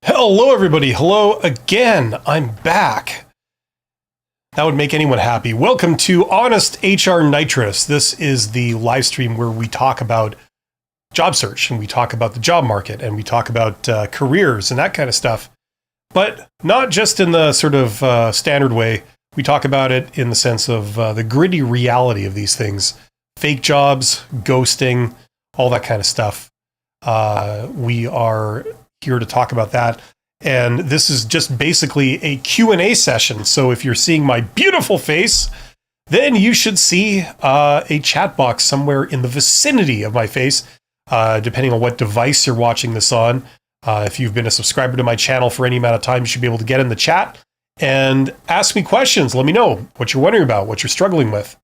Hello, everybody. Hello again. I'm back. That would make anyone happy. Welcome to Honest HR Nitrous. This is the live stream where we talk about job search and we talk about the job market and we talk about careers and that kind of stuff. But not just in the sort of standard way. We talk about it in the sense of the gritty reality of these things. Fake jobs, ghosting, all that kind of stuff. We are here to talk about that. And this is just basically a Q&A session. So if you're seeing my beautiful face, then you should see a chat box somewhere in the vicinity of my face, depending on what device you're watching this on. If you've been a subscriber to my channel for any amount of time, you should be able to get in the chat and ask me questions. Let me know what you're wondering about, what you're struggling with,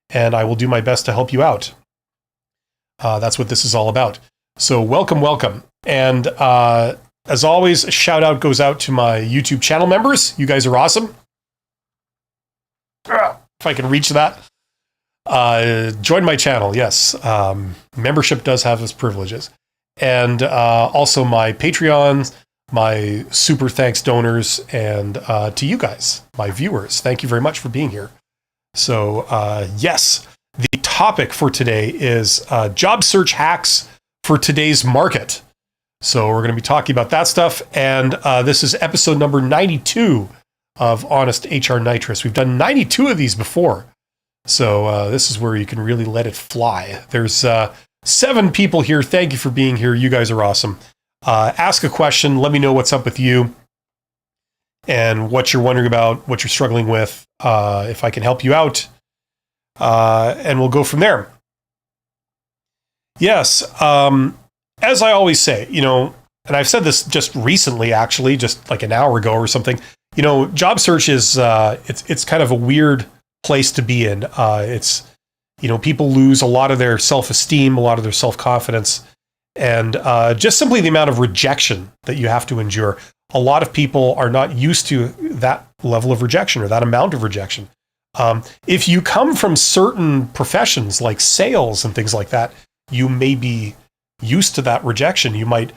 and I will do my best to help you out. That's what this is all about. So welcome, welcome. And as always, a shout out goes out to my YouTube channel members. You guys are awesome. If I can reach that. Join my channel, yes. Membership does have its privileges. And also my Patreons, my super thanks donors, and to you guys, my viewers. Thank you very much for being here. So yes, the topic for today is job search hacks for today's market. So we're going to be talking about that stuff. And this is episode number 92 of Honest HR Nitrous. We've done 92 of these before. So this is where you can really let it fly. There's 7 people here. Thank you for being here. You guys are awesome. Ask a question. Let me know what's up with you and what you're wondering about, what you're struggling with, if I can help you out. And we'll go from there. Yes. As I always say, and I've said this just recently, actually, just like an hour ago or something, job search is, it's kind of a weird place to be in. It's, people lose a lot of their self-esteem, a lot of their self-confidence, and just simply the amount of rejection that you have to endure. A lot of people are not used to that level of rejection or that amount of rejection. If you come from certain professions like sales and things like that, you may be used to that rejection. You might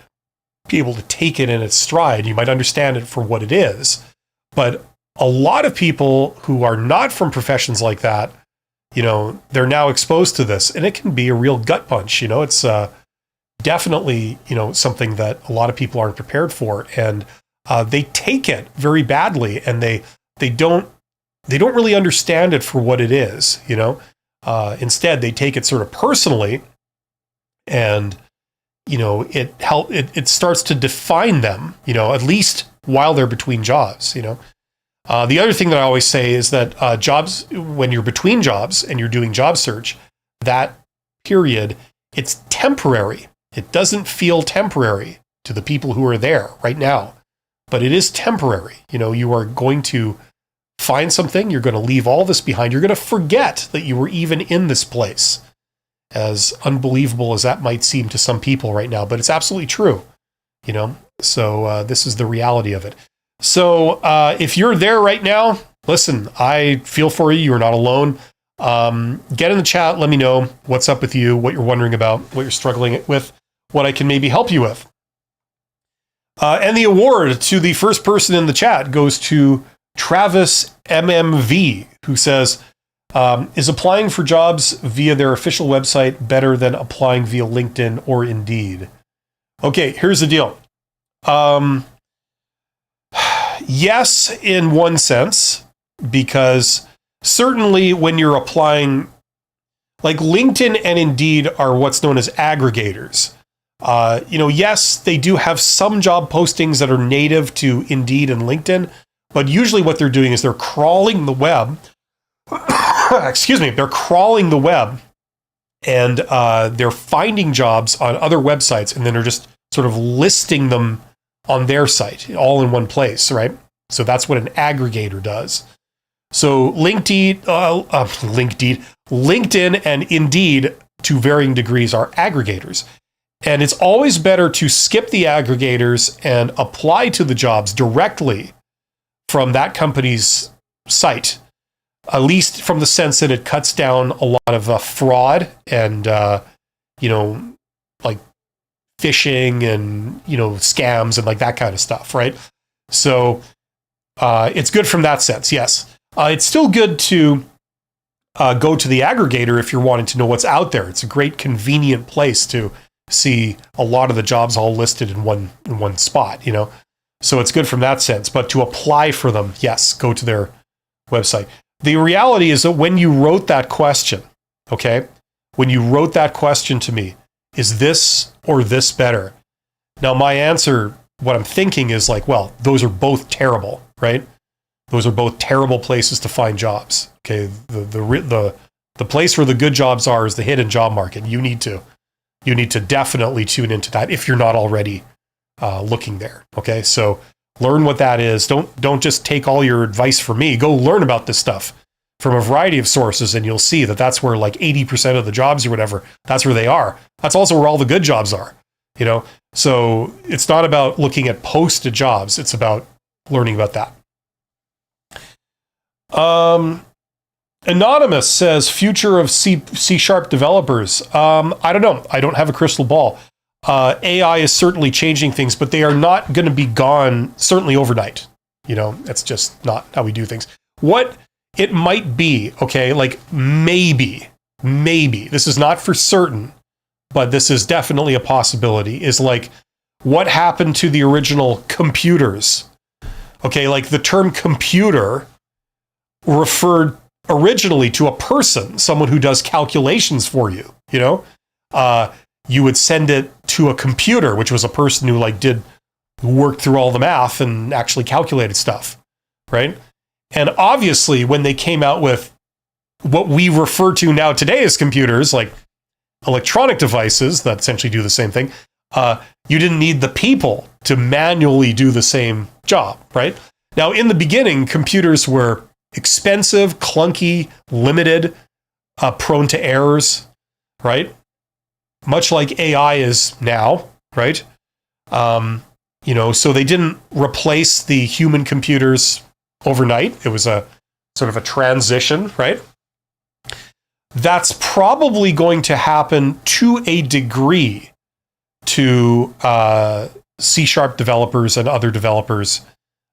be able to take it in its stride. You might understand it for what it is. But a lot of people who are not from professions like that, they're now exposed to this, and it can be a real gut punch. It's definitely, something that a lot of people aren't prepared for, and they take it very badly, and they don't really understand it for what it is. Instead, they take it sort of personally, and it starts to define them, at least while they're between jobs. The other thing that I always say is that jobs, when you're between jobs and you're doing job search, that period, it's temporary. It doesn't feel temporary to the people who are there right now, but it is temporary. You are going to find something. You're going to leave all this behind. You're going to forget that you were even in this place. As unbelievable as that might seem to some people right now, but it's absolutely true, So this is the reality of it. So if you're there right now, listen, I feel for you. You're not alone. Get in the chat. Let me know what's up with you, what you're wondering about, what you're struggling with, what I can maybe help you with. And the award to the first person in the chat goes to Travis MMV, who says, is applying for jobs via their official website better than applying via LinkedIn or Indeed? Okay, here's the deal. Yes, in one sense, because certainly when you're applying, like LinkedIn and Indeed are what's known as aggregators. Yes, they do have some job postings that are native to Indeed and LinkedIn, but usually what they're doing is they're crawling the web. They're crawling the web and they're finding jobs on other websites, and then they're just sort of listing them on their site all in one place, right? So that's what an aggregator does. So LinkedIn and Indeed, to varying degrees, are aggregators. And it's always better to skip the aggregators and apply to the jobs directly from that company's site. At least from the sense that it cuts down a lot of fraud and, like phishing and, scams and like that kind of stuff, right? So it's good from that sense, yes. It's still good to go to the aggregator if you're wanting to know what's out there. It's a great convenient place to see a lot of the jobs all listed in one spot, So it's good from that sense. But to apply for them, yes, go to their website. The reality is that when you wrote that question, okay, when you wrote that question to me, is this or this better? Now, my answer, what I'm thinking is like, well, those are both terrible, right? Those are both terrible places to find jobs. Okay, the place where the good jobs are is the hidden job market. You need to definitely tune into that if you're not already looking there. Okay, so learn what that is. Don't just take all your advice from me. Go learn about this stuff from a variety of sources, and you'll see that that's where like 80% of the jobs or whatever, that's where they are. That's also where all the good jobs are. So it's not about looking at posted jobs. It's about learning about that. Anonymous says, future of C# developers. I don't know. I don't have a crystal ball. AI is certainly changing things, but they are not going to be gone certainly overnight. That's just not how we do things. What it might be, okay, like maybe, this is not for certain, but this is definitely a possibility, is like what happened to the original computers? Okay, like the term computer referred originally to a person, someone who does calculations for you, you would send it to a computer, which was a person who worked through all the math and actually calculated stuff, right? And obviously, when they came out with what we refer to now today as computers, like electronic devices that essentially do the same thing, you didn't need the people to manually do the same job, right? Now, in the beginning, computers were expensive, clunky, limited, prone to errors, right? Much like AI is now, right? So they didn't replace the human computers overnight. It was a sort of a transition, right? That's probably going to happen to a degree to C# developers and other developers.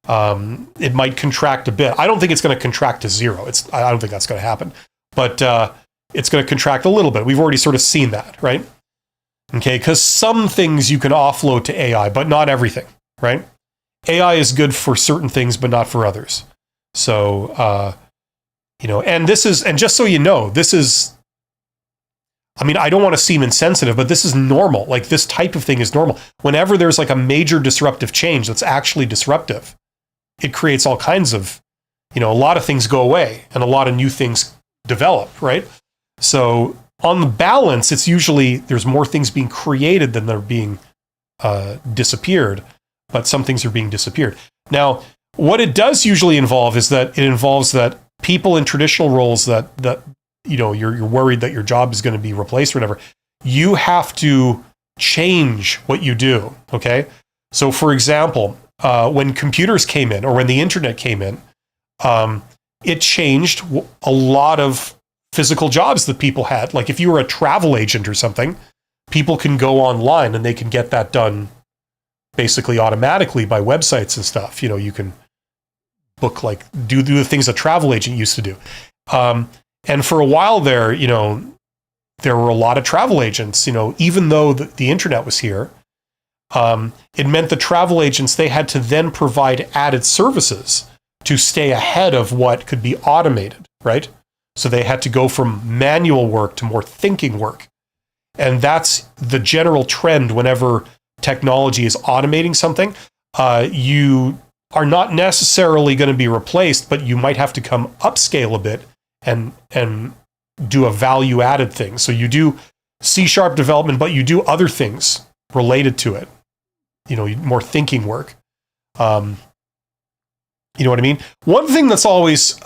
It might contract a bit. I don't think it's going to contract to zero. I don't think that's going to happen. But it's going to contract a little bit. We've already sort of seen that, right? Okay, because some things you can offload to AI, but not everything, right? AI is good for certain things, but not for others. So, and just so you know, this is, I don't want to seem insensitive, but this is normal. Like this type of thing is normal. Whenever there's like a major disruptive change that's actually disruptive, it creates all kinds of, a lot of things go away and a lot of new things develop, right? So on the balance, it's usually there's more things being created than they're being disappeared, but some things are being disappeared. Now, what it does usually involve is that it involves that people in traditional roles that you're worried that your job is going to be replaced or whatever, you have to change what you do, okay? So for example, when computers came in or when the internet came in, it changed a lot of physical jobs that people had. Like if you were a travel agent or something, people can go online and they can get that done basically automatically by websites and stuff. You can book, do the things a travel agent used to do. And for a while there, there were a lot of travel agents, even though the internet was here. It meant the travel agents, they had to then provide added services to stay ahead of what could be automated, right? So they had to go from manual work to more thinking work. And that's the general trend whenever technology is automating something. You are not necessarily going to be replaced, but you might have to come upscale a bit and do a value-added thing. So you do C# development, but you do other things related to it. More thinking work. You know what I mean? One thing that's always...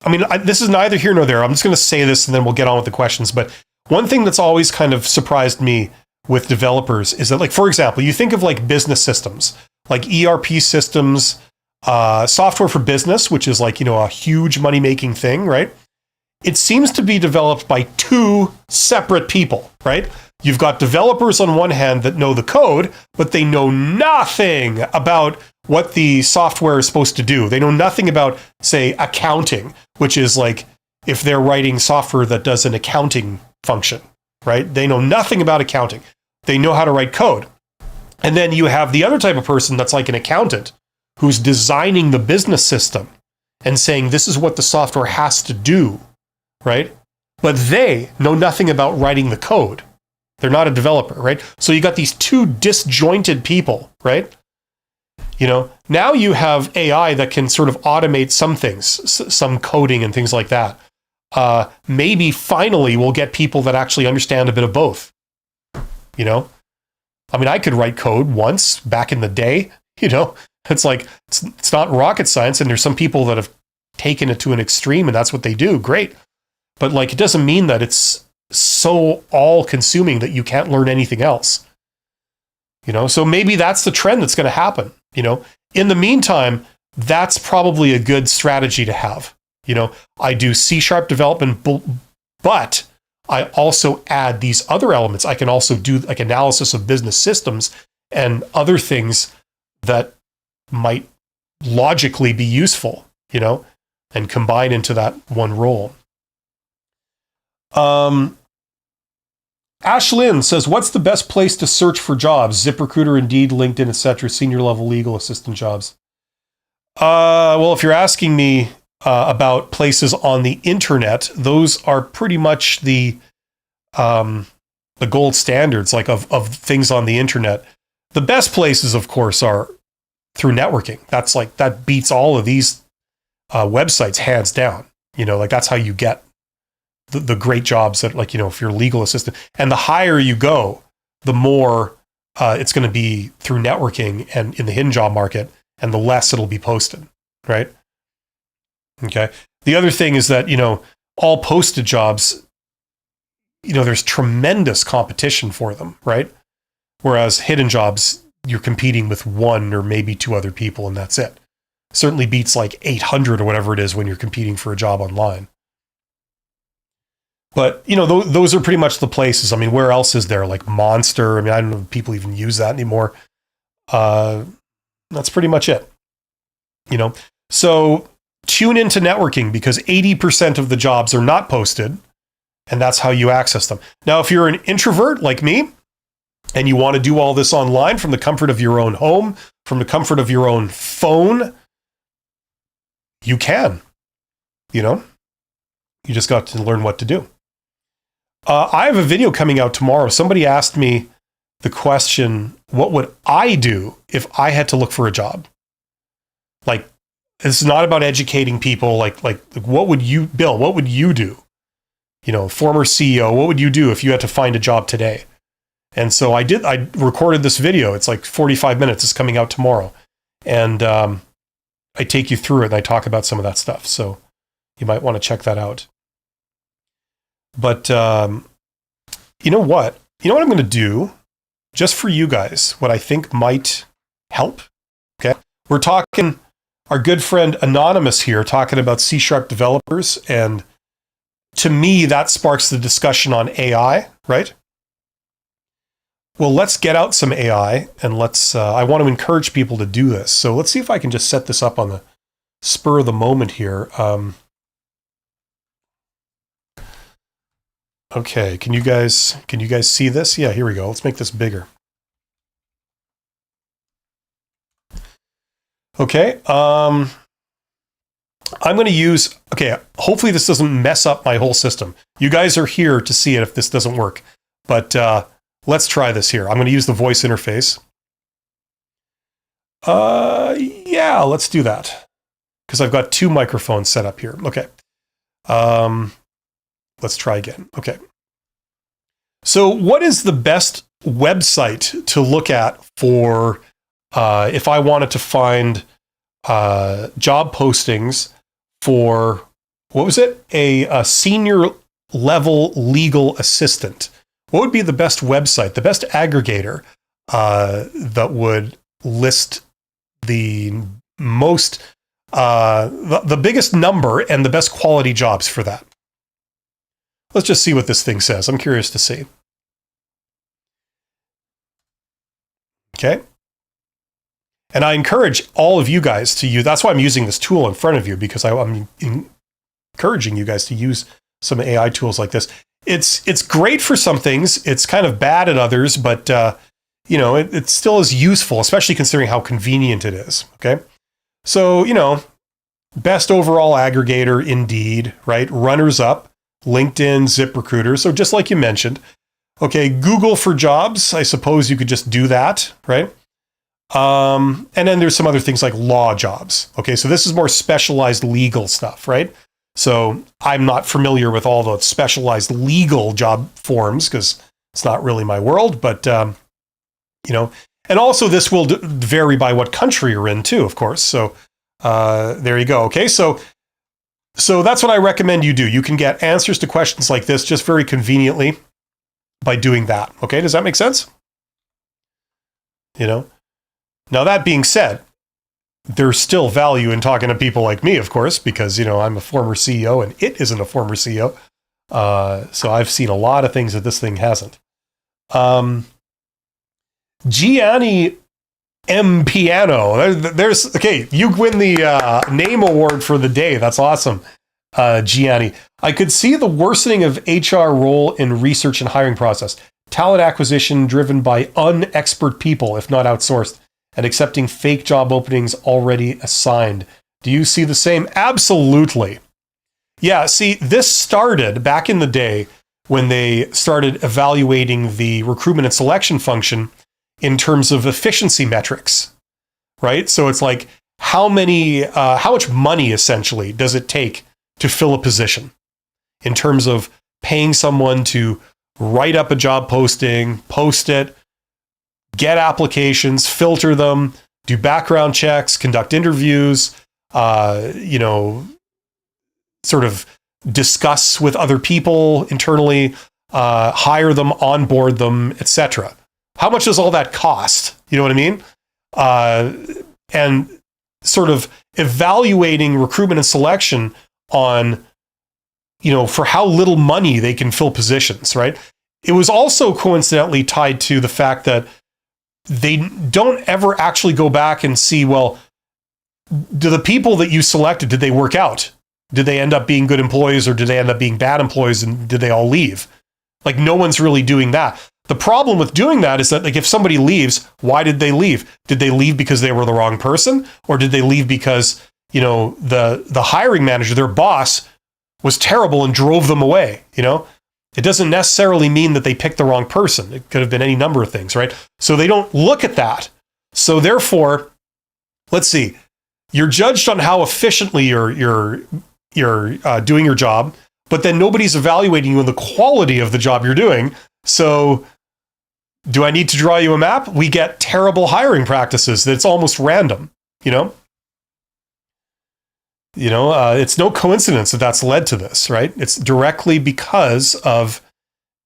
this is neither here nor there. I'm just going to say this and then we'll get on with the questions. But one thing that's always kind of surprised me with developers is that, for example, you think of business systems, like ERP systems, software for business, which is a huge money-making thing, right? It seems to be developed by two separate people, right? You've got developers on one hand that know the code, but they know nothing about what the software is supposed to do. They know nothing about, say, accounting, which is like if they're writing software that does an accounting function, right? They know nothing about accounting. They know how to write code. And then you have the other type of person that's like an accountant who's designing the business system and saying, this is what the software has to do, right? But they know nothing about writing the code. They're not a developer, right? So you got these two disjointed people, right? You know, now you have AI that can sort of automate some things, some coding and things like that. Maybe finally we'll get people that actually understand a bit of both. You know, I mean, I could write code once back in the day, you know, it's like, it's not rocket science. And there's some people that have taken it to an extreme and that's what they do. Great. But like, it doesn't mean that it's so all consuming that you can't learn anything else. You know, so maybe that's the trend that's going to happen. You know, in the meantime, that's probably a good strategy to have. You know, I do C# development, but I also add these other elements. I can also do like analysis of business systems and other things that might logically be useful, you know, and combine into that one role. Ashlyn says, what's the best place to search for jobs? ZipRecruiter, Indeed, LinkedIn, etc. Senior level legal assistant jobs. Well, if you're asking me about places on the internet, those are pretty much the gold standards, like of things on the internet. The best places, of course, are through networking. That's like, that beats all of these websites hands down. You know, like that's how you get the great jobs that, like, you know, if you're a legal assistant, and the higher you go, the more it's going to be through networking and in the hidden job market, and the less it'll be posted, right? Okay. The other thing is that, you know, all posted jobs, you know, there's tremendous competition for them, right? Whereas hidden jobs, you're competing with one or maybe two other people, and that's it. Certainly beats like 800 or whatever it is when you're competing for a job online. But, you know, those are pretty much the places. I mean, where else is there? Like Monster. I mean, I don't know if people even use that anymore. That's pretty much it. You know, so tune into networking because 80% of the jobs are not posted, and that's how you access them. Now, if you're an introvert like me, and you want to do all this online from the comfort of your own home, from the comfort of your own phone, you can. You know, you just got to learn what to do. I have a video coming out tomorrow. Somebody asked me the question, what would I do if I had to look for a job? Like, it's not about educating people. Like what would you, Bill, what would you do? You know, former CEO, what would you do if you had to find a job today? And so I recorded this video. It's like 45 minutes. It's coming out tomorrow. And I take you through it and I talk about some of that stuff. So you might want to check that out. But you know what? You know what I'm going to do just for you guys, what I think might help? Okay. We're talking, our good friend Anonymous here, talking about C# developers. And to me, that sparks the discussion on AI, right? Well, let's get out some AI and let's, I want to encourage people to do this. So let's see if I can just set this up on the spur of the moment here. Okay, can you guys see this? Yeah, here we go. Let's make this bigger. Okay, I'm going to use, okay, hopefully this doesn't mess up my whole system. You guys are here to see it if this doesn't work. But let's try this here. I'm going to use the voice interface. Yeah, let's do that. Because I've got two microphones set up here. Okay. Let's try again. Okay. So what is the best website to look at for if I wanted to find job postings for, what was it? A senior level legal assistant. What would be the best website, the best aggregator that would list the most, the biggest number and the best quality jobs for that? Let's just see what this thing says. I'm curious to see. Okay. And I encourage all of you guys to use, that's why I'm using this tool in front of you, because I'm encouraging you guys to use some AI tools like this. It's great for some things. It's kind of bad at others, but it still is useful, especially considering how convenient it is. Okay. So, best overall aggregator, Indeed, right? Runners up, LinkedIn, ZipRecruiter. So just like you mentioned, okay, Google for jobs. I suppose you could just do that, right? And then there's some other things like law jobs. Okay, so this is more specialized legal stuff, right? So I'm not familiar with all the specialized legal job forms because it's not really my world, but, and also this will vary by what country you're in too, of course. So there you go. Okay, so that's what I recommend you do. You can get answers to questions like this just very conveniently by doing that. Okay, does that make sense? Now, that being said, there's still value in talking to people like me, of course, because, I'm a former CEO and it isn't a former CEO. So I've seen a lot of things that this thing hasn't. Gianni M. Piano. Okay, you win the name award for the day. That's awesome, Gianni. I could see the worsening of HR role in research and hiring process. Talent acquisition driven by unexpert people, if not outsourced, and accepting fake job openings already assigned. Do you see the same? Absolutely. Yeah, see, this started back in the day when they started evaluating the recruitment and selection function in terms of efficiency metrics, right? So it's like how much money essentially does it take to fill a position in terms of paying someone to write up a job posting, post it, get applications, filter them, do background checks, conduct interviews, sort of discuss with other people internally, hire them, onboard them, etc. How much does all that cost? You know what I mean? And sort of evaluating recruitment and selection on, for how little money they can fill positions, right? It was also coincidentally tied to the fact that they don't ever actually go back and see, well, do the people that you selected, did they work out? Did they end up being good employees or did they end up being bad employees and did they all leave? Like, no one's really doing that. The problem with doing that is that, like, if somebody leaves, why did they leave? Did they leave because they were the wrong person? Or did they leave because, the hiring manager, their boss, was terrible and drove them away? It doesn't necessarily mean that they picked the wrong person. It could have been any number of things, right? So they don't look at that. So therefore, let's see, you're judged on how efficiently you're doing your job, but then nobody's evaluating you on the quality of the job you're doing. So do I need to draw you a map? We get terrible hiring practices that's almost random, it's no coincidence that that's led to this, right? It's directly because of,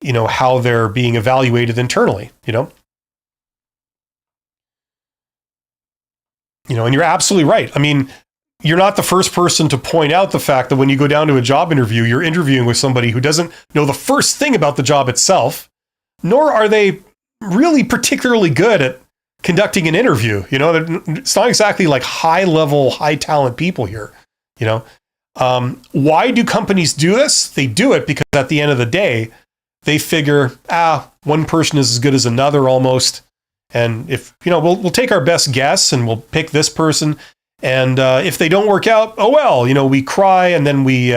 how they're being evaluated internally, and you're absolutely right. I mean, you're not the first person to point out the fact that when you go down to a job interview, you're interviewing with somebody who doesn't know the first thing about the job itself, nor are they really particularly good at conducting an interview. It's not exactly like high level, high talent people here. Why do companies do this? They do it because at the end of the day, they figure, one person is as good as another almost. And if, we'll take our best guess and we'll pick this person. And if they don't work out, oh, well, we cry and then we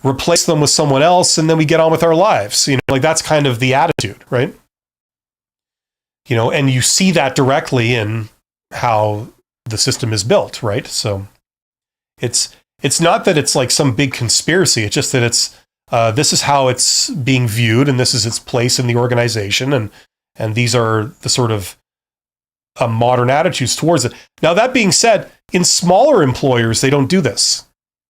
replace them with someone else and then we get on with our lives. That's kind of the attitude, right? And you see that directly in how the system is built, right? So it's not that it's like some big conspiracy. It's just that this is how it's being viewed, and this is its place in the organization, and these are the sort of modern attitudes towards it. Now, that being said, in smaller employers, they don't do this,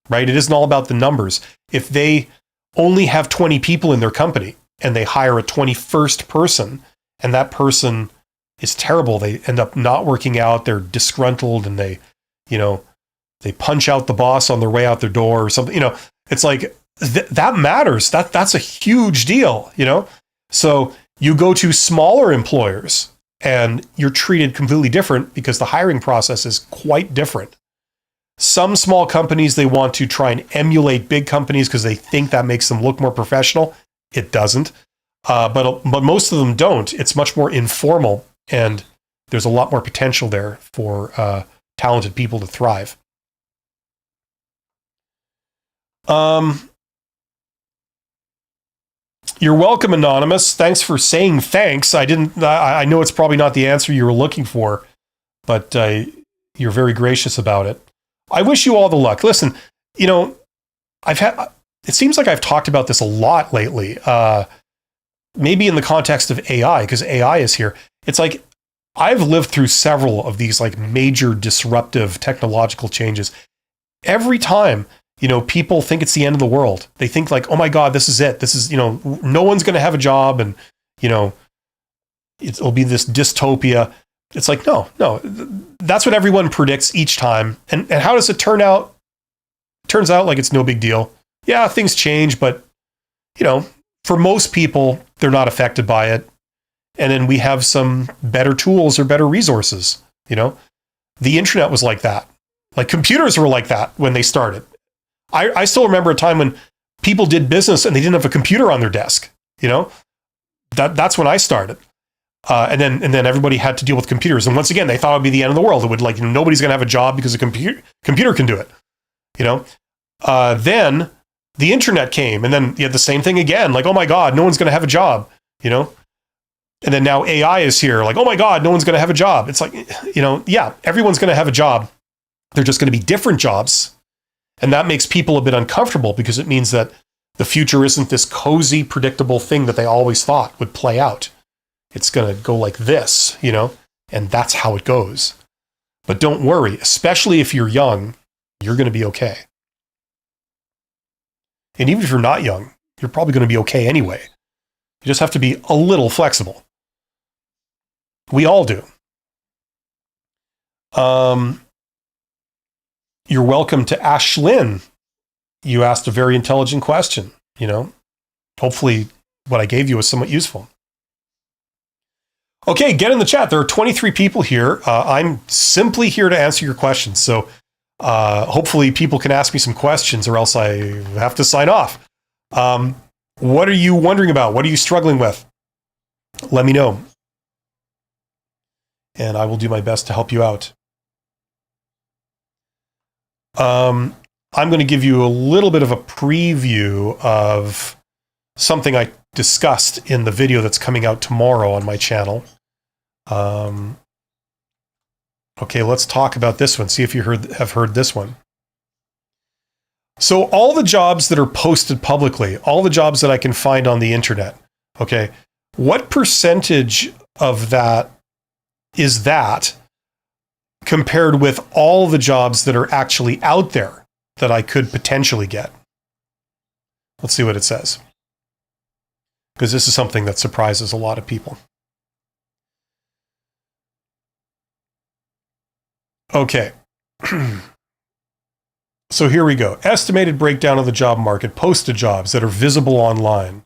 right? It isn't all about the numbers. If they only have 20 people in their company and they hire a 21st person, and that person is terrible, they end up not working out, they're disgruntled, and they punch out the boss on their way out their door or something, it's like, that matters. That's a huge deal, So you go to smaller employers and you're treated completely different because the hiring process is quite different. Some small companies, they want to try and emulate big companies because they think that makes them look more professional. It doesn't. But most of them don't. It's much more informal, and there's a lot more potential there for talented people to thrive. You're welcome, Anonymous. Thanks for saying thanks. I know it's probably not the answer you were looking for, but you're very gracious about it. I wish you all the luck. Listen, it seems like I've talked about this a lot lately. Maybe in the context of AI, because AI is here. It's like I've lived through several of these like major disruptive technological changes. Every time, people think it's the end of the world. They think like, oh my God, this is it. This is, no one's going to have a job, and, it'll be this dystopia. It's like, no, that's what everyone predicts each time. And how does it turn out? Turns out like it's no big deal. Yeah, things change, but, for most people, they're not affected by it. And then we have some better tools or better resources. The internet was like that. Like computers were like that when they started. I still remember a time when people did business and they didn't have a computer on their desk. That's when I started. And then everybody had to deal with computers. And once again, they thought it would be the end of the world. It would nobody's going to have a job because a computer can do it. Then the internet came, and then you had the same thing again. Like, oh my God, no one's going to have a job. And then now AI is here. Like, oh my God, no one's going to have a job. It's like, yeah, everyone's going to have a job. They're just going to be different jobs. And that makes people a bit uncomfortable because it means that the future isn't this cozy, predictable thing that they always thought would play out. It's going to go like this, and that's how it goes. But don't worry, especially if you're young, you're going to be okay. And even if you're not young, you're probably going to be okay anyway. You just have to be a little flexible. We all do. You're welcome to Ashlyn. You asked a very intelligent question, Hopefully what I gave you was somewhat useful. Okay, get in the chat. There are 23 people here. I'm simply here to answer your questions. So hopefully people can ask me some questions, or else I have to sign off. What are you wondering about? What are you struggling with? Let me know. And I will do my best to help you out. I'm going to give you a little bit of a preview of something I discussed in the video that's coming out tomorrow on my channel. Okay, let's talk about this one. See if you have heard this one. So all the jobs that are posted publicly, all the jobs that I can find on the internet, okay, what percentage of that is that compared with all the jobs that are actually out there that I could potentially get? Let's see what it says, because this is something that surprises a lot of people. Okay. So here we go. Estimated breakdown of the job market, posted jobs that are visible online.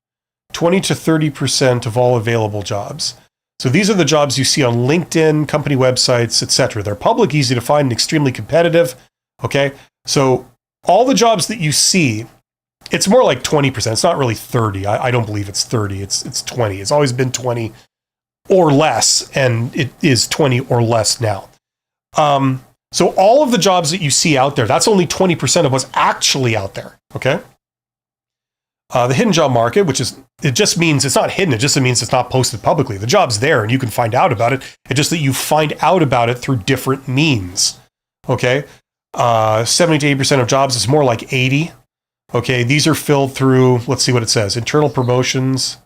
20 to 30% of all available jobs. So these are the jobs you see on LinkedIn, company websites, etc. They're public, easy to find, and extremely competitive. Okay. So all the jobs that you see, it's more like 20%. It's not really 30. I don't believe it's 30. It's 20. It's always been 20 or less, and it is 20 or less now. So all of the jobs that you see out there, that's only 20% of what's actually out there. Okay. The hidden job market, it just means it's not hidden. It just means it's not posted publicly. The job's there and you can find out about it. It's just that you find out about it through different means. Okay. 70 to 80% of jobs is more like 80. Okay. These are filled through, let's see what it says. Internal promotions,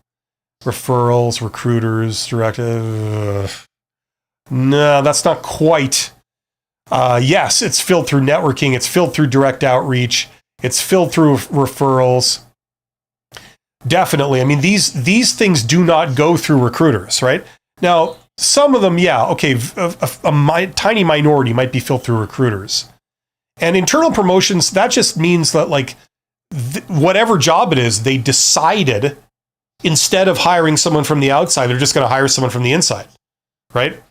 referrals, recruiters, directive. No, that's not quite. Yes, it's filled through networking. It's filled through direct outreach. It's filled through referrals. Definitely. I mean, these things do not go through recruiters, right? Now, some of them, yeah, okay, a tiny minority might be filled through recruiters. And internal promotions, that just means that like whatever job it is, they decided instead of hiring someone from the outside, they're just going to hire someone from the inside. right?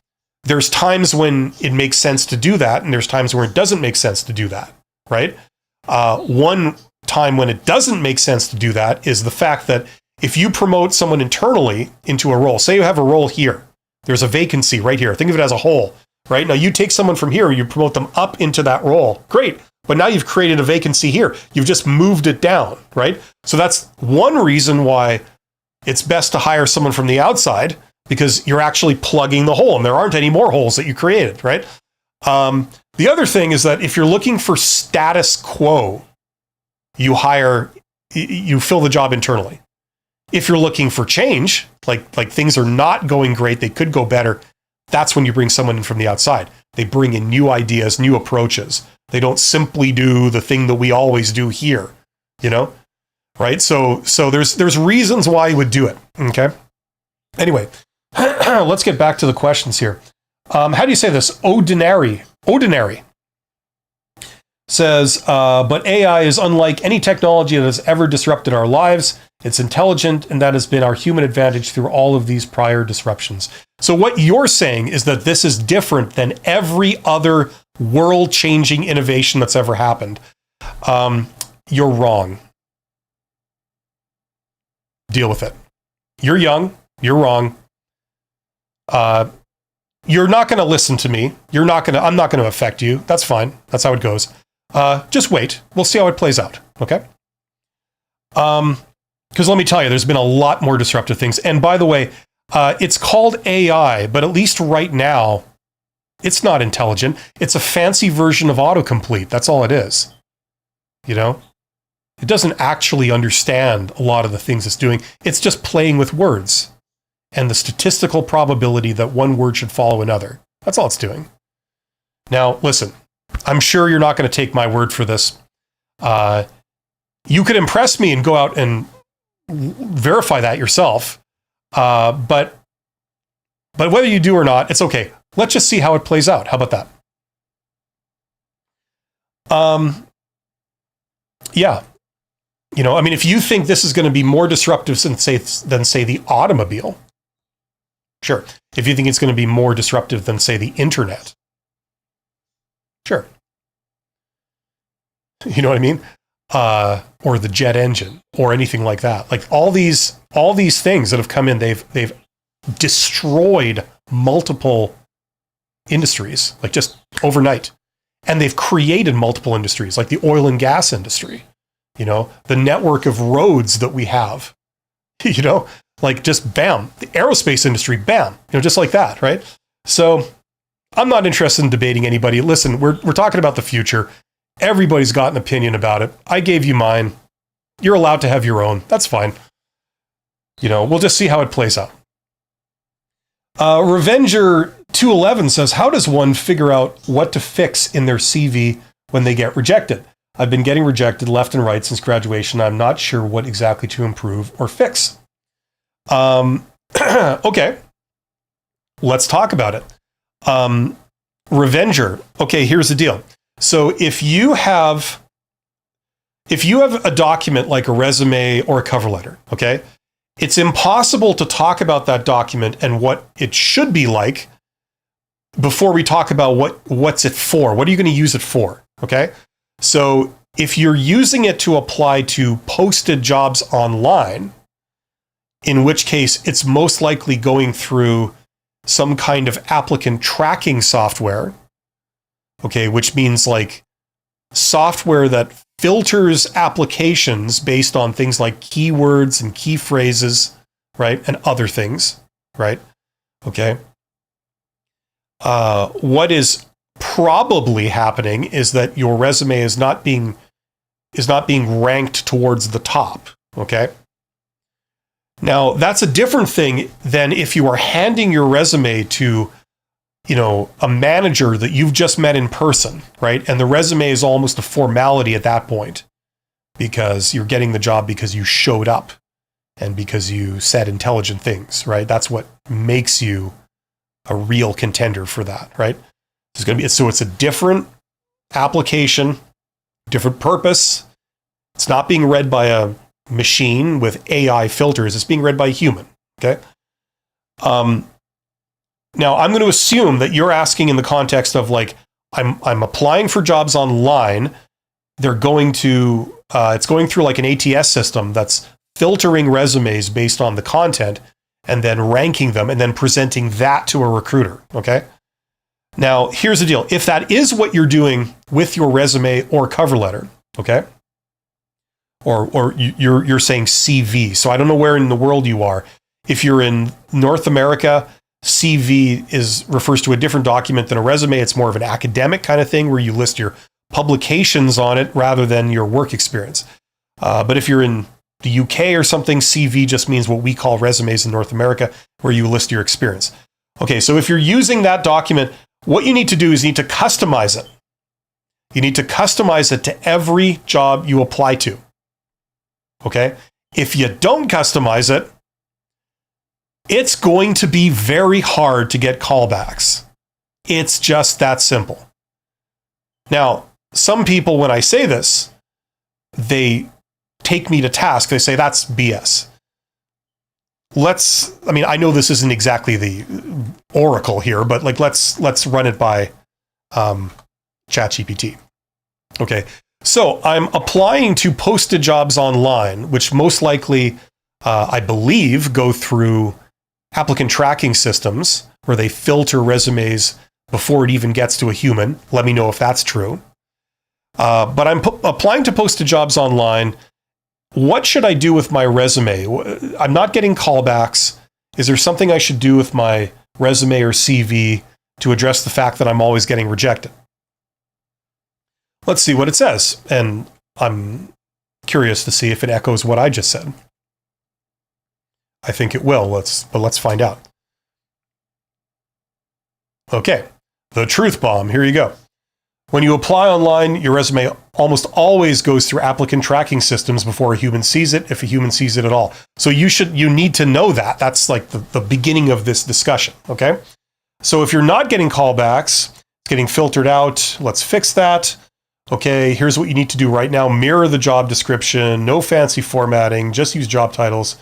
There's times when it makes sense to do that, and there's times where it doesn't make sense to do that, right? One time when it doesn't make sense to do that is the fact that if you promote someone internally into a role, say you have a role here, there's a vacancy right here. Think of it as a hole, right? Now you take someone from here, you promote them up into that role. Great. But now you've created a vacancy here. You've just moved it down, right? So that's one reason why it's best to hire someone from the outside, because you're actually plugging the hole and there aren't any more holes that you created, right? The other thing is that if you're looking for status quo, you fill the job internally. If you're looking for change, like things are not going great, they could go better, that's when you bring someone in from the outside. They bring in new ideas, new approaches. They don't simply do the thing that we always do here, right? So there's reasons why you would do it, okay? Anyway, let's get back to the questions here. How do you say this? Ordinary says, but AI is unlike any technology that has ever disrupted our lives. It's intelligent, and that has been our human advantage through all of these prior disruptions. So what you're saying is that this is different than every other world-changing innovation that's ever happened. You're wrong. Deal with it. You're young. You're wrong. You're not going to listen to me. I'm not going to affect you. That's fine. That's how it goes. Just wait. We'll see how it plays out. Okay? Because let me tell you, there's been a lot more disruptive things. And by the way, it's called AI, but at least right now, it's not intelligent. It's a fancy version of autocomplete. That's all it is. It doesn't actually understand a lot of the things it's doing. It's just playing with words and the statistical probability that one word should follow another. That's all it's doing. Now, listen, I'm sure you're not going to take my word for this. You could impress me and go out and verify that yourself. But whether you do or not, it's okay. Let's just see how it plays out. How about that? Yeah. If you think this is going to be more disruptive than say the automobile, sure. If you think it's going to be more disruptive than, say, the internet, sure. You know what I mean? Or the jet engine, or anything like that. Like all these things that have come in, they've destroyed multiple industries, like just overnight. And they've created multiple industries, like the oil and gas industry, the network of roads that we have, like just bam, the aerospace industry, bam, just like that, right? So I'm not interested in debating anybody. Listen, we're talking about the future. Everybody's got an opinion about it. I gave you mine. You're allowed to have your own. That's fine. We'll just see how it plays out. Revenger 211 says, how does one figure out what to fix in their CV when they get rejected? I've been getting rejected left and right since graduation. I'm not sure what exactly to improve or fix. Okay. Let's talk about it. Revenger. Okay, here's the deal. So if you have a document like a resume or a cover letter, okay, it's impossible to talk about that document and what it should be like before we talk about what's it for. What are you going to use it for? Okay. So if you're using it to apply to posted jobs online, in which case it's most likely going through some kind of applicant tracking software, okay, which means like software that filters applications based on things like keywords and key phrases, right, and other things, right? Okay. What is probably happening is that your resume is not being ranked towards the top, okay? Now, that's a different thing than if you are handing your resume to, a manager that you've just met in person, right? And the resume is almost a formality at that point because you're getting the job because you showed up and because you said intelligent things, right? That's what makes you a real contender for that, right? So it's a different application, different purpose. It's not being read by a machine with AI filters. It's being read by a human, okay? Now, I'm going to assume that you're asking in the context of like, I'm applying for jobs online. They're going to, it's going through like an ATS system that's filtering resumes based on the content and then ranking them and then presenting that to a recruiter. Okay. Now, here's the deal. If that is what you're doing with your resume or cover letter, okay, or you're saying CV. So I don't know where in the world you are. If you're in North America, CV refers to a different document than a resume. It's more of an academic kind of thing where you list your publications on it rather than your work experience. But if you're in the UK or something, CV just means what we call resumes in North America, where you list your experience. Okay, so if you're using that document, what you need to do is you need to customize it. You need to customize it to every job you apply to. Okay? If you don't customize it, it's going to be very hard to get callbacks. It's just that simple. Now, some people, when I say this, they take me to task. They say, that's BS. I know this isn't exactly the oracle here, but like, let's run it by ChatGPT. Okay. So I'm applying to posted jobs online, which most likely, I believe, go through applicant tracking systems where they filter resumes before it even gets to a human. Let me know if that's true. But I'm applying to posted jobs online. What should I do with my resume? I'm not getting callbacks. Is there something I should do with my resume or CV to address the fact that I'm always getting rejected? Let's see what it says. And I'm curious to see if it echoes what I just said. I think it will. Let's find out. Okay. The truth bomb. Here you go. When you apply online, your resume almost always goes through applicant tracking systems before a human sees it, if a human sees it at all. So you need to know that. That's like the beginning of this discussion. Okay. So if you're not getting callbacks, it's getting filtered out. Let's fix that. Okay. Here's what you need to do right now. Mirror the job description. No fancy formatting. Just use job titles.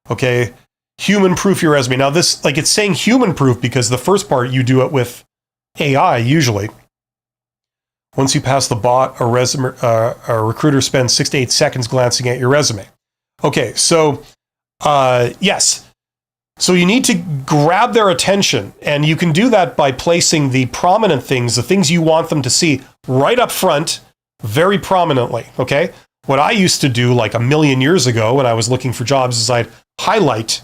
Okay, human proof your resume. Now this, like, it's saying human proof because the first part you do it with AI usually. Once you pass the bot, a recruiter spends 6 to 8 seconds glancing at your resume. Okay, so yes. So you need to grab their attention, and you can do that by placing the prominent things, the things you want them to see, right up front, very prominently, okay? What I used to do like a million years ago when I was looking for jobs is I'd highlight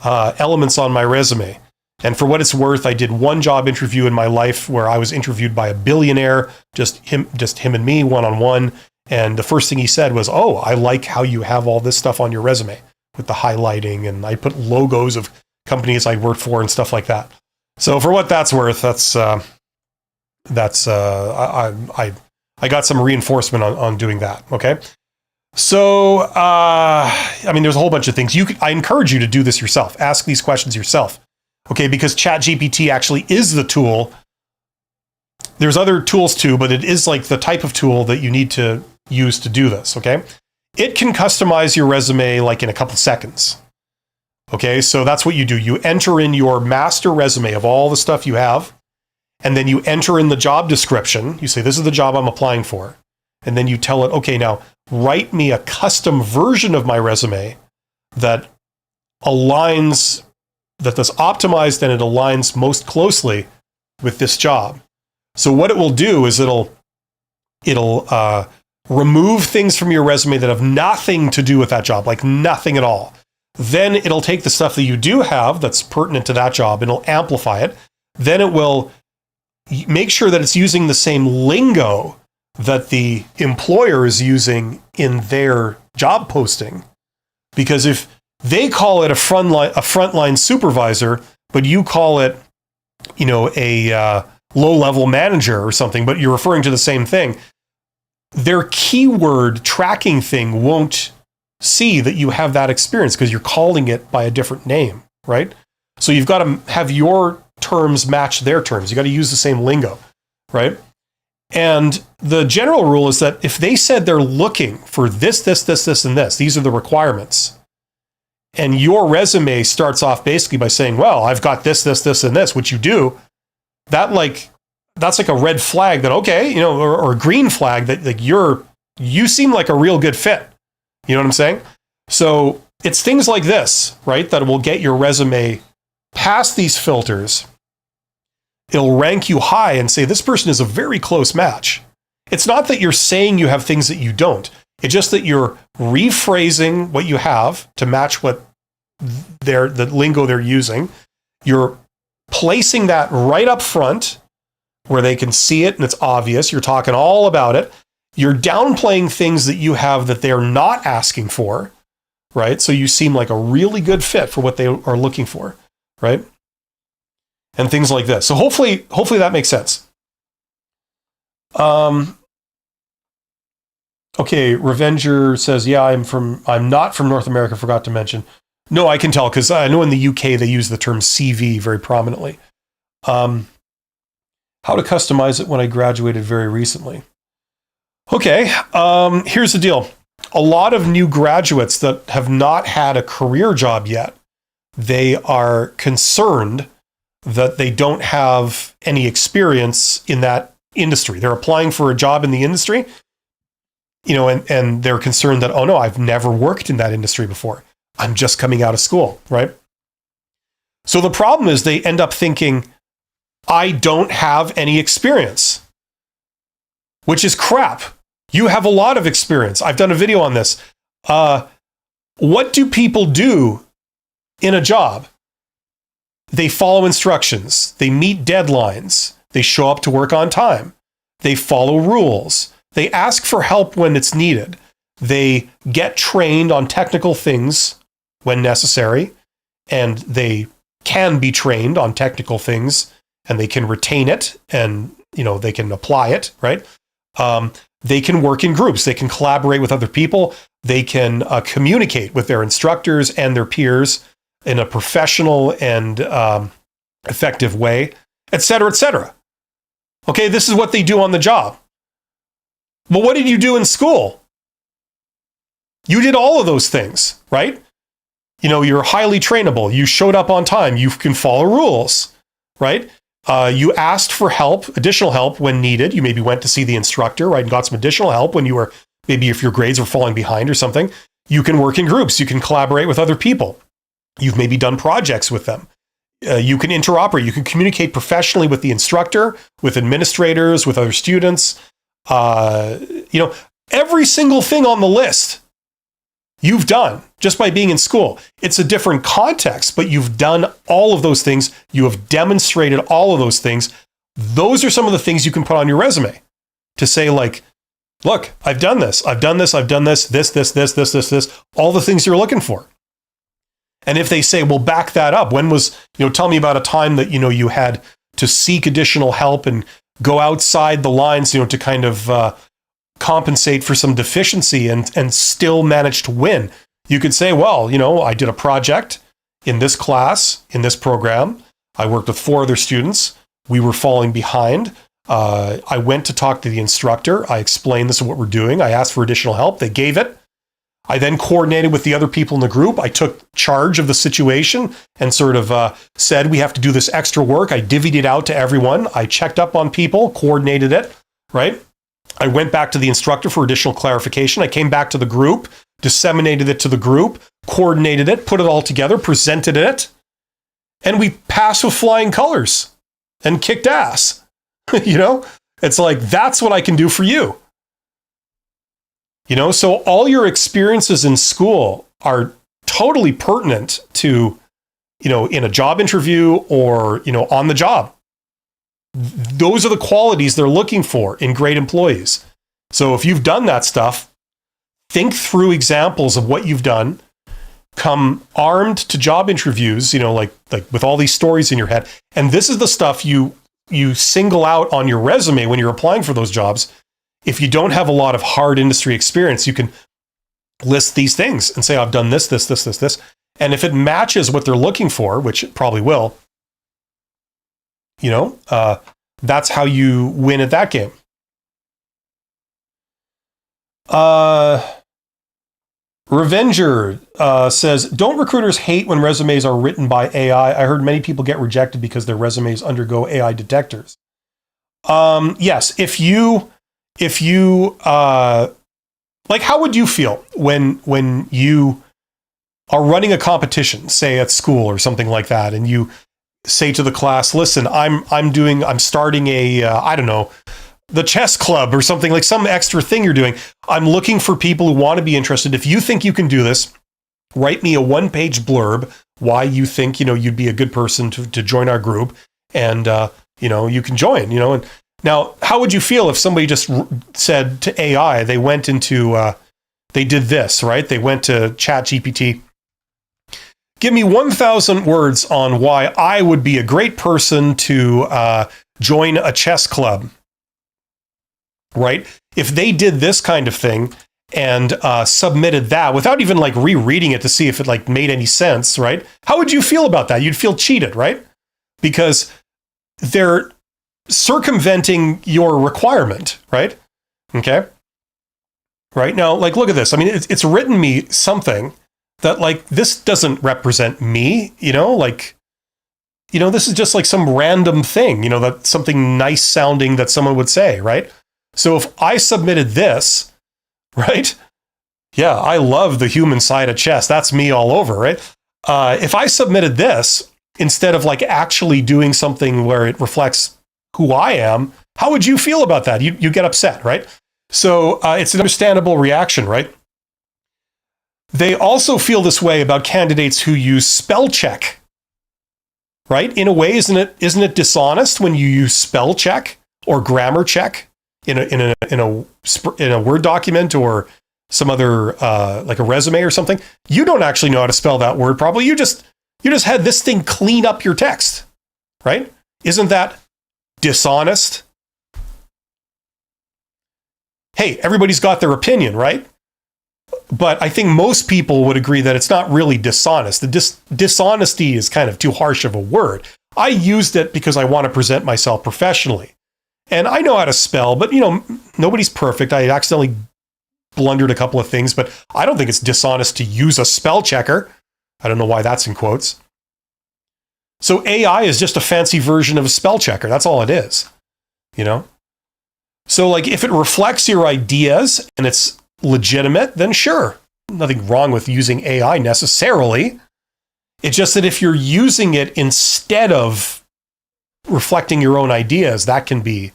elements on my resume. And for what it's worth, I did one job interview in my life where I was interviewed by a billionaire, just him and me, one-on-one. And the first thing he said was, "Oh, I like how you have all this stuff on your resume with the highlighting." And I put logos of companies I worked for and stuff like that. So for what that's worth, I got some reinforcement on doing that. Okay. So, there's a whole bunch of things. I encourage you to do this yourself. Ask these questions yourself. Okay. Because ChatGPT actually is the tool. There's other tools too, but it is like the type of tool that you need to use to do this. Okay. It can customize your resume like in a couple seconds. Okay. So that's what you do. You enter in your master resume of all the stuff you have. And then you enter in the job description. You say, this is the job I'm applying for. And then you tell it, okay, now write me a custom version of my resume that that's optimized and it aligns most closely with this job. So what it will do is it'll remove things from your resume that have nothing to do with that job, like nothing at all. Then it'll take the stuff that you do have that's pertinent to that job and it'll amplify it. Then it will make sure that it's using the same lingo that the employer is using in their job posting. Because if they call it a frontline supervisor, but you call it, a low-level manager or something, but you're referring to the same thing, their keyword tracking thing won't see that you have that experience because you're calling it by a different name, right? So you've got to have your terms match their terms. You got to use the same lingo, right? And the general rule is that if they said they're looking for this, and this, these are the requirements, and your resume starts off basically by saying, well, I've got this, this, this, and this, which you do, that's like a red flag that, okay, or a green flag that like you seem like a real good fit. You know what I'm saying? So it's things like this, right, that will get your resume past these filters. It'll rank you high and say, this person is a very close match. It's not that you're saying you have things that you don't. It's just that you're rephrasing what you have to match what the lingo they're using. You're placing that right up front where they can see it and it's obvious. You're talking all about it. You're downplaying things that you have that they're not asking for, right? So you seem like a really good fit for what they are looking for, right? And things like this. So hopefully that makes sense. Okay, Revenger says, yeah, I'm not from North America, forgot to mention. No, I can tell, because I know in the UK they use the term CV very prominently. How to customize it when I graduated very recently. Okay, here's the deal. A lot of new graduates that have not had a career job yet, they are concerned that they don't have any experience in that industry. They're applying for a job in the industry, and they're concerned that, oh no, I've never worked in that industry before. I'm just coming out of school, right? So the problem is they end up thinking, I don't have any experience, which is crap. You have a lot of experience. I've done a video on this. What do people do in a job? They follow instructions. They meet deadlines. They show up to work on time. They follow rules. They ask for help when it's needed. They get trained on technical things when necessary, and they can be trained on technical things, and they can retain it, and they can apply it, right? They can work in groups. They can collaborate with other people. They can communicate with their instructors and their peers in a professional and effective way, et cetera, et cetera. Okay, this is what they do on the job. But what did you do in school? You did all of those things, right? You're highly trainable. You showed up on time. You can follow rules, right? You asked for help, additional help when needed. You maybe went to see the instructor, right, and got some additional help when you were, maybe if your grades were falling behind or something. You can work in groups. You can collaborate with other people. You've maybe done projects with them. You can interoperate. You can communicate professionally with the instructor, with administrators, with other students. Every single thing on the list you've done just by being in school. It's a different context, but you've done all of those things. You have demonstrated all of those things. Those are some of the things you can put on your resume to say, like, look, I've done this, I've done this, I've done this, this, all the things you're looking for. And if they say, well, back that up, when was, tell me about a time that, you had to seek additional help and go outside the lines, to kind of compensate for some deficiency and still manage to win. You could say, well, I did a project in this class, in this program. I worked with 4 other students. We were falling behind. I went to talk to the instructor. I explained this is what we're doing. I asked for additional help. They gave it. I then coordinated with the other people in the group. I took charge of the situation and sort of said, we have to do this extra work. I divvied it out to everyone. I checked up on people, coordinated it, right? I went back to the instructor for additional clarification. I came back to the group, disseminated it to the group, coordinated it, put it all together, presented it, and we passed with flying colors and kicked ass. It's like, that's what I can do for you. So all your experiences in school are totally pertinent to, in a job interview or, on the job. Those are the qualities they're looking for in great employees. So if you've done that stuff, think through examples of what you've done, come armed to job interviews, like with all these stories in your head. And this is the stuff you single out on your resume when you're applying for those jobs. If you don't have a lot of hard industry experience, you can list these things and say, I've done this. And if it matches what they're looking for, which it probably will, that's how you win at that game. Revenger says, don't recruiters hate when resumes are written by AI? I heard many people get rejected because their resumes undergo AI detectors. Yes, if you like, how would you feel when you are running a competition, say at school or something like that, and you say to the class, listen, I'm starting a, I don't know, the chess club or something, like some extra thing you're doing. I'm looking for people who want to be interested. If you think you can do this, write me a 1-page blurb why you think, you'd be a good person to join our group, and, you can join, and now, how would you feel if somebody just said to AI, they went into, they did this, right? They went to ChatGPT. Give me 1,000 words on why I would be a great person to join a chess club, right? If they did this kind of thing and submitted that without even like rereading it to see if it like made any sense, right? How would you feel about that? You'd feel cheated, right? Because they're circumventing your requirement, right? Okay. Right now, like, look at this. I mean, it's written me something that like, this doesn't represent me, this is just like some random thing, that's something nice sounding that someone would say, right? So if I submitted this, right? Yeah, I love the human side of chess. That's me all over, right? If I submitted this instead of like actually doing something where it reflects who I am, how would you feel about that? You get upset, right? So it's an understandable reaction, right? They also feel this way about candidates who use spell check, right? In a way, isn't it dishonest when you use spell check or grammar check in a Word document or some other like a resume or something? You don't actually know how to spell that word. Probably you just had this thing clean up your text, right? Isn't that dishonest? Hey, everybody's got their opinion, right? But I think most people would agree that it's not really dishonest. The dishonesty is kind of too harsh of a word. I used it because I want to present myself professionally. And I know how to spell, but nobody's perfect. I accidentally blundered a couple of things, but I don't think it's dishonest to use a spell checker. I don't know why that's in quotes. So AI is just a fancy version of a spell checker. That's all it is, So like if it reflects your ideas and it's legitimate, then sure, nothing wrong with using AI necessarily. It's just that if you're using it instead of reflecting your own ideas, that can be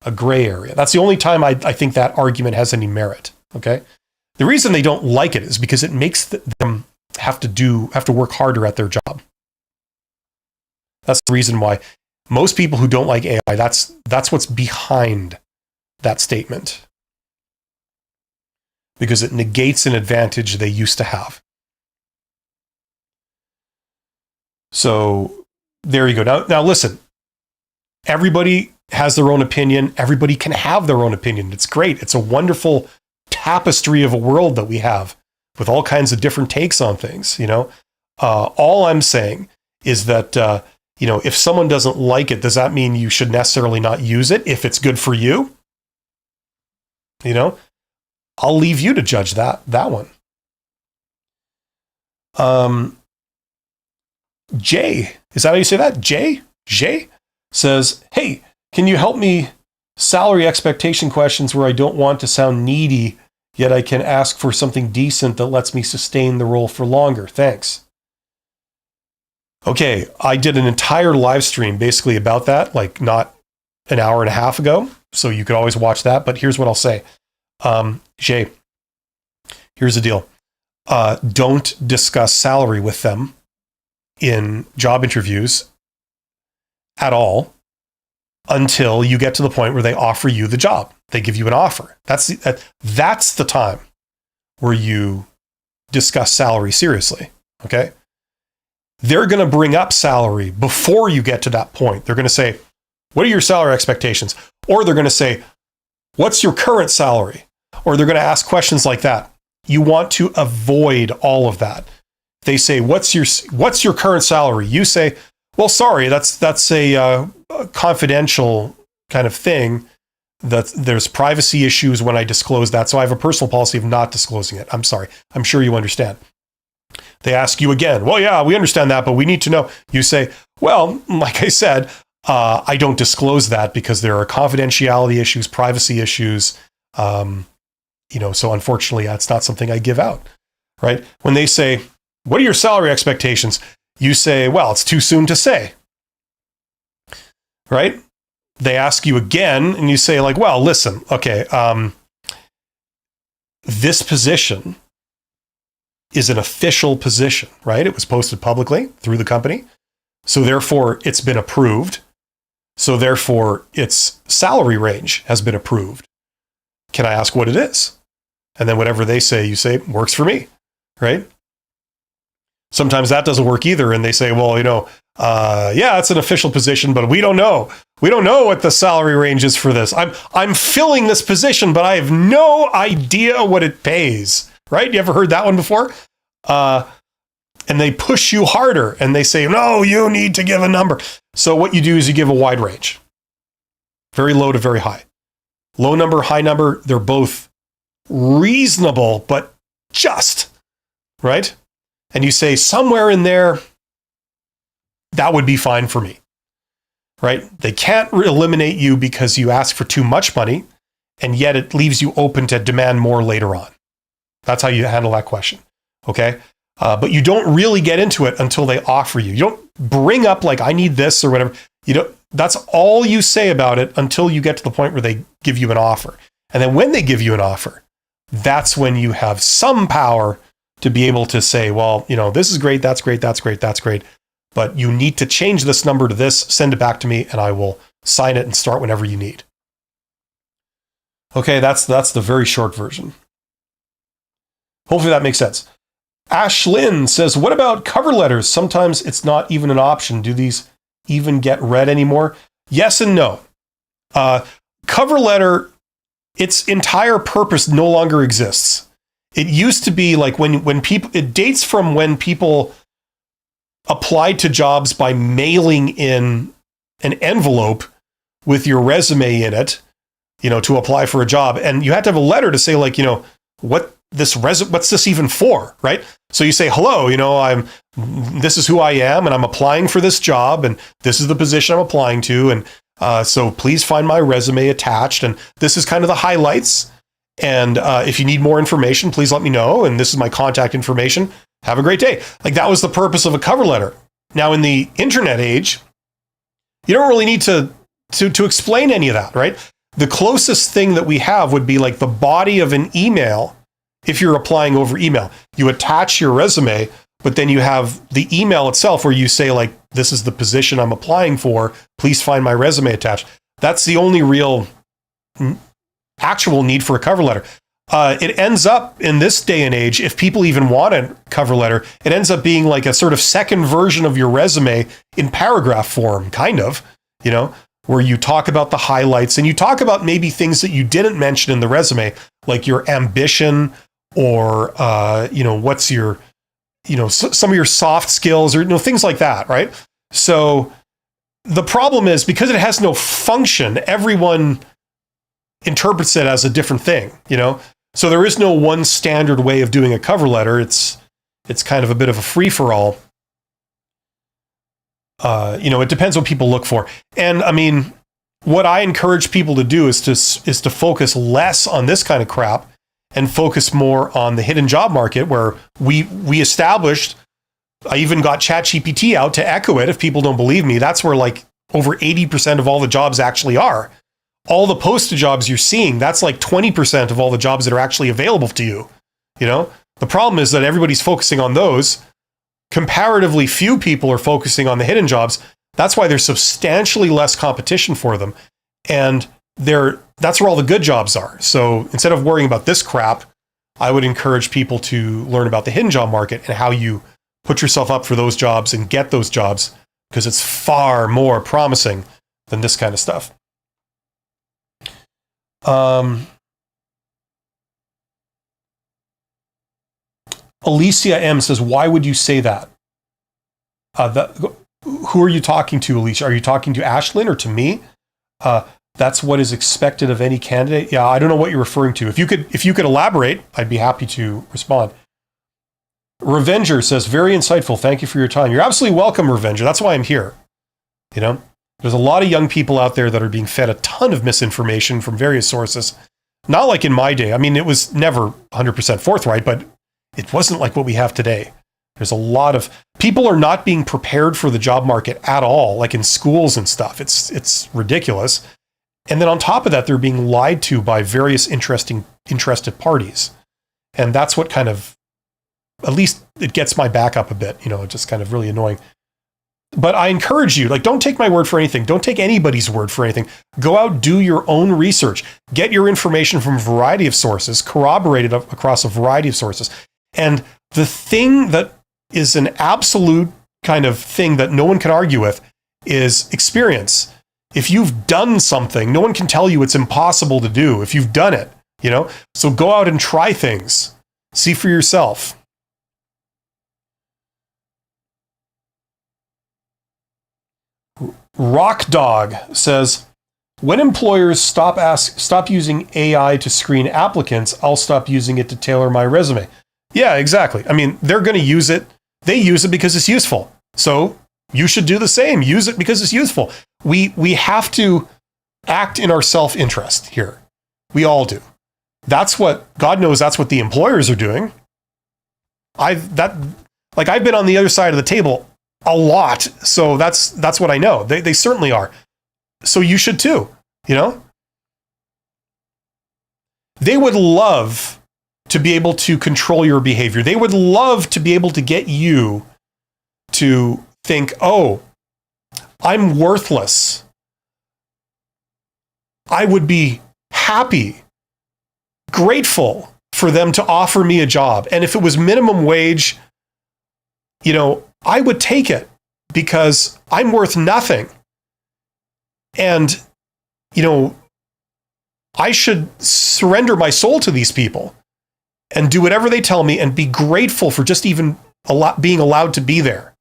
a gray area. That's the only time I think that argument has any merit. Okay. The reason they don't like it is because it makes them have to work harder at their job. That's the reason why most people who don't like AI, that's what's behind that statement. Because it negates an advantage they used to have. So there you go. Now listen, everybody has their own opinion. Everybody can have their own opinion. It's great. It's a wonderful tapestry of a world that we have with all kinds of different takes on things. All I'm saying is that, if someone doesn't like it, does that mean you should necessarily not use it if it's good for you? I'll leave you to judge that one. Jay, is that how you say that? Jay says, hey, can you help me salary expectation questions where I don't want to sound needy, yet I can ask for something decent that lets me sustain the role for longer? Thanks. Okay, I did an entire live stream basically about that, like not an hour and a half ago. So you could always watch that. But here's what I'll say. Jay, here's the deal. Don't discuss salary with them in job interviews at all until you get to the point where they offer you the job. They give you an offer. That's the time where you discuss salary seriously. Okay. They're going to bring up salary before you get to that point. They're going to say, what are your salary expectations? Or they're going to say, what's your current salary? Or they're going to ask questions like that. You want to avoid all of that. They say, what's your current salary? You say, well, sorry, that's a confidential kind of thing. that there's privacy issues when I disclose that. So I have a personal policy of not disclosing it. I'm sorry. I'm sure you understand. They ask you again, well, yeah, we understand that, but we need to know. You say, well, like I said, I don't disclose that because there are confidentiality issues, privacy issues. So unfortunately, that's not something I give out, right? When they say, what are your salary expectations? You say, well, it's too soon to say, right? They ask you again and you say like, well, listen, okay, this position is an official position, right? It was posted publicly through the company. So therefore it's been approved. So therefore its salary range has been approved. Can I ask what it is? And then whatever they say, you say, works for me, right? Sometimes that doesn't work either. And they say, well, yeah, it's an official position, but we don't know. We don't know what the salary range is for this. I'm filling this position, but I have no idea what it pays, right? You ever heard that one before? And they push you harder and they say, no, you need to give a number. So what you do is you give a wide range, very low to very high. Low number, high number, they're both reasonable, but just, right? And you say somewhere in there, that would be fine for me, right? They can't eliminate you because you ask for too much money, and yet it leaves you open to demand more later on. That's how you handle that question, okay? But you don't really get into it until they offer you. You don't bring up like, I need this or whatever. That's all you say about it until you get to the point where they give you an offer. And then when they give you an offer, that's when you have some power to be able to say, well, this is great, that's great, that's great, that's great. But you need to change this number to this, send it back to me, and I will sign it and start whenever you need. Okay, that's the very short version. Hopefully that makes sense. Ashlyn says, what about cover letters? Sometimes it's not even an option. Do these even get read anymore? Yes and no. Cover letter, its entire purpose no longer exists. It used to be like when people, it dates from when people applied to jobs by mailing in an envelope with your resume in it, to apply for a job. And you had to have a letter to say like, what's this even for, right? So you say, hello, this is who I am and I'm applying for this job and this is the position I'm applying to. And so please find my resume attached. And this is kind of the highlights. And if you need more information, please let me know. And this is my contact information. Have a great day. Like that was the purpose of a cover letter. Now in the internet age, you don't really need to explain any of that, right? The closest thing that we have would be like the body of an email. If you're applying over email, you attach your resume, but then you have the email itself where you say like, this is the position I'm applying for. Please find my resume attached. That's the only real actual need for a cover letter. It ends up in this day and age, if people even want a cover letter, it ends up being like a sort of second version of your resume in paragraph form, kind of, where you talk about the highlights and you talk about maybe things that you didn't mention in the resume, like your ambition or, what's your, some of your soft skills or things like that, right? So the problem is because it has no function, everyone interprets it as a different thing, So there is no one standard way of doing a cover letter. It's kind of a bit of a free-for-all. It depends what people look for. And I mean, what I encourage people to do is to focus less on this kind of crap and focus more on the hidden job market where we established. I even got ChatGPT out to echo it. If people don't believe me, that's where like over 80% of all the jobs actually are. All the posted jobs you're seeing, that's like 20% of all the jobs that are actually available to you. The problem is that everybody's focusing on those. Comparatively few people are focusing on the hidden jobs. That's why there's substantially less competition for them. And that's where all the good jobs are. So instead of worrying about this crap, I would encourage people to learn about the hidden job market and how you put yourself up for those jobs and get those jobs, because it's far more promising than this kind of stuff. Alicia M says, why would you say that? Who are you talking to, Alicia? Are you talking to Ashlyn or to me? That's what is expected of any candidate. Yeah, I don't know what you're referring to. If you could elaborate, I'd be happy to respond. Revenger says, very insightful. Thank you for your time. You're absolutely welcome, Revenger. That's why I'm here. You know, there's a lot of young people out there that are being fed a ton of misinformation from various sources. Not like in my day. I mean, it was never 100% forthright, but it wasn't like what we have today. There's a lot of people are not being prepared for the job market at all, like in schools and stuff. It's ridiculous. And then on top of that, they're being lied to by various interested parties. And that's what kind of, at least it gets my back up a bit, you know, it's just kind of really annoying. But I encourage you, like, don't take my word for anything. Don't take anybody's word for anything. Go out, do your own research. Get your information from a variety of sources, corroborated across a variety of sources. And the thing that is an absolute kind of thing that no one can argue with is experience. If you've done something, no one can tell you it's impossible to do if you've done it, you know? So go out and try things. See for yourself. Rock Dog says, when employers stop using AI to screen applicants, I'll stop using it to tailor my resume. Yeah, exactly. I mean, they're going to use it. They use it because it's useful. So you should do the same. Use it because it's useful. We have to act in our self-interest here. We all do. That's what, God knows that's what the employers are doing. I've been on the other side of the table a lot. So that's what I know. They certainly are. So you should too, you know? They would love to be able to control your behavior. They would love to be able to get you to think, oh, I'm worthless. I would be happy, grateful for them to offer me a job. And if it was minimum wage, you know, I would take it because I'm worth nothing. And, you know, I should surrender my soul to these people and do whatever they tell me and be grateful for just even being allowed to be there.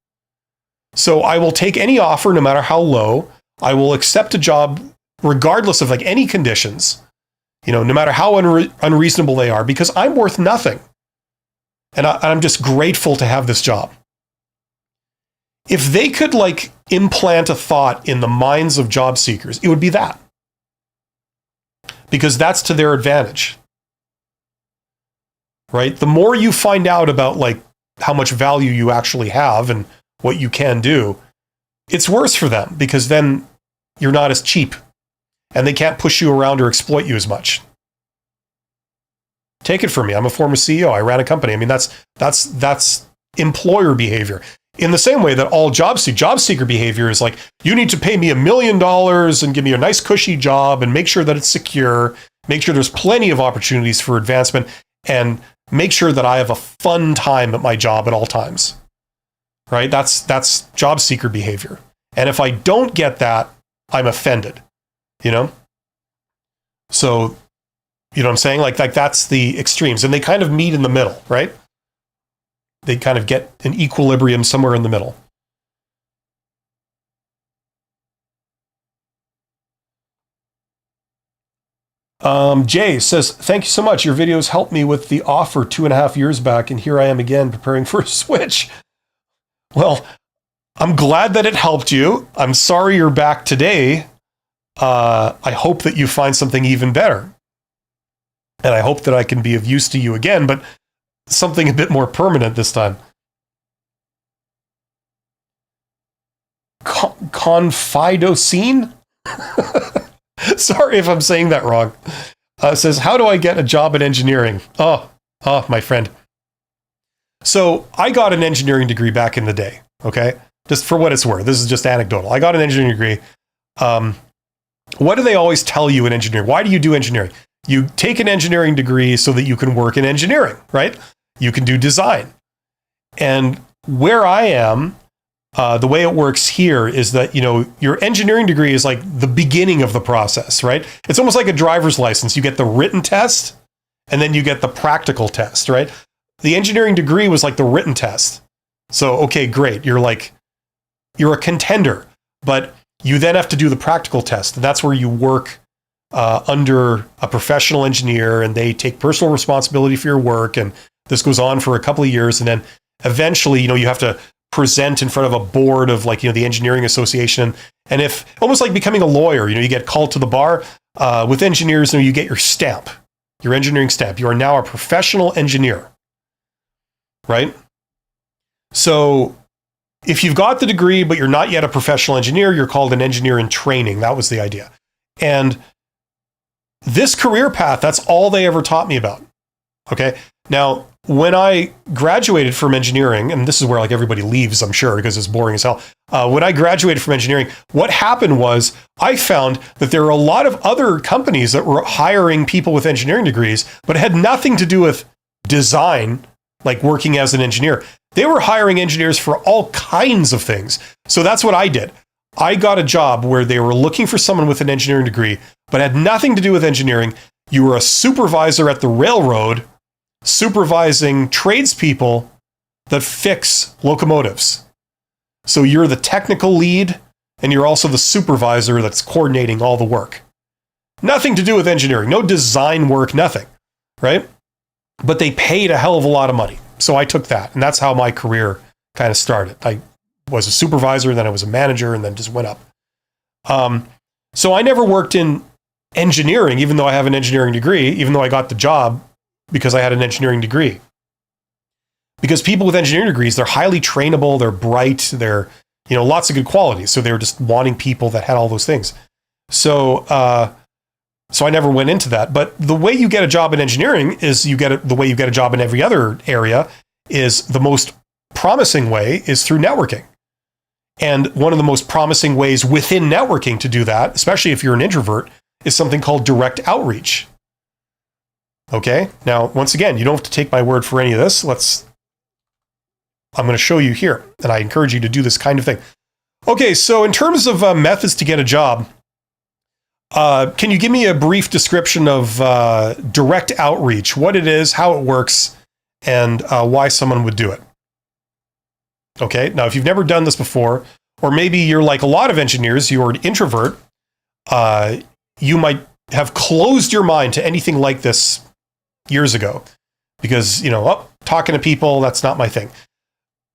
So I will take any offer, no matter how low. I will accept a job regardless of like any conditions, you know, no matter how unreasonable they are, because I'm worth nothing. And I'm just grateful to have this job. If they could like implant a thought in the minds of job seekers, it would be that. Because that's to their advantage. Right? The more you find out about like how much value you actually have and what you can do, it's worse for them because then you're not as cheap and they can't push you around or exploit you as much. Take it from me. I'm a former CEO. I ran a company. I mean, that's employer behavior. In the same way that all job seeker behavior is like, you need to pay me $1 million and give me a nice cushy job and make sure that it's secure, make sure there's plenty of opportunities for advancement, and make sure that I have a fun time at my job at all times. Right? That's job seeker behavior. And if I don't get that, I'm offended. You know? So, you know what I'm saying? Like that's the extremes. And they kind of meet in the middle, right? They kind of get an equilibrium somewhere in the middle. Jay says, thank you so much. Your videos helped me with the offer 2.5 years back, and here I am again preparing for a switch. Well, I'm glad that it helped you. I'm sorry you're back today. I hope that you find something even better. And I hope that I can be of use to you again, but something a bit more permanent this time. Confidocene? Sorry if I'm saying that wrong. Says, how do I get a job in engineering? Oh, my friend. So I got an engineering degree back in the day, okay? Just for what it's worth. This is just anecdotal. I got an engineering degree. What do they always tell you in engineering? Why do you do engineering? You take an engineering degree so that you can work in engineering, right? You can do design. And where I am, the way it works here is that, you know, your engineering degree is like the beginning of the process, right? It's almost like a driver's license. You get the written test and then you get the practical test, right? The engineering degree was like the written test. So, okay, great. You're a contender. But You then have to do the practical test. And that's where you work under a professional engineer, and they take personal responsibility for your work. And this goes on for a couple of years. And then eventually, you have to present in front of a board of the engineering association. And if almost like becoming a lawyer, you get called to the bar with engineers, you get your stamp, your engineering stamp. You are now a professional engineer, right? So if you've got the degree, but you're not yet a professional engineer, you're called an engineer in training. That was the idea. And this career path, that's all they ever taught me about. Okay. Now, when I graduated from engineering, and this is where everybody leaves, I'm sure, because it's boring as hell. When I graduated from engineering, what happened was I found that there were a lot of other companies that were hiring people with engineering degrees, but it had nothing to do with design, like working as an engineer. They were hiring engineers for all kinds of things. So that's what I did. I got a job where they were looking for someone with an engineering degree, but had nothing to do with engineering. You were a supervisor at the railroad, supervising tradespeople that fix locomotives. So you're the technical lead, and you're also the supervisor that's coordinating all the work. Nothing to do with engineering, no design work, nothing, right? But they paid a hell of a lot of money. So I took that, and that's how my career kind of started. I was a supervisor, then I was a manager, and then just went up. So I never worked in engineering, even though I have an engineering degree, even though I got the job because I had an engineering degree. Because people with engineering degrees, they're highly trainable, they're bright, they're, lots of good qualities. So they were just wanting people that had all those things. So I never went into that. But the way you get a job in engineering is the way you get a job in every other area is the most promising way is through networking. And one of the most promising ways within networking to do that, especially if you're an introvert, is something called direct outreach. Okay. Now, once again, you don't have to take my word for any of this. I'm going to show you here, and I encourage you to do this kind of thing. Okay. So in terms of methods to get a job, can you give me a brief description of direct outreach, what it is, how it works, and why someone would do it? Okay. Now, if you've never done this before, or maybe you're like a lot of engineers, you're an introvert, you might have closed your mind to anything like this years ago because, talking to people, that's not my thing.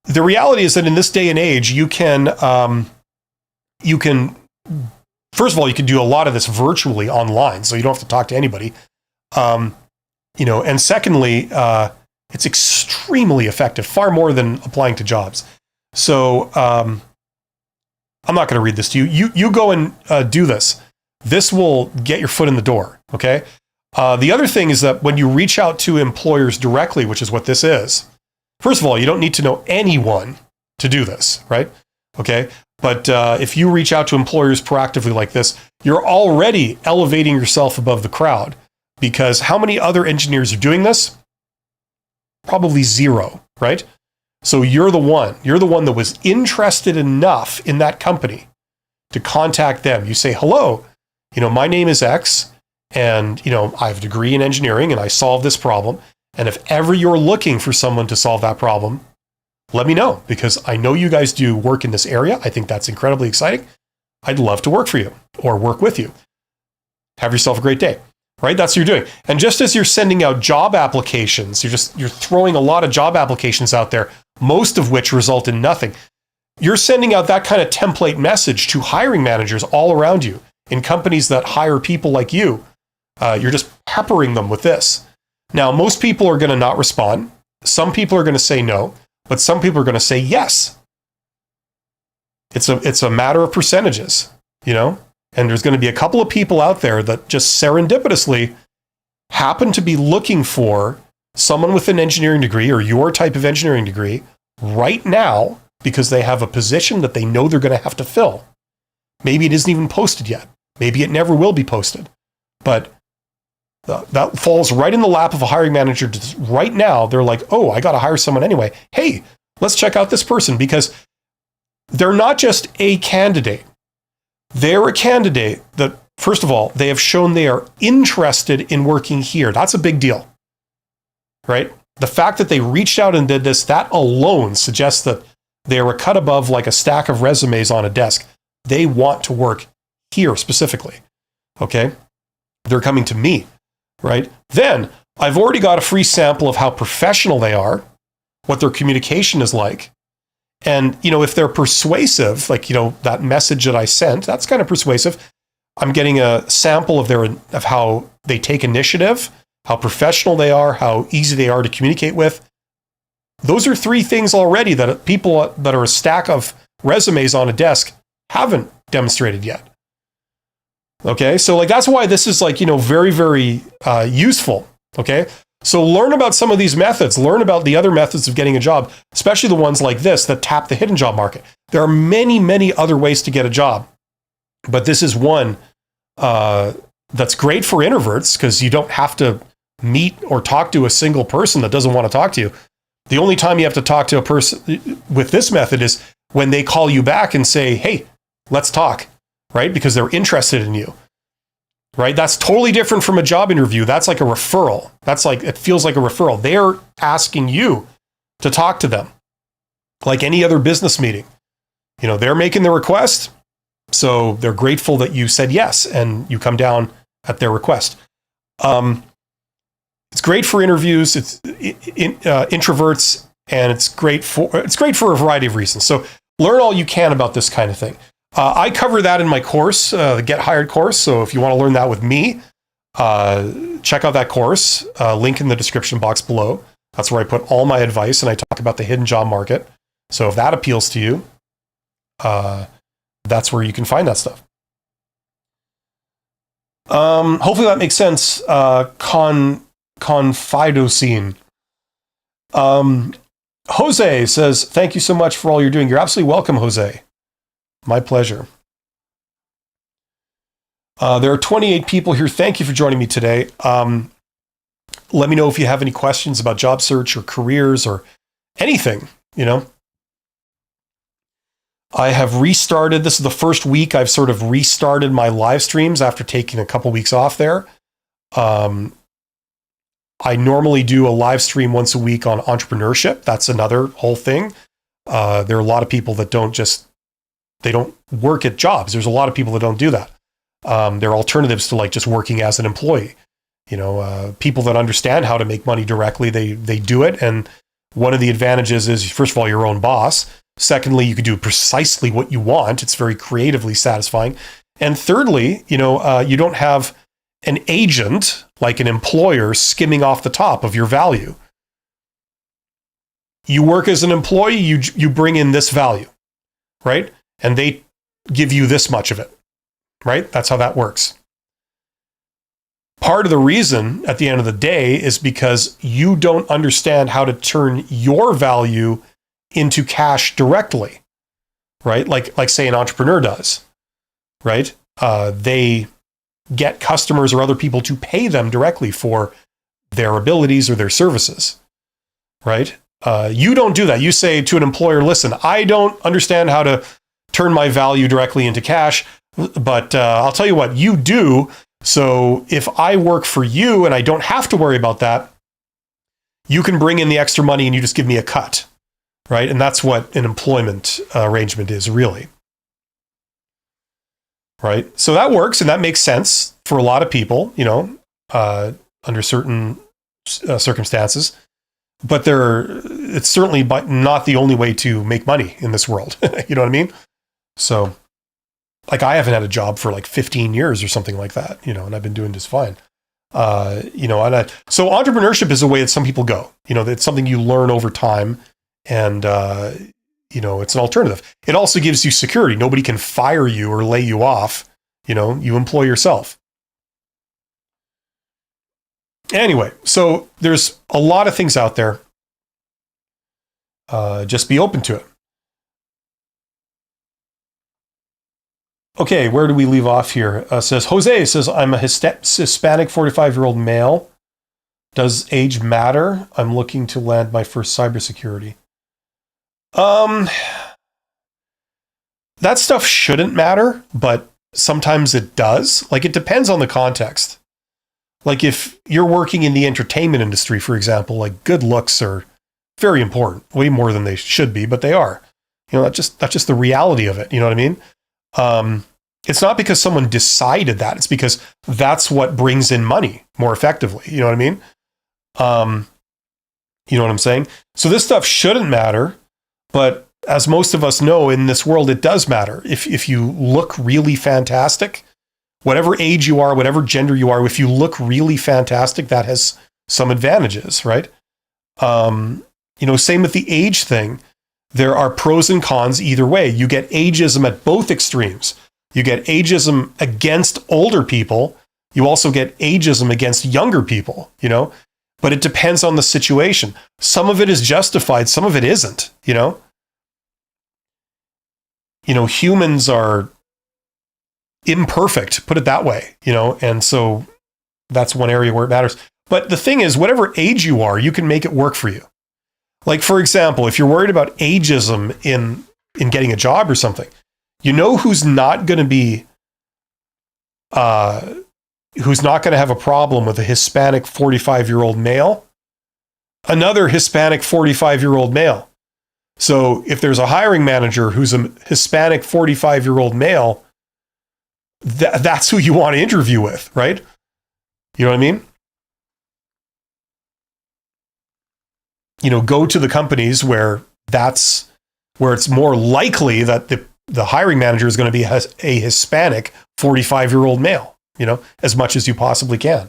The reality is that in this day and age, you can, first of all, you can do a lot of this virtually online, so you don't have to talk to anybody. And secondly, it's extremely effective, far more than applying to jobs. So I'm not going to read this to you. You go and do this. This will get your foot in the door, okay? The other thing is that when you reach out to employers directly, which is what this is, first of all, you don't need to know anyone to do this, right? Okay? But if you reach out to employers proactively like this, you're already elevating yourself above the crowd, because how many other engineers are doing this? Probably zero, right? So you're the one that was interested enough in that company to contact them. You say, hello, my name is X, and, I have a degree in engineering and I solve this problem. And if ever you're looking for someone to solve that problem, let me know, because I know you guys do work in this area. I think that's incredibly exciting. I'd love to work for you or work with you. Have yourself a great day, right? That's what you're doing. And just as you're sending out job applications, you're throwing a lot of job applications out there, most of which result in nothing. You're sending out that kind of template message to hiring managers all around you in companies that hire people like you. You're just peppering them with this. Now, most people are going to not respond. Some people are going to say no, but some people are going to say yes. It's a matter of percentages, and there's going to be a couple of people out there that just serendipitously happen to be looking for someone with an engineering degree or your type of engineering degree right now because they have a position that they know they're going to have to fill. Maybe it isn't even posted yet. Maybe it never will be posted. But that falls right in the lap of a hiring manager. Right now, they're like, oh, I got to hire someone anyway. Hey, let's check out this person, because they're not just a candidate. They're a candidate that, first of all, they have shown they are interested in working here. That's a big deal, right? The fact that they reached out and did this, that alone suggests that they are a cut above like a stack of resumes on a desk. They want to work here specifically. Okay. They're coming to me, right? Then I've already got a free sample of how professional they are, what their communication is like. And, if they're persuasive, like, that message that I sent, that's kind of persuasive. I'm getting a sample of how they take initiative, how professional they are, how easy they are to communicate with. Those are 3 things already that people that are a stack of resumes on a desk haven't demonstrated yet. Okay, so that's why this is very, very useful. Okay, so learn about some of these methods. Learn about the other methods of getting a job, especially the ones like this that tap the hidden job market. There are many, many other ways to get a job, but this is one that's great for introverts because you don't have to meet or talk to a single person that doesn't want to talk to you. The only time you have to talk to a person with this method is when they call you back and say, hey, let's talk, right? Because they're interested in you, right? That's totally different from a job interview. That's like a referral. It feels like a referral. They're asking you to talk to them like any other business meeting. They're making the request. So they're grateful that you said yes and you come down at their request. It's great for interviews. It's introverts, and it's great for a variety of reasons. So learn all you can about this kind of thing. I cover that in my course, the Get Hired course. So if you want to learn that with me, check out that course. Link in the description box below. That's where I put all my advice, and I talk about the hidden job market. So if that appeals to you, that's where you can find that stuff. Hopefully that makes sense. Confidocene. Jose says, thank you so much for all you're doing. You're absolutely welcome, Jose. My pleasure. There are 28 people here. Thank you for joining me today. Let me know if you have any questions about job search or careers or anything, I have restarted. This is the first week I've sort of restarted my live streams after taking a couple weeks off there. I normally do a live stream once a week on entrepreneurship. That's another whole thing. There are a lot of people that they don't work at jobs. There's a lot of people that don't do that. There are alternatives to just working as an employee. People that understand how to make money directly, they do it. And one of the advantages is, first of all, your own boss. Secondly, you can do precisely what you want. It's very creatively satisfying. And thirdly, you don't have an agent like an employer skimming off the top of your value. You work as an employee, you bring in this value, right? And they give you this much of it, right? That's how that works. Part of the reason at the end of the day is because you don't understand how to turn your value into cash directly, right? Like say an entrepreneur does, right? They get customers or other people to pay them directly for their abilities or their services, right? You don't do that. You say to an employer, listen, I don't understand how to turn my value directly into cash, but I'll tell you what, you do. So if I work for you and I don't have to worry about that, you can bring in the extra money and you just give me a cut, right? And that's what an employment arrangement is, really. Right? So that works, and that makes sense for a lot of people, under certain circumstances. But it's certainly not the only way to make money in this world. You know what I mean? So, I haven't had a job for 15 years or something like that, and I've been doing just fine. So entrepreneurship is a way that some people go. It's something you learn over time, and it's an alternative. It also gives you security. Nobody can fire you or lay you off. You employ yourself. Anyway, so there's a lot of things out there. Just be open to it. Okay, where do we leave off here? Jose says, I'm a Hispanic 45-year-old male. Does age matter? I'm looking to land my first cybersecurity. That stuff shouldn't matter, but sometimes it does. It depends on the context. If you're working in the entertainment industry, for example, good looks are very important, way more than they should be, but they are. That's just the reality of it. You know what I mean? It's not because someone decided that. It's because that's what brings in money more effectively. You know what I mean? You know what I'm saying? So this stuff shouldn't matter, but as most of us know, in this world, it does matter. If you look really fantastic, whatever age you are, whatever gender you are, if you look really fantastic, that has some advantages, right? Same with the age thing. There are pros and cons either way. You get ageism at both extremes. You get ageism against older people. You also get ageism against younger people, but it depends on the situation. Some of it is justified. Some of it isn't, humans are imperfect, put it that way, and so that's one area where it matters. But the thing is, whatever age you are, you can make it work for you. Like, for example, if you're worried about ageism in getting a job or something, who's not going to be, who's not going to have a problem with a Hispanic 45-year-old male? Another Hispanic 45-year-old male. So if there's a hiring manager who's a Hispanic 45-year-old male, that's who you want to interview with, right? You know what I mean? Go to the companies where it's more likely that the hiring manager is going to be a Hispanic 45-year-old male, as much as you possibly can.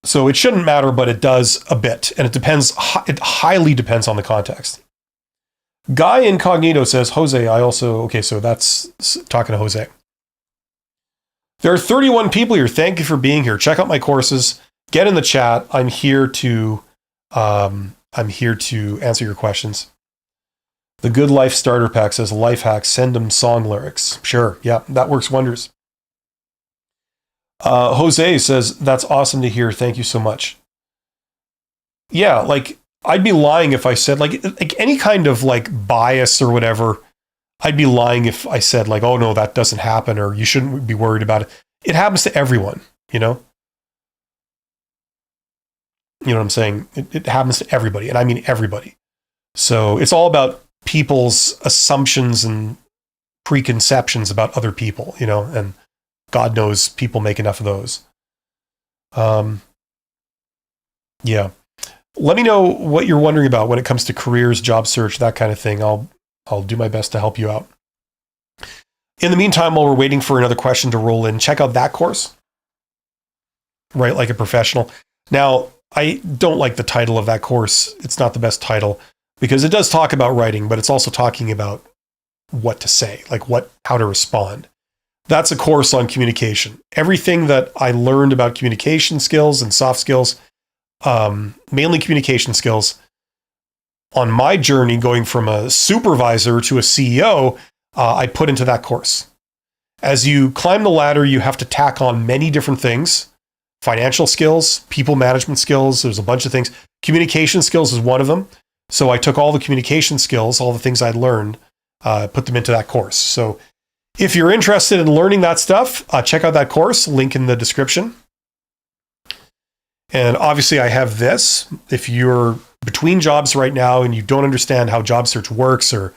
So it shouldn't matter, but it does a bit, and it highly depends on the context. Guy Incognito says, Jose, so that's talking to Jose. There are 31 people here. Thank you for being here. Check out my courses. Get in the chat. I'm here to answer your questions. The Good Life Starter Pack says, life hacks, send them song lyrics. Sure. Yeah, that works wonders. Jose says, that's awesome to hear. Thank you so much. Yeah, I'd be lying if I said like any kind of bias or whatever. I'd be lying if I said oh no, that doesn't happen, or you shouldn't be worried about it. It happens to everyone, You know what I'm saying? It happens to everybody, and I mean everybody. So it's all about people's assumptions and preconceptions about other people, and God knows people make enough of those. Yeah. Let me know what you're wondering about when it comes to careers, job search, that kind of thing. I'll do my best to help you out. In the meantime, while we're waiting for another question to roll in, check out that course. Write Like a Professional. Now, I don't like the title of that course. It's not the best title because it does talk about writing, but it's also talking about what to say, how to respond. That's a course on communication. Everything that I learned about communication skills and soft skills, mainly communication skills, on my journey going from a supervisor to a CEO, I put into that course. As you climb the ladder, you have to tack on many different things. Financial skills, people management skills, there's a bunch of things. Communication skills is one of them. So I took all the communication skills, all the things I'd learned, put them into that course. So if you're interested in learning that stuff, check out that course, link in the description. And obviously I have this. If you're between jobs right now and you don't understand how job search works, or,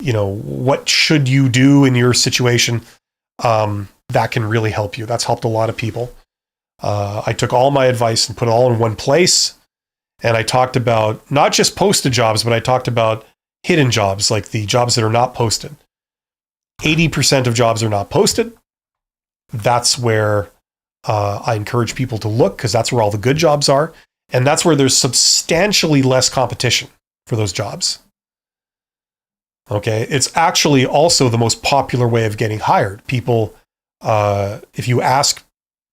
what should you do in your situation, that can really help you. That's helped a lot of people. I took all my advice and put it all in one place. And I talked about not just posted jobs, but I talked about hidden jobs, like the jobs that are not posted. 80% of jobs are not posted. That's where I encourage people to look, because that's where all the good jobs are. And that's where there's substantially less competition for those jobs. Okay. It's actually also the most popular way of getting hired. People, if you ask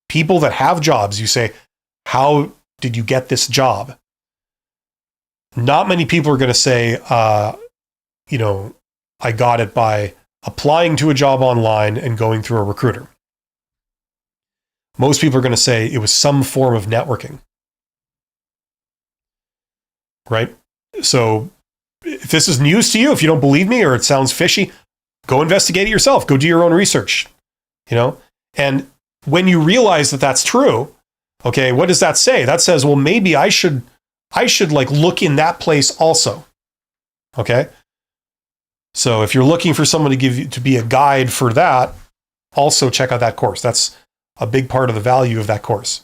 people that have jobs, you say, how did you get this job? Not many people are going to say, I got it by applying to a job online and going through a recruiter. Most people are going to say it was some form of networking. Right? So if this is news to you, if you don't believe me or it sounds fishy, go investigate it yourself. Go do your own research. And when you realize that that's true, okay, what does that say? That says, well, maybe I should I should like look in that place also. Okay. So if you're looking for someone to be a guide for that, also check out that course. That's a big part of the value of that course.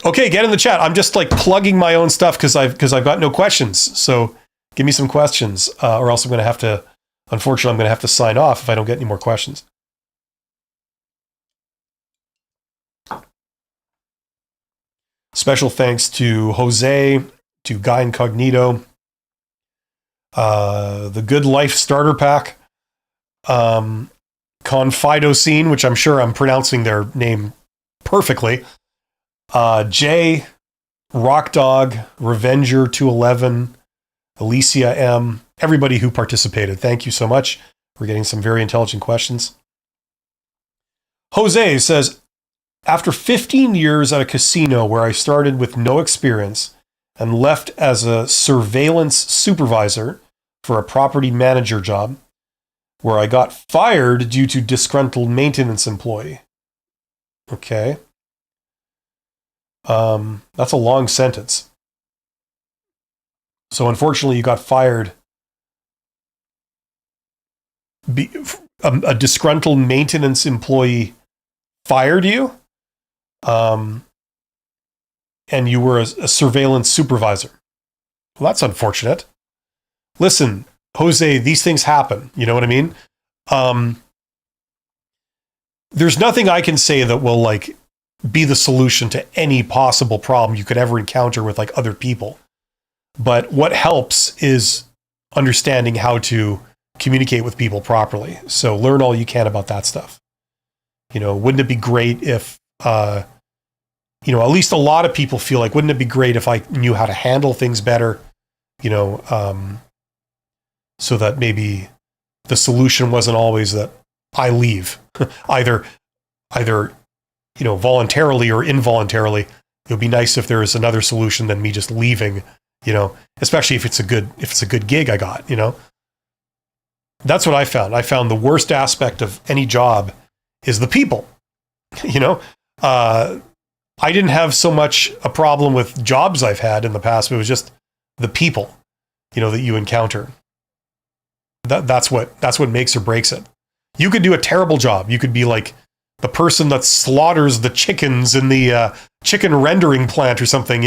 Okay, get in the chat. I'm just like plugging my own stuff because I've got no questions. So give me some questions, or else I'm going to have to sign off if I don't get any more questions. Special thanks to Jose, to Guy Incognito, the Good Life Starter Pack, Confidocene, which I'm sure I'm pronouncing their name perfectly, Jay, Rock Dog, Revenger 211, Alicia M, everybody who participated. Thank you so much. We're getting some very intelligent questions. Jose says, after 15 years at a casino where I started with no experience and left as a surveillance supervisor for a property manager job, where I got fired due to disgruntled maintenance employee. Okay. That's a long sentence. So unfortunately, you got fired. A disgruntled maintenance employee fired you, and you were a surveillance supervisor. Well, that's unfortunate. Listen, Jose, these things happen. You know what I mean? There's nothing I can say that will like be the solution to any possible problem you could ever encounter with like other people. But what helps is understanding how to communicate with people properly. So learn all you can about that stuff. You know, wouldn't it be great if, at least a lot of people feel like, wouldn't it be great if I knew how to handle things better, so that maybe the solution wasn't always that I leave, either, voluntarily or involuntarily. It would be nice if there was another solution than me just leaving, especially if it's a good gig I got, That's what I found. I found the worst aspect of any job is the people, I didn't have so much a problem with jobs I've had in the past, but it was just the people, that you encounter. That's what makes or breaks it. You could do a terrible job. You could be like the person that slaughters the chickens in the chicken rendering plant or something,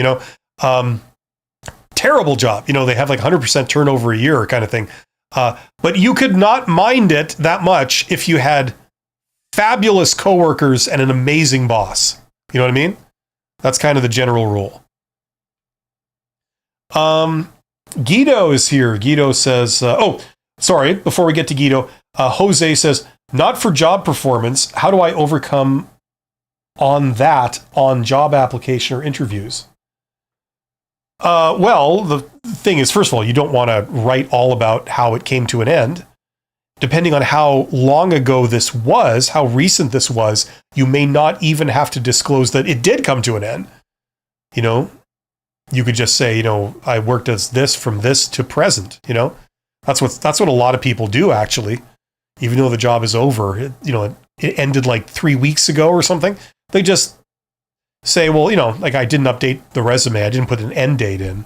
terrible job. They have like 100% turnover a year kind of thing. But you could not mind it that much if you had fabulous coworkers and an amazing boss. You know what I mean? That's kind of the general rule. Guido is here. Guido says, before we get to Guido, Jose says, not for job performance. How do I overcome on job application or interviews? Well, the thing is, first of all, you don't want to write all about how it came to an end. Depending on how long ago this was, how recent this was, you may not even have to disclose that it did come to an end. You could just say, I worked as this from this to present, That's what a lot of people do, actually. Even though the job is over, it ended like 3 weeks ago or something. They just say, well, like I didn't update the resume. I didn't put an end date in,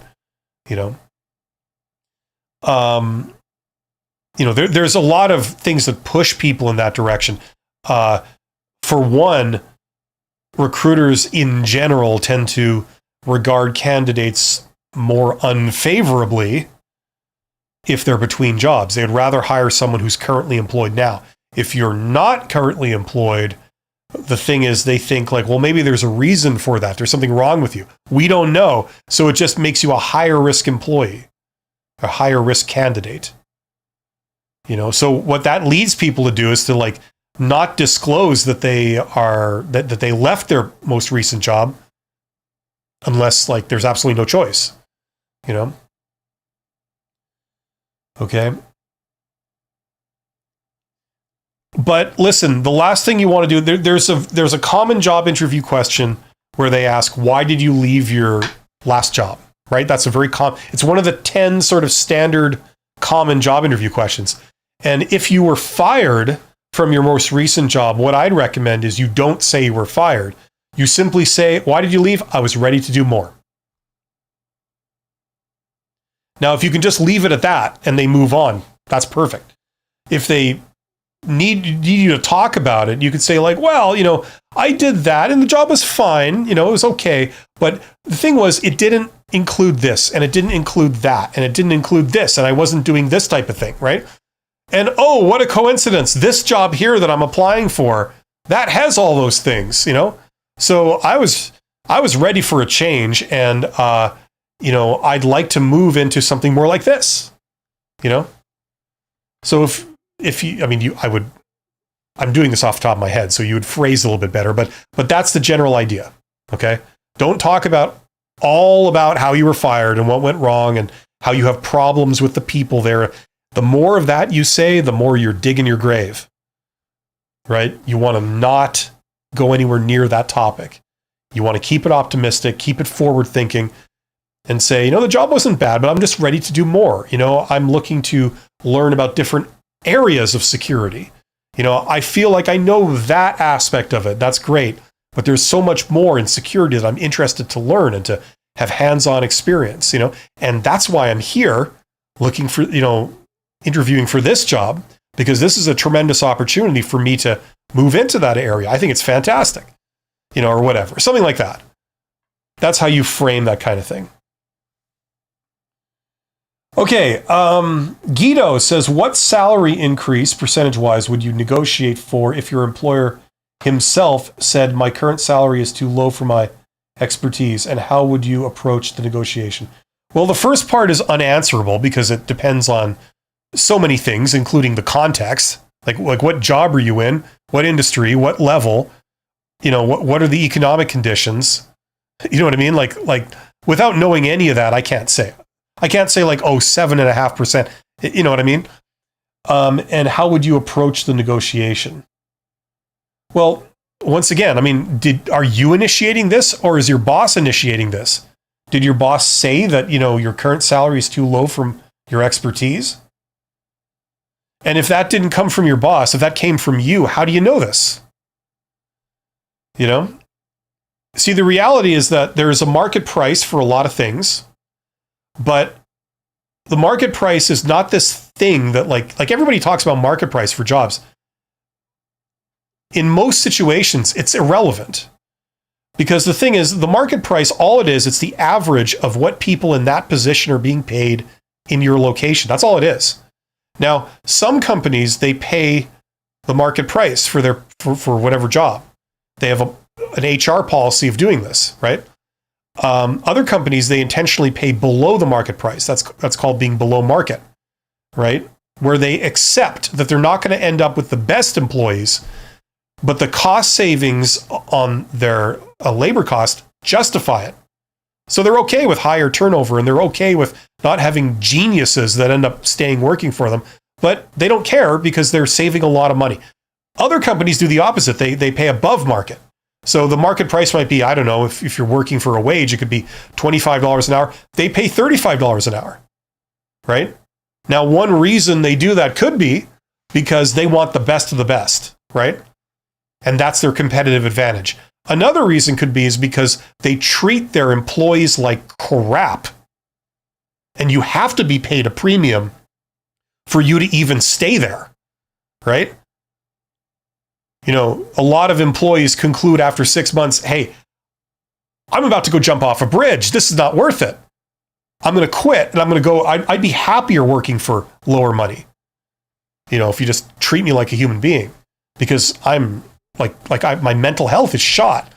there's a lot of things that push people in that direction. For one, recruiters in general tend to regard candidates more unfavorably if they're between jobs. They'd rather hire someone who's currently employed now. If you're not currently employed, the thing is they think like, well, maybe there's a reason for that. There's something wrong with you. We don't know. So it just makes you a higher risk employee, a higher risk candidate. So what that leads people to do is to like not disclose that they left their most recent job unless like there's absolutely no choice, Okay. But listen, the last thing you want to do, there's a common job interview question where they ask, why did you leave your last job? Right? That's a very it's one of the 10 sort of standard common job interview questions. And if you were fired from your most recent job, what I'd recommend is you don't say you were fired. You simply say, why did you leave? I was ready to do more. Now, if you can just leave it at that and they move on, that's perfect. If they need you to talk about it, you could say like, well, I did that and the job was fine, it was okay. But the thing was, it didn't include this and it didn't include that and it didn't include this and I wasn't doing this type of thing, right? And oh, what a coincidence. This job here that I'm applying for, that has all those things, So I was ready for a change and, I'd like to move into something more like this, So I'm doing this off the top of my head, so you would phrase it a little bit better, but that's the general idea, okay? Don't talk all about how you were fired and what went wrong and how you have problems with the people there. The more of that you say, the more you're digging your grave, right? You want to not go anywhere near that topic. You want to keep it optimistic, keep it forward thinking, and say, the job wasn't bad, but I'm just ready to do more. I'm looking to learn about different areas of security. I feel like I know that aspect of it. That's great. But there's so much more in security that I'm interested to learn and to have hands-on experience, and that's why I'm here looking for, interviewing for this job, because this is a tremendous opportunity for me to move into that area. I think it's fantastic, or whatever, something like that. That's how you frame that kind of thing. Okay, Guido says, what salary increase, percentage-wise, would you negotiate for if your employer himself said, my current salary is too low for my expertise, and how would you approach the negotiation? Well, the first part is unanswerable because it depends on so many things, including the context, like what job are you in, what industry, what level, what are the economic conditions, you know what I mean? Like without knowing any of that, I can't say like, 7.5%, you know what I mean? And how would you approach the negotiation? Well, once again, are you initiating this or is your boss initiating this? Did your boss say that, your current salary is too low from your expertise? And if that didn't come from your boss, if that came from you, how do you know this? See, the reality is that there is a market price for a lot of things, but the market price is not this thing that like everybody talks about market price for jobs. In most situations, it's irrelevant. Because the thing is, the market price, all it is, it's the average of what people in that position are being paid in your location. That's all it is. Now, some companies, they pay the market price for whatever job. They have an HR policy of doing this, right? Other companies, they intentionally pay below the market price. That's called being below market, right? Where they accept that they're not going to end up with the best employees, but the cost savings on their labor cost justify it. So they're okay with higher turnover and they're okay with not having geniuses that end up staying working for them, but they don't care because they're saving a lot of money. Other companies do the opposite. They pay above market. So the market price might be, I don't know, if you're working for a wage, it could be $25 an hour. They pay $35 an hour, right? Now, one reason they do that could be because they want the best of the best, right? And that's their competitive advantage. Another reason could be is because they treat their employees like crap. And you have to be paid a premium for you to even stay there, right? A lot of employees conclude after 6 months, hey, I'm about to go jump off a bridge. This is not worth it. I'm going to quit and I'm going to go. I'd be happier working for lower money. If you just treat me like a human being, because I'm my mental health is shot,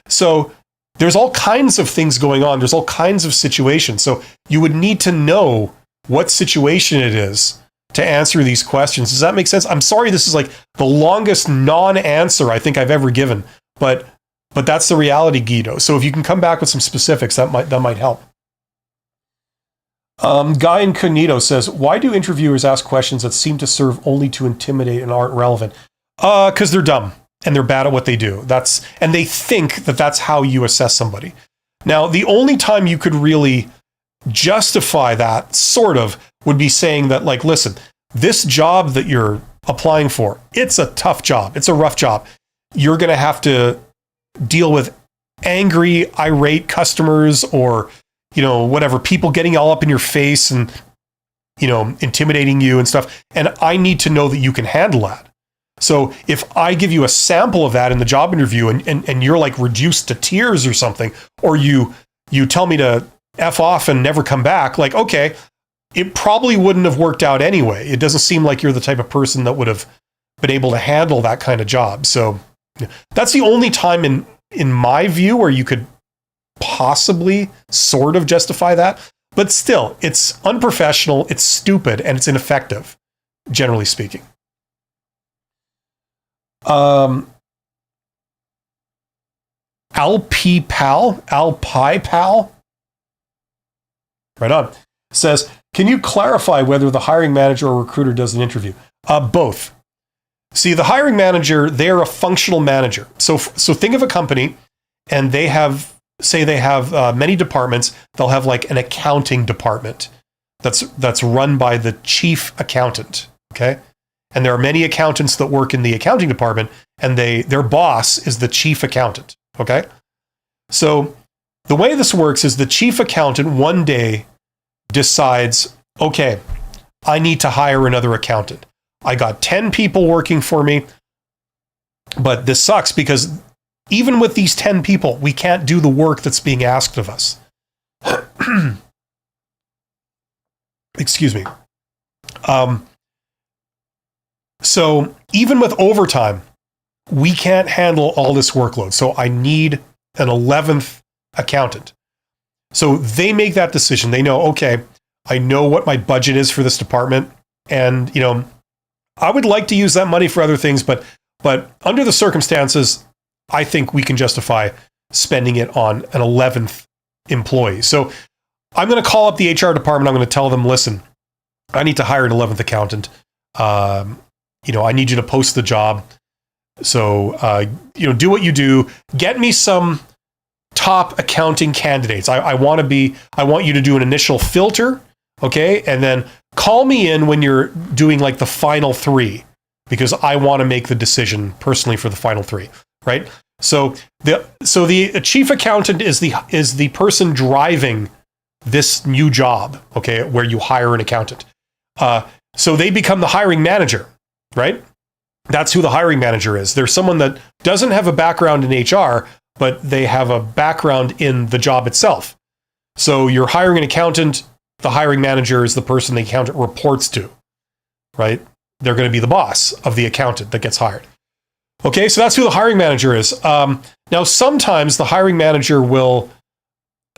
So there's all kinds of things going on. There's all kinds of situations. So you would need to know what situation it is to answer these questions. Does that make sense? I'm sorry, this is like the longest non-answer I think I've ever given, but that's the reality, Guido. So if you can come back with some specifics, that might help. Guy Incognito says, why do interviewers ask questions that seem to serve only to intimidate and aren't relevant? Because they're dumb and they're bad at what they do. And they think that that's how you assess somebody. Now, the only time you could really justify that sort of would be saying that, like, listen, this job that you're applying for, it's a tough job. It's a rough job. You're going to have to deal with angry, irate customers or, whatever, people getting all up in your face and, intimidating you and stuff. And I need to know that you can handle that. So if I give you a sample of that in the job interview and you're like reduced to tears or something, or you tell me to F off and never come back, like, okay, it probably wouldn't have worked out anyway. It doesn't seem like you're the type of person that would have been able to handle that kind of job. So that's the only time in my view where you could possibly sort of justify that. But still, it's unprofessional, it's stupid, and it's ineffective, generally speaking. Alpi Pal, right on, says, can you clarify whether the hiring manager or recruiter does an interview? Both. See, the hiring manager, they're a functional manager. So think of a company, and they have many departments. They'll have like an accounting department that's run by the chief accountant. Okay. And there are many accountants that work in the accounting department, and their boss is the chief accountant. Okay. So the way this works is the chief accountant one day decides, okay, I need to hire another accountant. I got 10 people working for me, but this sucks because even with these 10 people, we can't do the work that's being asked of us. Excuse me. So even with overtime, we can't handle all this workload. So I need an 11th accountant. So they make that decision. They know, okay, I know what my budget is for this department. And, I would like to use that money for other things, but under the circumstances, I think we can justify spending it on an 11th employee. So I'm going to call up the HR department. I'm going to tell them, listen, I need to hire an 11th accountant. I need you to post the job. So, do what you do. Get me some top accounting candidates. I want you to do an initial filter. Okay. And then call me in when you're doing like the final 3, because I want to make the decision personally for the final 3. Right. So the chief accountant is the person driving this new job. Okay. Where you hire an accountant. So they become the hiring manager, right? That's who the hiring manager is. There's someone that doesn't have a background in HR, but they have a background in the job itself. So you're hiring an accountant. The hiring manager is the person the accountant reports to, right? They're going to be the boss of the accountant that gets hired. Okay, so that's who the hiring manager is. Now, sometimes the hiring manager will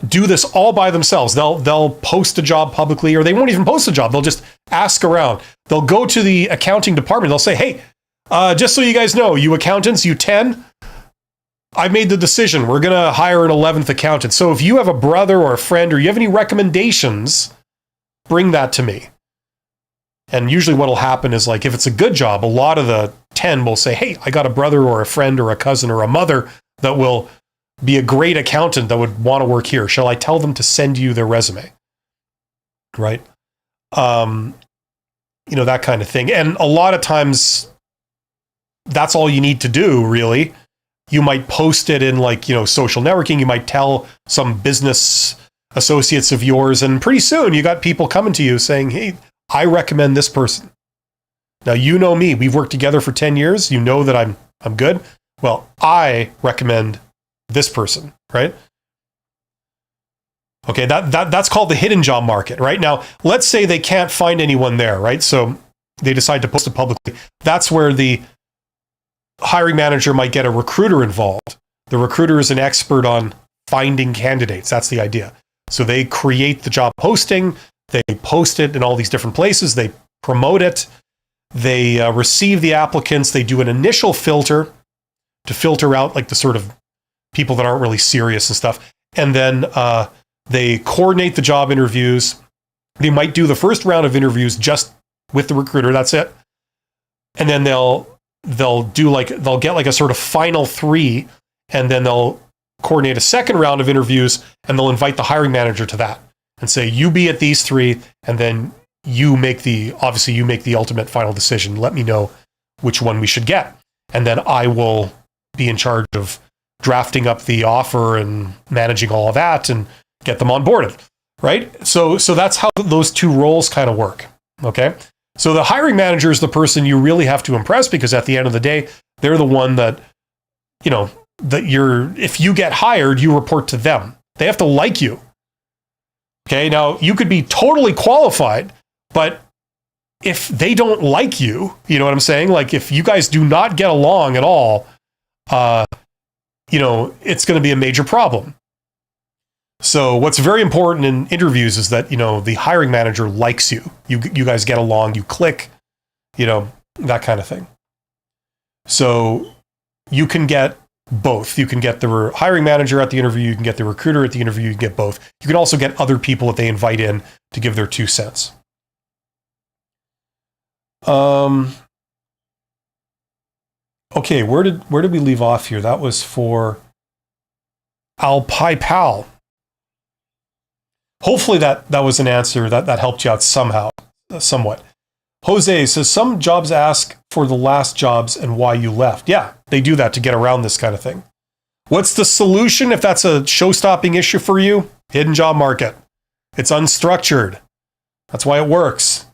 do this all by themselves. They'll post a job publicly, or they won't even post a job. They'll just ask around. They'll go to the accounting department. They'll say, hey, just so you guys know, you accountants, you 10, I made the decision. We're going to hire an 11th accountant. So if you have a brother or a friend, or you have any recommendations, bring that to me. And usually what will happen is, like, if it's a good job, a lot of the 10 will say, hey, I got a brother or a friend or a cousin or a mother that will be a great accountant that would want to work here. Shall I tell them to send you their resume? Right? That kind of thing. And a lot of times that's all you need to do, really. You might post it in social networking. You might tell some business associates of yours, and pretty soon you got people coming to you saying, hey, I recommend this person. Now, you know me. We've worked together for 10 years. You know that I'm good. Well, I recommend this person, right? Okay, that's called the hidden job market, right? Now, let's say they can't find anyone there, right? So they decide to post it publicly. That's where the hiring manager might get a recruiter involved. The recruiter is an expert on finding candidates. That's the idea. So they create the job posting. They post it in all these different places. They promote it. They receive the applicants. They do an initial filter to filter out the sort of people that aren't really serious and stuff. And then they coordinate the job interviews. They might do the first round of interviews just with the recruiter. That's it. And then they'll get a sort of final 3, and then they'll coordinate a second round of interviews, and they'll invite the hiring manager to that and say, you be at these 3, and then you make the ultimate final decision. Let me know which one we should get. And then I will be in charge of drafting up the offer and managing all of that and get them onboarded, right? So that's how those two roles kind of work, okay? So the hiring manager is the person you really have to impress, because at the end of the day, they're the one that, if you get hired, you report to them. They have to like you. Okay, now you could be totally qualified, but if they don't like you, you know what I'm saying? Like if you guys do not get along at all, it's going to be a major problem. So what's very important in interviews is that, the hiring manager likes you. You guys get along, you click, that kind of thing. So you can get both. You can get the hiring manager at the interview, you can get the recruiter at the interview, you can get both. You can also get other people that they invite in to give their 2 cents. Okay, where did we leave off here? That was for Alpipal. Hopefully that was an answer that helped you out somewhat. Jose says, some jobs ask for the last jobs and why you left. Yeah, they do that to get around this kind of thing. What's the solution if that's a show-stopping issue for you? Hidden job market. It's unstructured. That's why it works.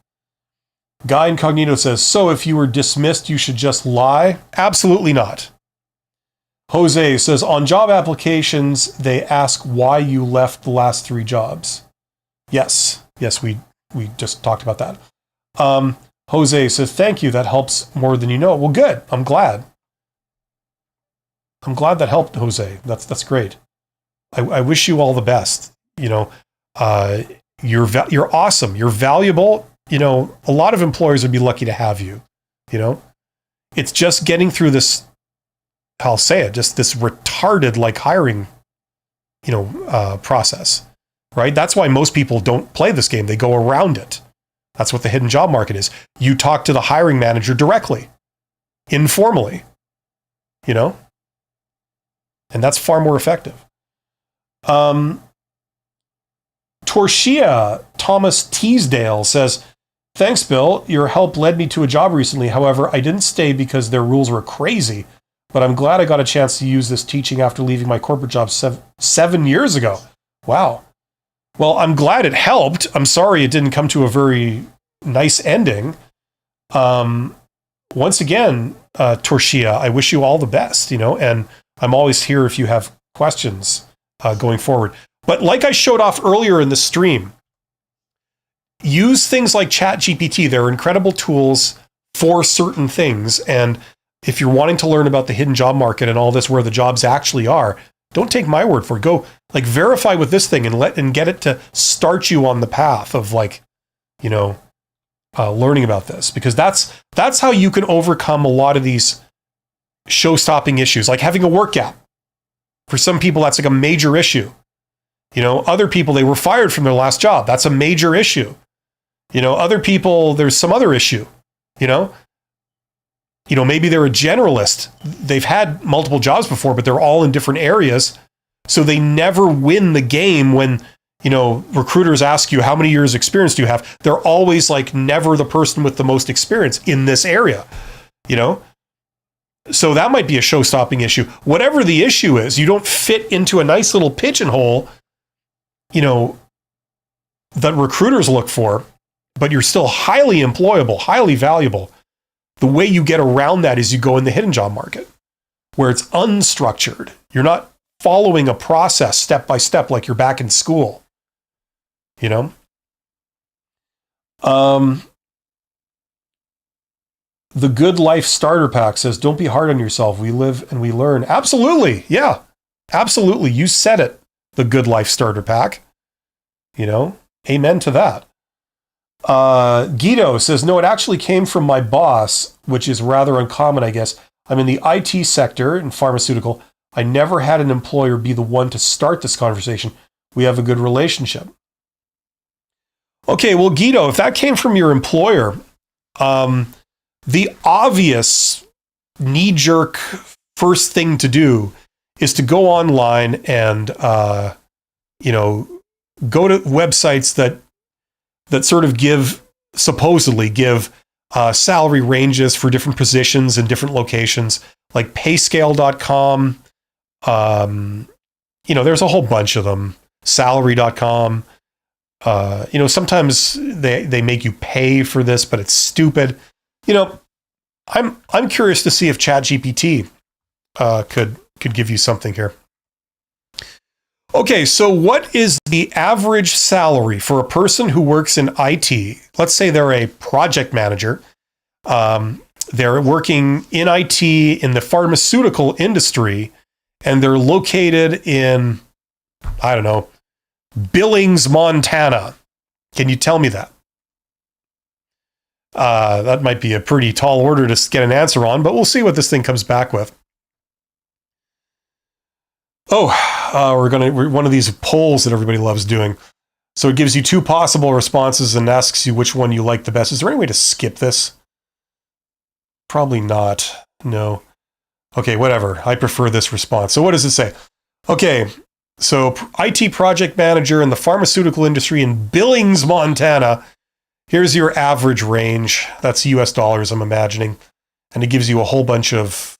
Guy Incognito says, so if you were dismissed, you should just lie? Absolutely not. Jose says, on job applications, they ask why you left the last 3 jobs. Yes, we just talked about that. Jose says, thank you, that helps more than you know. Well, good, I'm glad. I'm glad that helped, Jose. That's great. I wish you all the best. You're awesome. You're valuable. A lot of employers would be lucky to have you. It's just getting through this, I'll say it, just this retarded hiring, process, right? That's why most people don't play this game. They go around it. That's what the hidden job market is. You talk to the hiring manager directly, informally, and that's far more effective. Torshia Thomas Teasdale says, thanks, Bill. Your help led me to a job recently. However, I didn't stay because their rules were crazy, but I'm glad I got a chance to use this teaching after leaving my corporate job 7 years ago. Wow. Well, I'm glad it helped. I'm sorry it didn't come to a very nice ending. Once again, Torshia, I wish you all the best, and I'm always here if you have questions going forward. But like I showed off earlier in the stream, use things like ChatGPT. They're incredible tools for certain things. And if you're wanting to learn about the hidden job market and all this, where the jobs actually are, don't take my word for it. Go verify with this thing and get it to start you on the path of learning about this, because that's how you can overcome a lot of these show-stopping issues, like having a work gap. For some people, that's a major issue. Other people, they were fired from their last job. That's a major issue. Other people, there's some other issue. Maybe they're a generalist. They've had multiple jobs before, but they're all in different areas. So they never win the game when, recruiters ask you, how many years experience do you have? They're always never the person with the most experience in this area, So that might be a show-stopping issue. Whatever the issue is, you don't fit into a nice little pigeonhole, that recruiters look for, but you're still highly employable, highly valuable. The way you get around that is you go in the hidden job market, where it's unstructured. You're not following a process step by step like you're back in school. The Good Life Starter Pack says, don't be hard on yourself. We live and we learn. Absolutely. Yeah, absolutely. You said it. The Good Life Starter Pack. Amen to that. Guido says, no, it actually came from my boss, which is rather uncommon, I guess. I'm in the IT sector in pharmaceutical. I never had an employer be the one to start this conversation. We have a good relationship. Okay, well, Guido, if that came from your employer, the obvious knee-jerk first thing to do is to go online and, go to websites that sort of supposedly give salary ranges for different positions in different locations, like payscale.com, There's a whole bunch of them. Salary.com. Sometimes they make you pay for this, but it's stupid. I'm curious to see if ChatGPT could give you something here. Okay, so what is the average salary for a person who works in IT? Let's say they're a project manager. They're working in IT in the pharmaceutical industry, and they're located in, I don't know, Billings, Montana. Can you tell me that? That might be a pretty tall order to get an answer on, but we'll see what this thing comes back with. We're one of these polls that everybody loves doing. So it gives you two possible responses and asks you which one you like the best. Is there any way to skip this? Probably not. No. Okay, whatever. I prefer this response. So what does it say? Okay, so IT project manager in the pharmaceutical industry in Billings, Montana. Here's your average range. That's US dollars, I'm imagining. And it gives you a whole bunch of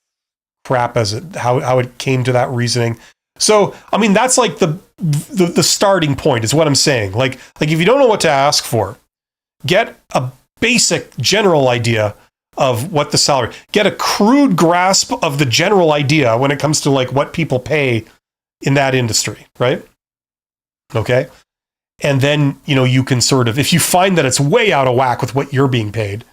crap as how it came to that reasoning. So, I mean, that's like the starting point is what I'm saying. Like if you don't know what to ask for, get a basic general idea of what the salary, get a crude grasp of the general idea when it comes to like what people pay in that industry, right? Okay. And then, you can sort of, if you find that it's way out of whack with what you're being paid,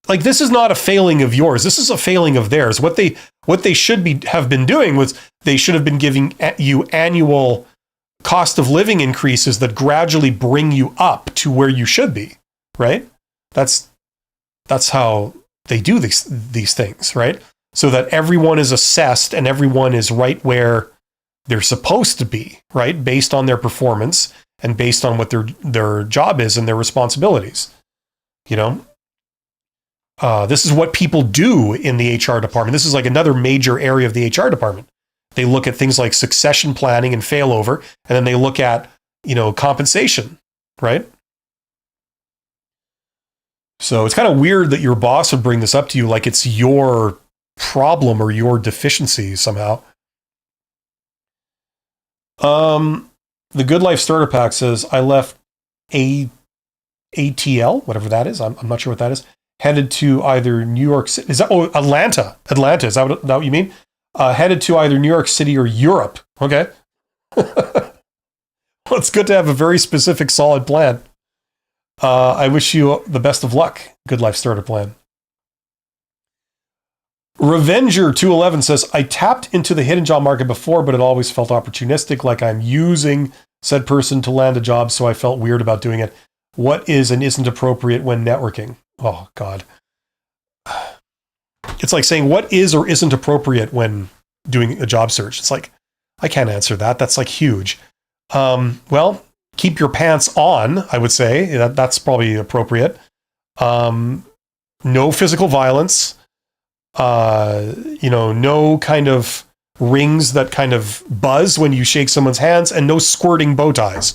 like this is not a failing of yours. This is a failing of theirs. What they should have been doing was they should have been giving you annual cost of living increases that gradually bring you up to where you should be, right? That's how they do these things, right? So that everyone is assessed and everyone is right where they're supposed to be, right? Based on their performance and based on what their job is and their responsibilities. This is what people do in the HR department. This is like another major area of the HR department. They look at things like succession planning and failover, and then they look at, compensation, right? So it's kind of weird that your boss would bring this up to you like it's your problem or your deficiency somehow. The Good Life Starter Pack says, I left ATL, whatever that is. I'm not sure what that is. Headed to either New York City. Is that Atlanta? Atlanta. Is that what you mean? Headed to either New York City or Europe. Okay. Well, it's good to have a very specific, solid plan. I wish you the best of luck. Good Life Starter Plan. Revenger211 says, I tapped into the hidden job market before, but it always felt opportunistic, like I'm using said person to land a job, so I felt weird about doing it. What is and isn't appropriate when networking? Oh, God. It's like saying what is or isn't appropriate when doing a job search. It's like, I can't answer that. That's like huge. Well, keep your pants on, I would say. That's probably appropriate. No physical violence. No kind of rings that kind of buzz when you shake someone's hands, and no squirting bow ties.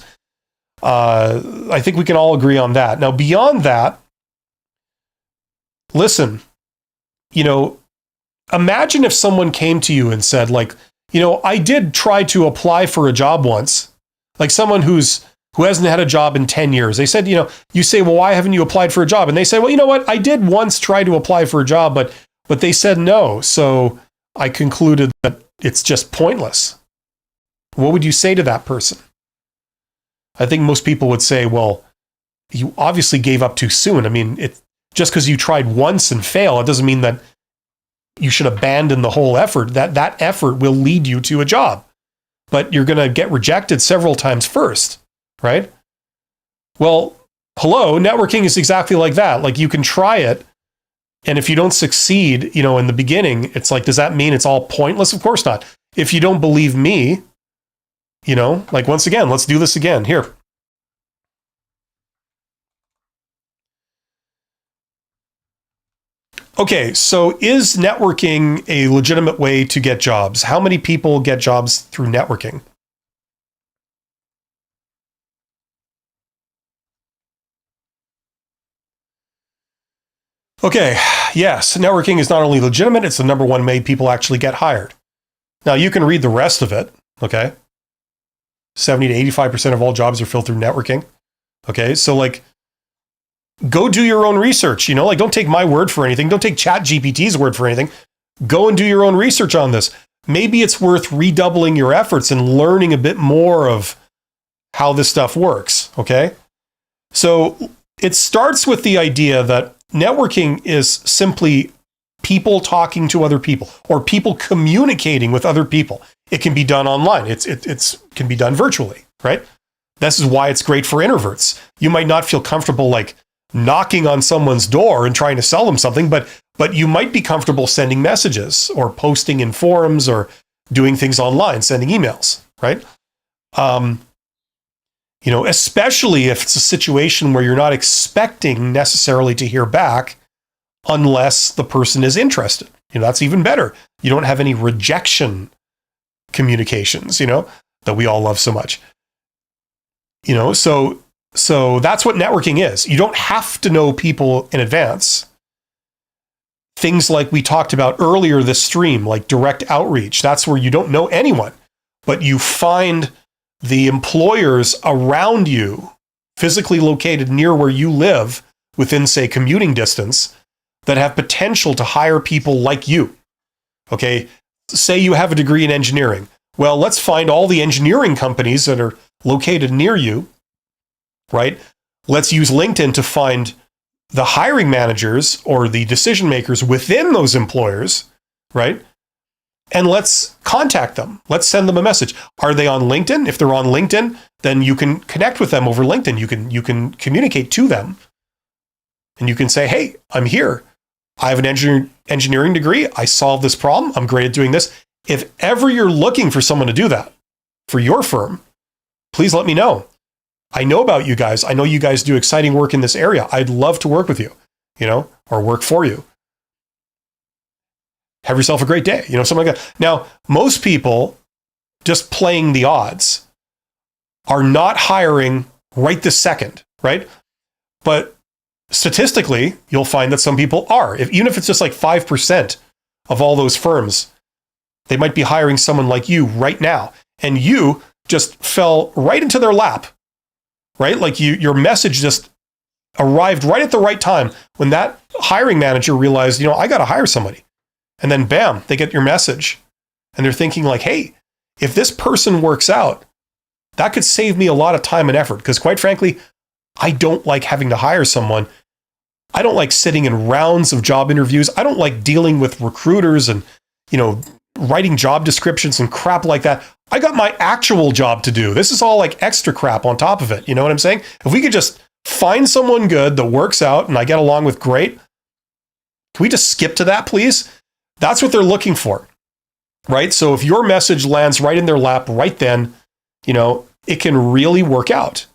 I think we can all agree on that. Now, beyond that, listen, imagine if someone came to you and said, like, I did try to apply for a job once, like someone who hasn't had a job in 10 years. They said, you say, well, why haven't you applied for a job? And they say, well, you know what? I did once try to apply for a job, but they said no. So I concluded that it's just pointless. What would you say to that person? I think most people would say, well, you obviously gave up too soon. I mean, just because you tried once and fail, it doesn't mean that you should abandon the whole effort. That effort will lead you to a job, but you're going to get rejected several times first, right? Well, hello, networking is exactly like that. Like, you can try it, and if you don't succeed, in the beginning, it's like, does that mean it's all pointless? Of course not. If you don't believe me, like, once again, let's do this again. Here. Okay, so is networking a legitimate way to get jobs? How many people get jobs through networking? Okay, yes, networking is not only legitimate, it's the number one way people actually get hired. Now you can read the rest of it, okay? 70 to 85% of all jobs are filled through networking. Okay, so like, go do your own research, like don't take my word for anything. Don't take ChatGPT's word for anything. Go and do your own research on this. Maybe it's worth redoubling your efforts and learning a bit more of how this stuff works, okay? So it starts with the idea that networking is simply people talking to other people or people communicating with other people. It can be done online. It can be done virtually, right? This is why it's great for introverts. You might not feel comfortable like knocking on someone's door and trying to sell them something, but you might be comfortable sending messages or posting in forums or doing things online, sending emails, right? Especially if it's a situation where you're not expecting necessarily to hear back unless the person is interested. That's even better. You don't have any rejection communications, that we all love so much. So that's what networking is. You don't have to know people in advance. Things like we talked about earlier this stream, like direct outreach, that's where you don't know anyone, but you find the employers around you, physically located near where you live, within, say, commuting distance, that have potential to hire people like you. Okay, say you have a degree in engineering. Well, let's find all the engineering companies that are located near you, right? Let's use LinkedIn to find the hiring managers or the decision makers within those employers, right? And let's contact them. Let's send them a message. Are they on LinkedIn? If they're on LinkedIn, then you can connect with them over LinkedIn. You can communicate to them. And you can say, hey, I'm here. I have an engineering degree. I solved this problem. I'm great at doing this. If ever you're looking for someone to do that for your firm, please let me know. I know about you guys. I know you guys do exciting work in this area. I'd love to work with you, or work for you. Have yourself a great day, something like that. Now, most people just playing the odds are not hiring right this second, right? But statistically, you'll find that some people are. Even if it's just like 5% of all those firms, they might be hiring someone like you right now. And you just fell right into their lap, right? Like your message just arrived right at the right time when that hiring manager realized, I got to hire somebody. And then bam, they get your message. And they're thinking like, hey, if this person works out, that could save me a lot of time and effort. Because quite frankly, I don't like having to hire someone. I don't like sitting in rounds of job interviews. I don't like dealing with recruiters and, writing job descriptions and crap like that. I got my actual job to do. This is all like extra crap on top of it. You know what I'm saying? If we could just find someone good that works out and I get along with, great. Can we just skip to that, please? That's what they're looking for, right? So if your message lands right in their lap right then, it can really work out.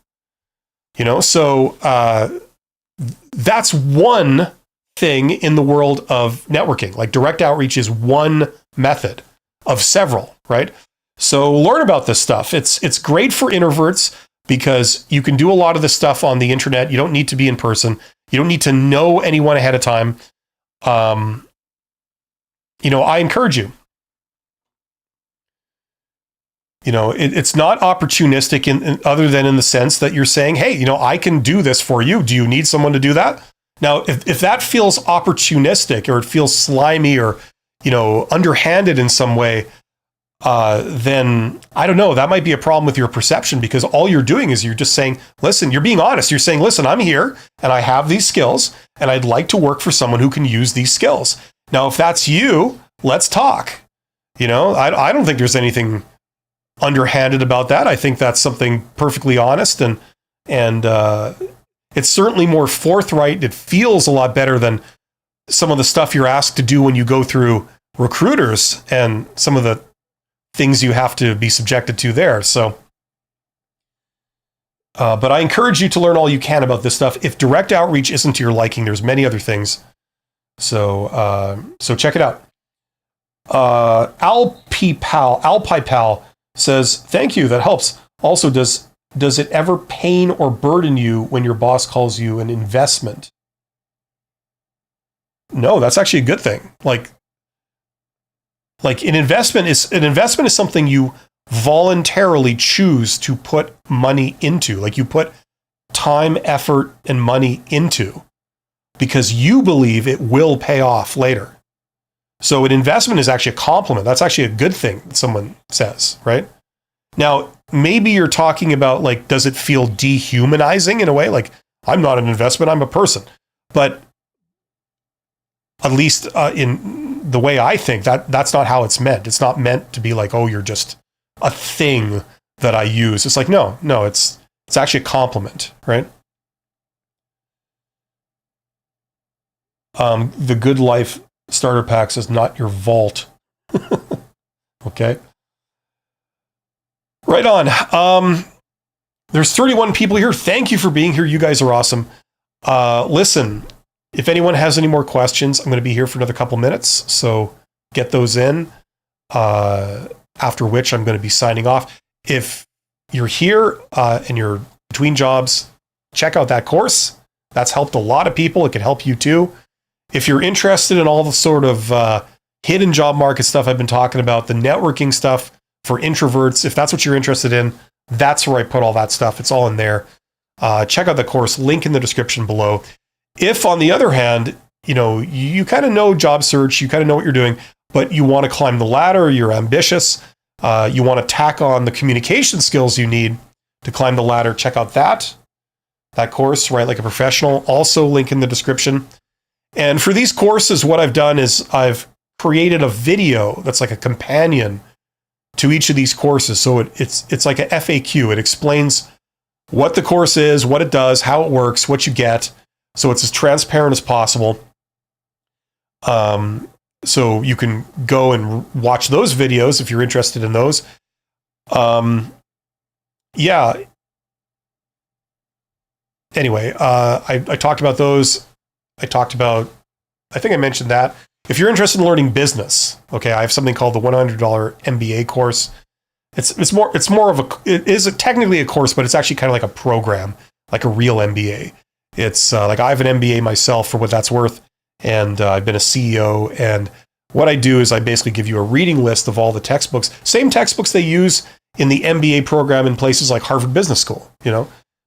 So that's one thing in the world of networking. Like direct outreach is one method of several, right? So learn about this stuff. It's great for introverts because you can do a lot of this stuff on the internet. You don't need to be in person. You don't need to know anyone ahead of time. I encourage you. It's not opportunistic in other than in the sense that you're saying, hey, I can do this for you. Do you need someone to do that? Now, if that feels opportunistic or it feels slimy or, underhanded in some way, then I don't know, that might be a problem with your perception because all you're doing is you're just saying, listen, you're being honest. You're saying, listen, I'm here and I have these skills and I'd like to work for someone who can use these skills. Now, if that's you, let's talk. I don't think there's anything underhanded about that. I think that's something perfectly honest and it's certainly more forthright. It feels a lot better than some of the stuff you're asked to do when you go through recruiters and some of the things you have to be subjected to there. So, but I encourage you to learn all you can about this stuff. If direct outreach isn't to your liking, there's many other things. So check it out. Alpipal says, thank you. That helps. Also, does it ever pain or burden you when your boss calls you an investment? No, that's actually a good thing. Like, Like an investment is something you voluntarily choose to put money into. Like you put time, effort, and money into because you believe it will pay off later. So an investment is actually a compliment. That's actually a good thing that someone says, right? Now, maybe you're talking about like, does it feel dehumanizing in a way? Like, I'm not an investment, I'm a person. But at least in the way I think, that's not how it's meant. It's not meant to be like, oh, you're just a thing that I use. It's like, no, it's actually a compliment, right? The Good Life starter pack says, not your vault. Okay. Right on. There's 31 people here. Thank you for being here. You guys are awesome. Listen, if anyone has any more questions, I'm going to be here for another couple minutes. So get those in, after which I'm going to be signing off. If you're here and you're between jobs, check out that course. That's helped a lot of people. It can help you too. If you're interested in all the sort of hidden job market stuff I've been talking about, the networking stuff for introverts, if that's what you're interested in, that's where I put all that stuff. It's all in there. Check out the course, link in the description below. If, on the other hand, you kind of know job search, you kind of know what you're doing, but you want to climb the ladder, you're ambitious, you want to tack on the communication skills you need to climb the ladder, check out that course, Write Like a Professional, also link in the description. And for these courses, what I've done is I've created a video that's like a companion to each of these courses. So it's like a FAQ. It explains what the course is, what it does, how it works, what you get. So it's as transparent as possible. So you can go and watch those videos if you're interested in those. Yeah. Anyway, I talked about those. I think I mentioned that. If you're interested in learning business, okay, I have something called the $100 MBA course. It is technically a course, but it's actually kind of like a program, like a real MBA. It's like I have an MBA myself for what that's worth, and I've been a CEO. And what I do is I basically give you a reading list of all the textbooks, same textbooks they use in the MBA program in places like Harvard Business School,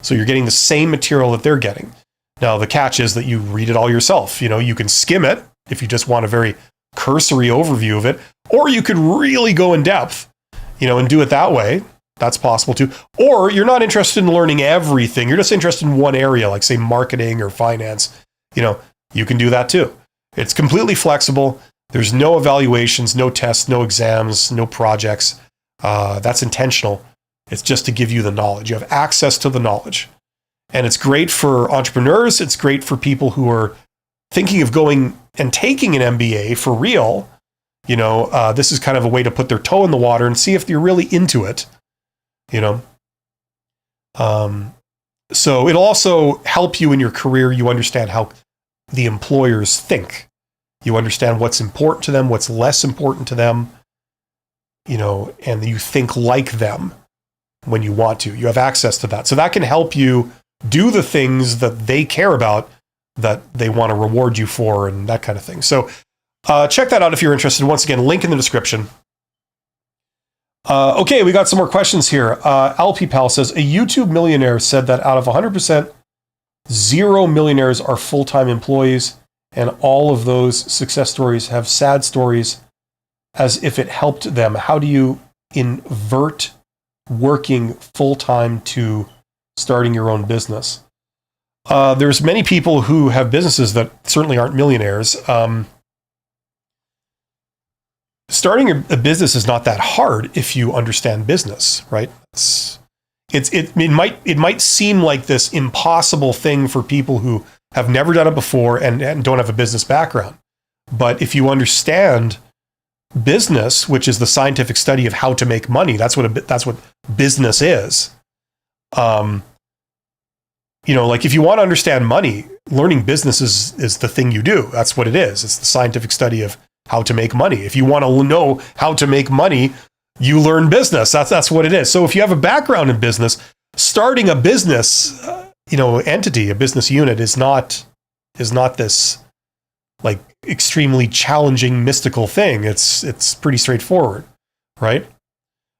So you're getting the same material that they're getting. Now, the catch is that you read it all yourself. You can skim it if you just want a very cursory overview of it, or you could really go in depth, and do it that way. That's possible too. Or you're not interested in learning everything. You're just interested in one area, like say marketing or finance. You can do that too. It's completely flexible. There's no evaluations, no tests, no exams, no projects. That's intentional. It's just to give you the knowledge. You have access to the knowledge. And it's great for entrepreneurs. It's great for people who are thinking of going and taking an MBA for real. This is kind of a way to put their toe in the water and see if you're really into it. So it'll also help you in your career. You understand how the employers think. You understand what's important to them, what's less important to them, and you think like them when you want to. You have access to that. So that can help you do the things that they care about, that they want to reward you for, and that kind of thing. So check that out if you're interested. Once again, link in the description. Okay, we got some more questions here. LP Pal says, a YouTube millionaire said that out of 100%, 0 millionaires are full-time employees, and all of those success stories have sad stories as if it helped them. How do you invert working full-time to starting your own business? There's many people who have businesses that certainly aren't millionaires. Starting a business is not that hard if you understand business, right? It might seem like this impossible thing for people who have never done it before and don't have a business background. But if you understand business, which is the scientific study of how to make money, that's what business is. Like if you want to understand money, learning business is the thing you do. That's what it is. It's the scientific study of how to make money. If you want to know how to make money, you learn business. That's what it is. So if you have a background in business, starting a business, entity, a business unit is not this like extremely challenging mystical thing. It's pretty straightforward, right?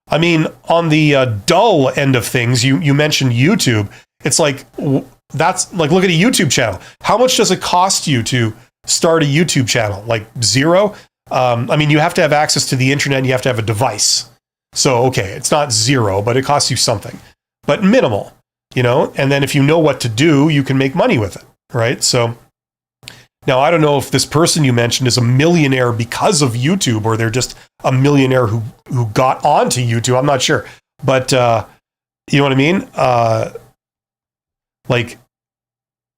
I mean, on the dull end of things, you mentioned YouTube. It's like, that's like, look at a YouTube channel. How much does it cost you to start a YouTube channel? Like zero? I mean, you have to have access to the internet and you have to have a device. So, okay, it's not zero, but it costs you something, but minimal, and then if you know what to do, you can make money with it, right? So now I don't know if this person you mentioned is a millionaire because of YouTube, or they're just a millionaire who got onto YouTube. I'm not sure, but you know what I mean? Like,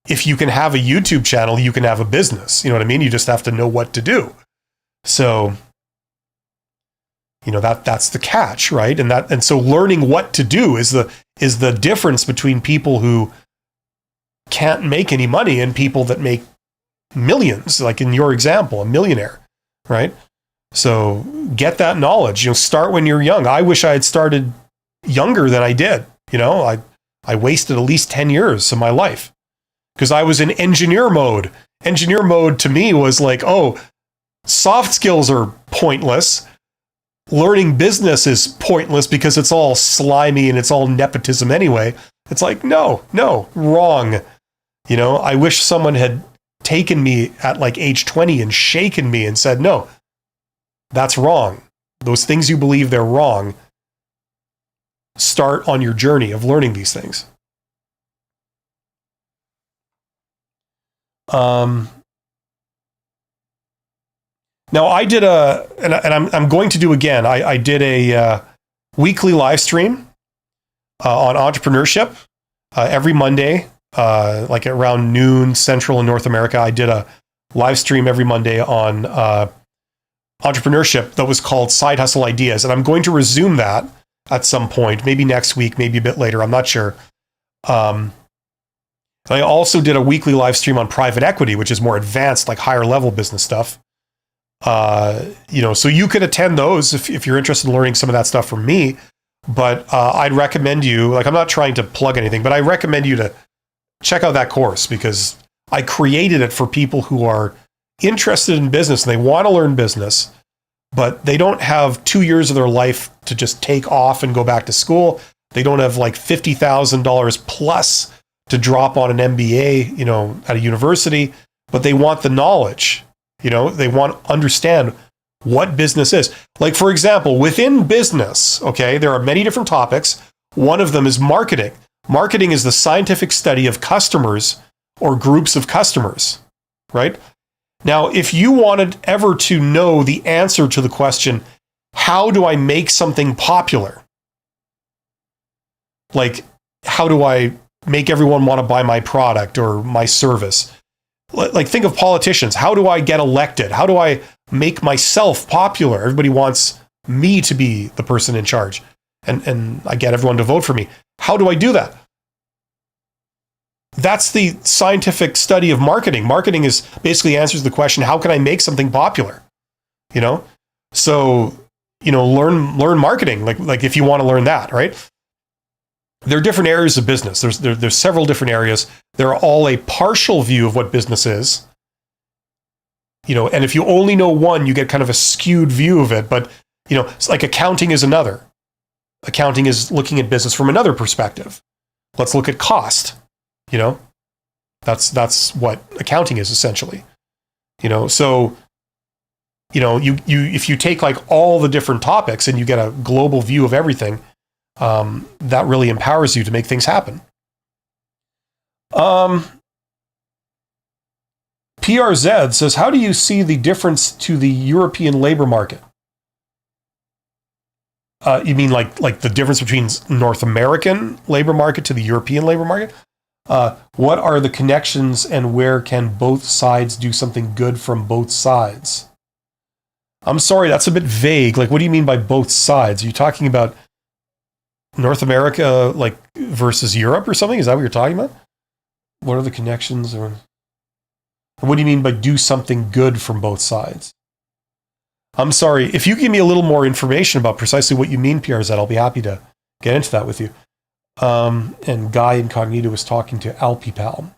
if you can have a YouTube channel, you can have a business. You know what I mean? You just have to know what to do. So, that's the catch, right? And so learning what to do is the difference between people who can't make any money and people that make millions, like in your example, a millionaire, right? So get that knowledge, start when you're young. I wish I had started younger than I did. I wasted at least 10 years of my life because I was in engineer mode. Engineer mode to me was like, oh, soft skills are pointless. Learning business is pointless because it's all slimy and it's all nepotism anyway. It's like, no, wrong. I wish someone had taken me at like age 20 and shaken me and said, no, that's wrong. Those things you believe, they're wrong. Start on your journey of learning these things. Now I did and I'm going to do again. I did a weekly live stream on entrepreneurship every Monday, like around noon Central in North America. I did a live stream every Monday on entrepreneurship that was called Side Hustle Ideas, and I'm going to resume that at some point, maybe next week, maybe a bit later. I'm not sure. I also did a weekly live stream on private equity, which is more advanced, like higher level business stuff. So you could attend those if you're interested in learning some of that stuff from me. But I'd recommend you, like, I'm not trying to plug anything, but I recommend you to check out that course because I created it for people who are interested in business and they want to learn business, but they don't have 2 years of their life to just take off and go back to school. They don't have like $50,000 plus to drop on an MBA, at a university, but they want the knowledge. They want to understand what business is. Like, for example, within business, okay, there are many different topics. One of them is marketing. Marketing is the scientific study of customers or groups of customers, right? Now, if you wanted ever to know the answer to the question, how do I make something popular? Like, how do I make everyone want to buy my product or my service? Like, think of politicians. How do I get elected? How do I make myself popular? Everybody wants me to be the person in charge. And I get everyone to vote for me. How do I do that? That's the scientific study of marketing. Marketing is basically answers the question, how can I make something popular? So, learn marketing. Like if you want to learn that, right? There are different areas of business. There's several different areas. They're all a partial view of what business is. And if you only know one, you get kind of a skewed view of it. But, it's like accounting is another. Accounting is looking at business from another perspective. Let's look at cost. That's what accounting is essentially. So, if you take like all the different topics and you get a global view of everything, that really empowers you to make things happen. PRZ says, how do you see the difference to the European labor market? You mean like the difference between North American labor market to the European labor market? What are the connections and where can both sides do something good from both sides? I'm sorry, that's a bit vague. Like, what do you mean by both sides? Are you talking about North America, like, versus Europe or something? Is that what you're talking about? What are the connections? Or what do you mean by do something good from both sides? I'm sorry. If you give me a little more information about precisely what you mean, PRZ, I'll be happy to get into that with you. And Guy Incognito was talking to Alpipal.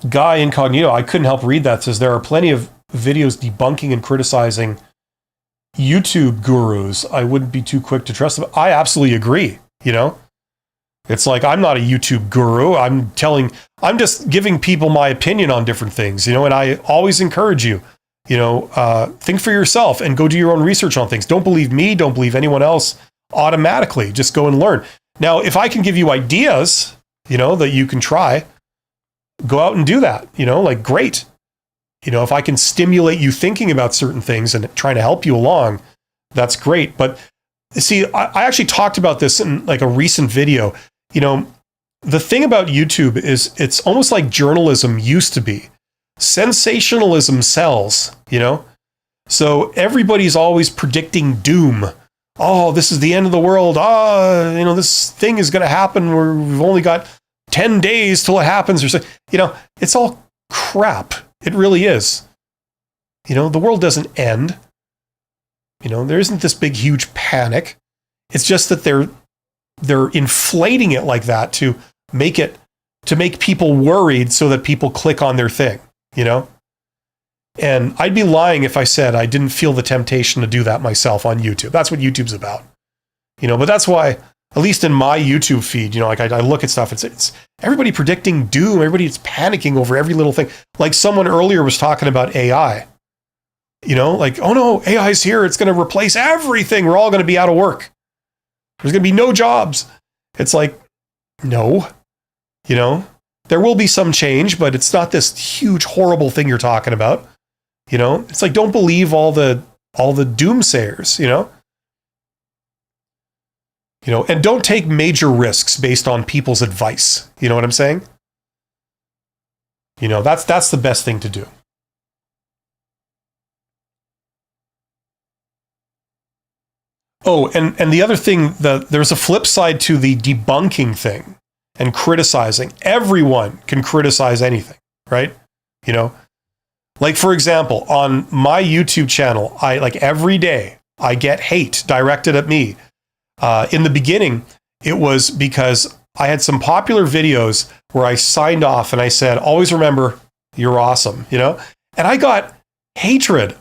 Guy Incognito, I couldn't help read that, says there are plenty of videos debunking and criticizing YouTube gurus. I wouldn't be too quick to trust them. I absolutely agree. It's like, I'm not a YouTube guru. I'm just giving people my opinion on different things, and I always encourage you, think for yourself and go do your own research on things. Don't believe me. Don't believe anyone else automatically. Just go and learn. Now, if I can give you ideas, that you can try, go out and do that, great. If I can stimulate you thinking about certain things and trying to help you along, that's great. But see, I actually talked about this in like a recent video. The thing about YouTube is it's almost like journalism used to be. Sensationalism sells, So everybody's always predicting doom. Oh, this is the end of the world. This thing is going to happen. We've only got 10 days till it happens. Or so, it's all crap. It really is. The world doesn't end. There isn't this big, huge panic. It's just that they're inflating it like that to make people worried so that people click on their thing, And I'd be lying if I said I didn't feel the temptation to do that myself on YouTube. That's what YouTube's about. But that's why, at least in my YouTube feed, I look at stuff, it's everybody predicting doom, everybody's panicking over every little thing. Like someone earlier was talking about AI. Oh no, AI's here, it's going to replace everything. We're all going to be out of work. There's going to be no jobs. It's like, no, there will be some change, but it's not this huge, horrible thing you're talking about. It's like, don't believe all the doomsayers, and don't take major risks based on people's advice. You know what I'm saying? That's the best thing to do. Oh, and the other thing, there's a flip side to the debunking thing and criticizing. Everyone can criticize anything, right? Like for example, on my YouTube channel, every day I get hate directed at me. In the beginning, it was because I had some popular videos where I signed off and I said, always remember, you're awesome, And I got hatred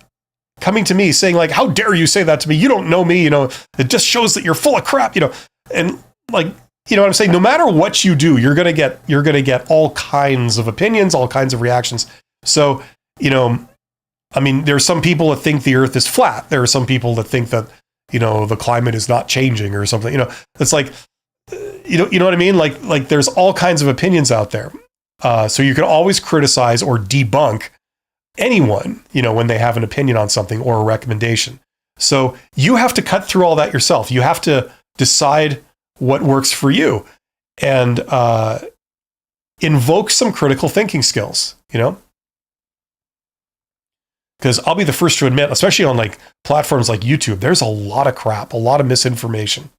coming to me saying like, how dare you say that to me? You don't know me, it just shows that you're full of crap, and like, what I'm saying? No matter what you do, you're going to get all kinds of opinions, all kinds of reactions. So, there's some people that think the earth is flat. There are some people that think that, the climate is not changing or something, it's like, you know what I mean? Like there's all kinds of opinions out there. So you can always criticize or debunk anyone, when they have an opinion on something or a recommendation. So you have to cut through all that yourself. You have to decide what works for you and invoke some critical thinking skills, Because I'll be the first to admit, especially on like platforms like YouTube, there's a lot of crap, a lot of misinformation,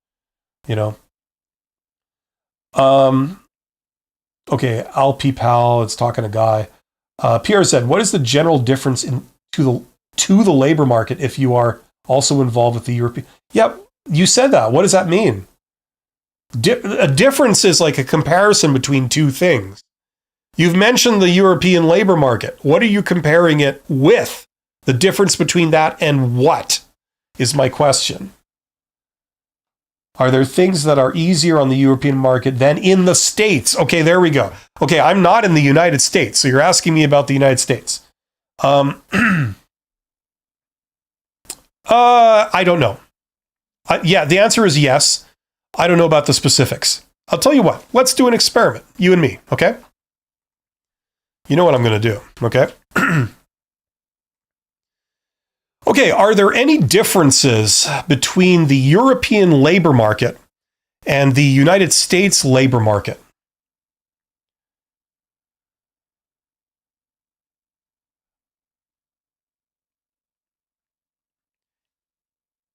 Okay, Alpipal, it's talking to Guy. Pierre said, what is the general difference to the labor market if you are also involved with the European? Yep, you said that. What does that mean? A difference is like a comparison between two things. You've mentioned the European labor market. What are you comparing it with? The difference between that and what is my question. Are there things that are easier on the European market than in the States? Okay, there we go. Okay, I'm not in the United States, so you're asking me about the United States. I don't know. Yeah, the answer is yes. I don't know about the specifics. I'll tell you what, let's do an experiment, you and me, okay? You know what I'm going to do, okay? Okay, are there any differences between the European labor market and the United States labor market?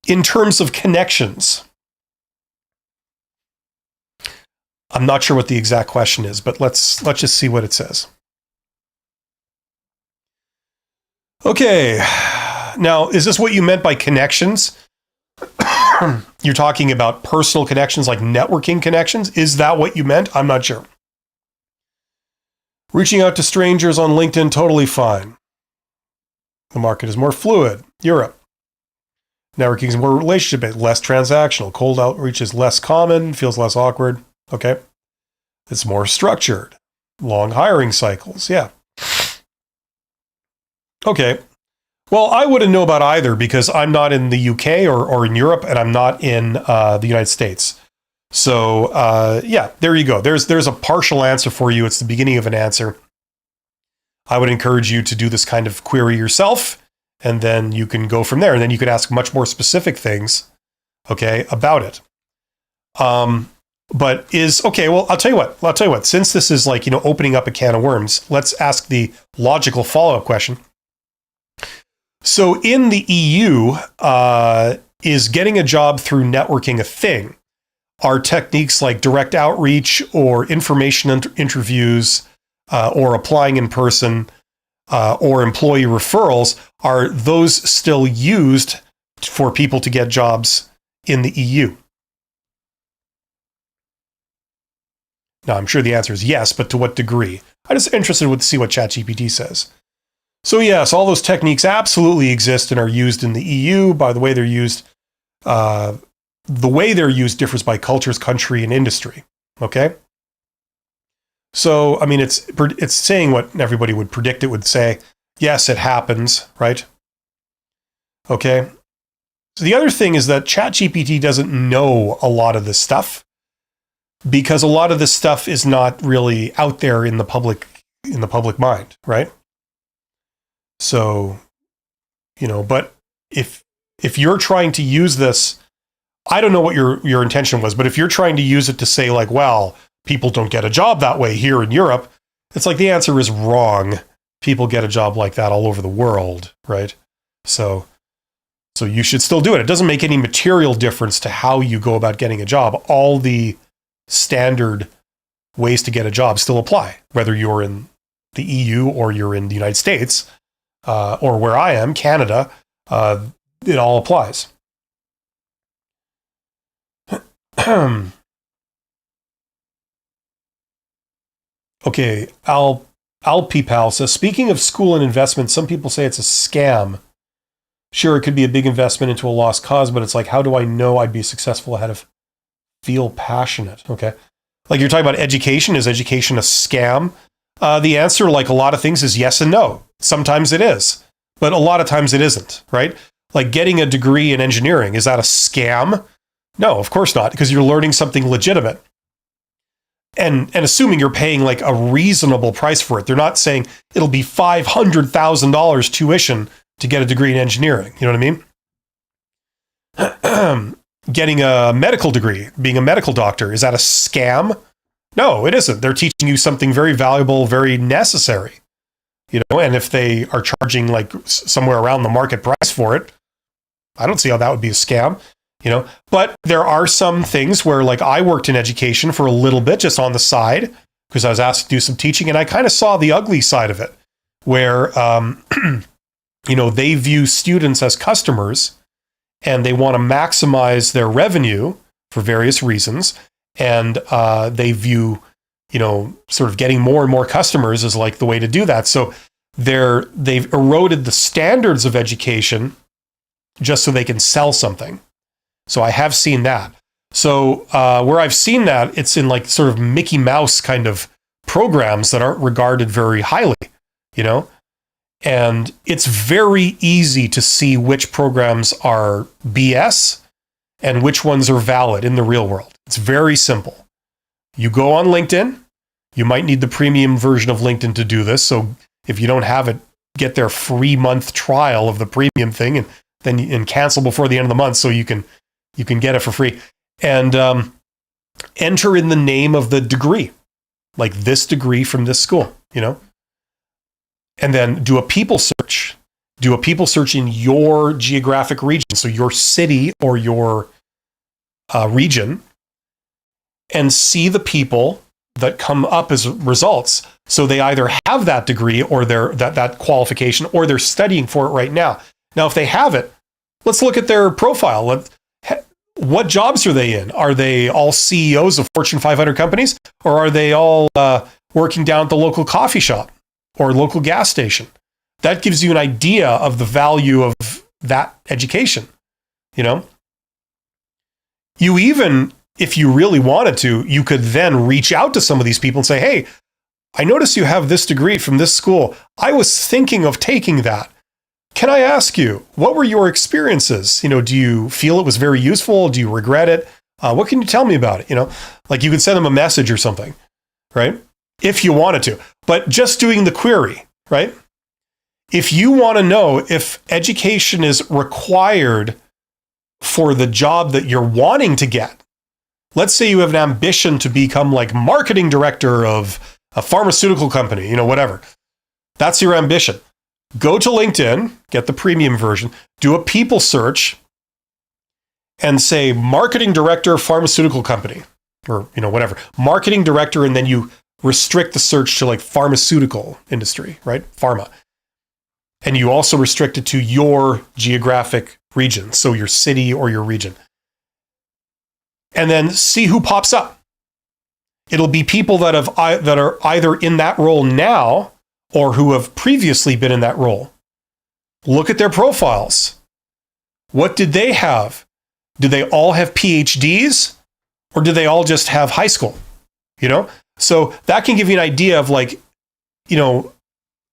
In terms of connections. I'm not sure what the exact question is, but let's just see what it says. Okay. Now, is this what you meant by connections? You're talking about personal connections, like networking connections? Is that what you meant? I'm not sure. Reaching out to strangers on LinkedIn, totally fine. The market is more fluid. Europe. Networking is more relationship-based, less transactional. Cold outreach is less common, feels less awkward. Okay. It's more structured. Long hiring cycles. Yeah. Okay. Well, I wouldn't know about either because I'm not in the UK or in Europe, and I'm not in the United States. So, yeah, there you go. There's a partial answer for you. It's the beginning of an answer. I would encourage you to do this kind of query yourself, and then you can go from there. And then you can ask much more specific things, okay, about it. But well, I'll tell you what. Since this is like, opening up a can of worms, let's ask the logical follow-up question. So in the EU, is getting a job through networking a thing? Are techniques like direct outreach or information interviews or applying in person or employee referrals, are those still used for people to get jobs in the EU? Now, I'm sure the answer is yes, but to what degree? I'm just interested to see what ChatGPT says. So yes, all those techniques absolutely exist and are used in the EU. By the way they're used, differs by cultures, country, and industry. Okay? So, I mean, it's saying what everybody would predict it would say. Yes, it happens, right? Okay? So the other thing is that ChatGPT doesn't know a lot of this stuff because a lot of this stuff is not really out there in the public mind, right? So, but if you're trying to use this, I don't know what your intention was, but if you're trying to use it to say like, well, people don't get a job that way here in Europe, it's like the answer is wrong. People get a job like that all over the world, right? So you should still do it. It doesn't make any material difference to how you go about getting a job. All the standard ways to get a job still apply, whether you're in the EU or you're in the United States, or where I am, Canada, it all applies. Okay, Alpipal says, speaking of school and investment, some people say it's a scam. Sure, it could be a big investment into a lost cause, but it's like, how do I know I'd be successful ahead of feel passionate? Okay. Like you're talking about education. Is education a scam? The answer, like a lot of things, is yes and no. Sometimes it is, but a lot of times it isn't, right? Like getting a degree in engineering, is that a scam? No, of course not, because you're learning something legitimate. And assuming you're paying like a reasonable price for it. They're not saying it'll be $500,000 tuition to get a degree in engineering. You know what I mean? Getting a medical degree, being a medical doctor, is that a scam? No, it isn't. They're teaching you something very valuable, very necessary. And if they are charging like somewhere around the market price for it, I don't see how that would be a scam. But there are some things where, like, I worked in education for a little bit just on the side because I was asked to do some teaching, and I kind of saw the ugly side of it where, they view students as customers and they want to maximize their revenue for various reasons. And they view, sort of getting more and more customers as like the way to do that. So they've eroded the standards of education just so they can sell something. So I have seen that. So where I've seen that, it's in like sort of Mickey Mouse kind of programs that aren't regarded very highly, and it's very easy to see which programs are BS and which ones are valid in the real world. It's very simple. You go on LinkedIn. You might need the premium version of LinkedIn to do this. So if you don't have it, get their free month trial of the premium thing and then cancel before the end of the month so you can get it for free. And enter in the name of the degree, like this degree from this school, and then do a people search. Do a people search in your geographic region, so your city or your region, and see the people that come up as results. So they either have that degree or that qualification, or they're studying for it right now. Now, if they have it, let's look at their profile. What jobs are they in? Are they all CEOs of Fortune 500 companies? Or are they all working down at the local coffee shop or local gas station. That gives you an idea of the value of that education. You even, if you really wanted to, you could then reach out to some of these people and say, hey, I notice you have this degree from this school. I was thinking of taking that. Can I ask you, what were your experiences? Do you feel it was very useful? Do you regret it? What can you tell me about it? Like you could send them a message or something, right? If you wanted to, but just doing the query, right? If you want to know if education is required for the job that you're wanting to get, let's say you have an ambition to become like marketing director of a pharmaceutical company, whatever. That's your ambition. Go to LinkedIn, get the premium version, do a people search, and say marketing director, pharmaceutical company, or whatever. Marketing director, and then you restrict the search to like pharmaceutical industry, right? Pharma. And you also restrict it to your geographic region, so your city or your region. And then see who pops up. It'll be people that are either in that role now or who have previously been in that role. Look at their profiles. What did they have? Did they all have PhDs, or did they all just have high school? So that can give you an idea of like,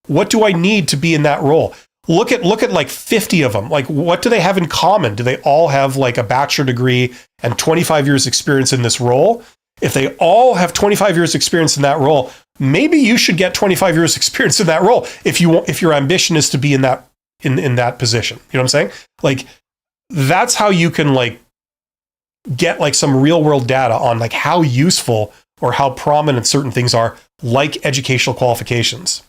what do I need to be in that role? Look at like 50 of them. Like, what do they have in common? Do they all have like a bachelor degree and 25 years experience in this role? If they all have 25 years experience in that role, maybe you should get 25 years experience in that role if your ambition is to be in that position. You know what I'm saying? Like, that's how you can like get like some real world data on like how useful or how prominent certain things are, like educational qualifications.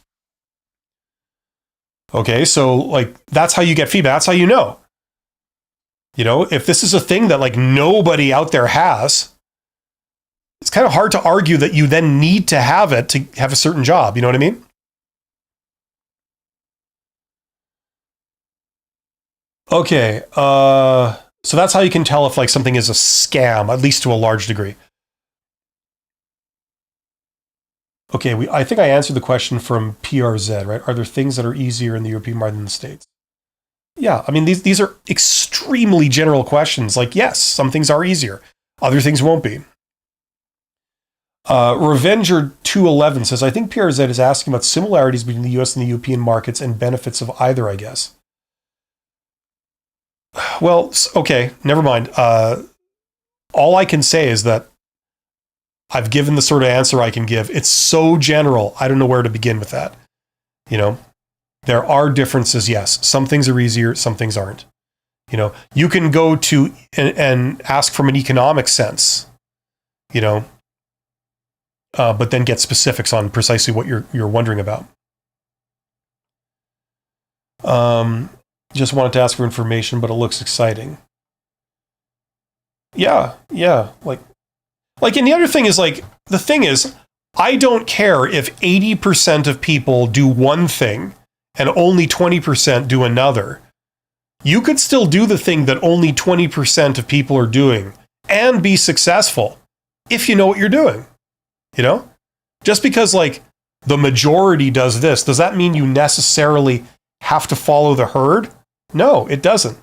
Okay, so like that's how you get feedback. That's how you know. If this is a thing that like nobody out there has, it's kind of hard to argue that you then need to have it to have a certain job. You know what I mean? Okay, so that's how you can tell if like something is a scam, at least to a large degree. Okay, I think I answered the question from PRZ, right? Are there things that are easier in the European market than the States? Yeah, I mean, these are extremely general questions. Like, yes, some things are easier. Other things won't be. Revenger211 says, I think PRZ is asking about similarities between the US and the European markets and benefits of either, I guess. Well, okay, never mind. All I can say is that I've given the sort of answer I can give. It's so general, I don't know where to begin with that. There are differences, yes. Some things are easier, some things aren't. You can go to and ask from an economic sense, but then get specifics on precisely what you're wondering about. Just wanted to ask for information, but it looks exciting. Yeah. And the other thing is the thing is, I don't care if 80% of people do one thing and only 20% do another. You could still do the thing that only 20% of people are doing and be successful if you know what you're doing. Just because the majority does this, does that mean you necessarily have to follow the herd? No, it doesn't.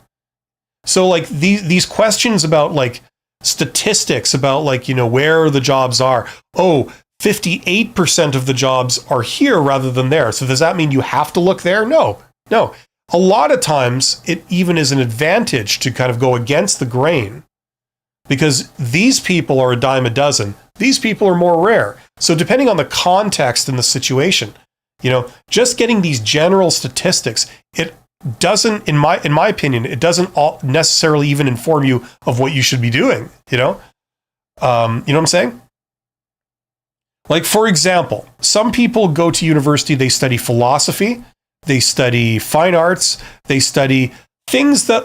So these questions about statistics about where the jobs are. Oh, 58% of the jobs are here rather than there. So does that mean you have to look there? No. A lot of times it even is an advantage to kind of go against the grain, because these people are a dime a dozen. These people are more rare. So depending on the context and the situation, just getting these general statistics, it doesn't, in my opinion, it doesn't necessarily even inform you of what you should be doing. You know what I'm saying? For example, some people go to university, they study philosophy, they study fine arts, they study things that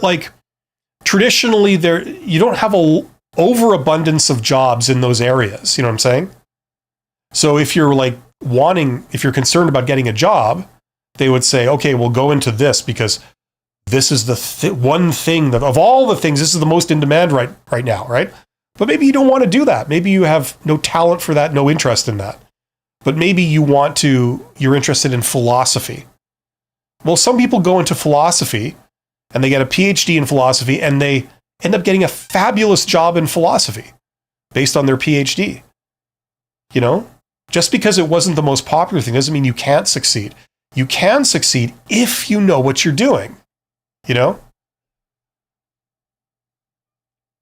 traditionally you don't have a overabundance of jobs in those areas. You know what I'm saying? So if you're if you're concerned about getting a job, they would say, okay, we'll go into this because this is the one thing that of all the things, this is the most in demand right now, right? But maybe you don't want to do that. Maybe you have no talent for that, no interest in that. but maybe you're interested in philosophy. Well, some people go into philosophy and they get a PhD in philosophy and they end up getting a fabulous job in philosophy based on their PhD. You know, just because it wasn't the most popular thing doesn't mean you can't succeed. You can succeed if you know what you're doing, you know?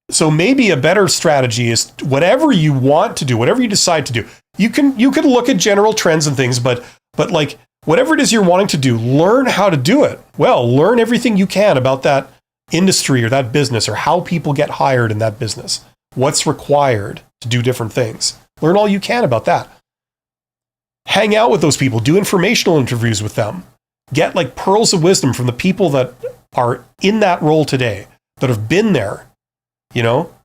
So maybe a better strategy is whatever you want to do, whatever you decide to do. You can look at general trends and things, but like whatever it is you're wanting to do, learn how to do it. Well, learn everything you can about that industry or that business or how people get hired in that business. What's required to do different things. Learn all you can about that. Hang out with those people, do informational interviews with them. Get like pearls of wisdom from the people that are in that role today, that have been there. You know,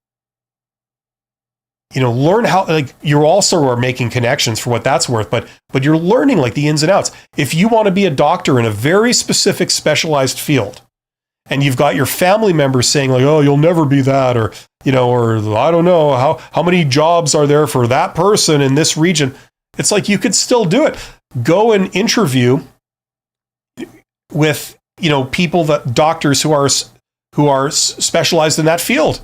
learn how, like, you also are making connections for what that's worth, but you're learning like the ins and outs. If you want to be a doctor in a very specific specialized field and you've got your family members saying like, oh, you'll never be that, or, or I don't know, how many jobs are there for that person in this region? It's like, you could still do it. Go and interview with, people doctors who are specialized in that field.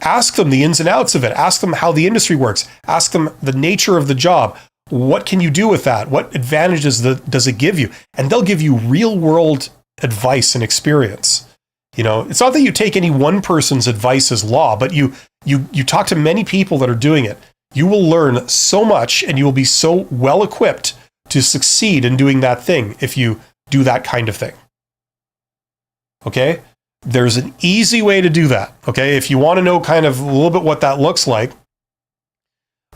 Ask them the ins and outs of it. Ask them how the industry works. Ask them the nature of the job. What can you do with that? What advantages does it give you? And they'll give you real world advice and experience. It's not that you take any one person's advice as law, but you talk to many people that are doing it. You will learn so much and you will be so well equipped to succeed in doing that thing if you do that kind of thing. Okay? There's an easy way to do that, okay? If you want to know kind of a little bit what that looks like,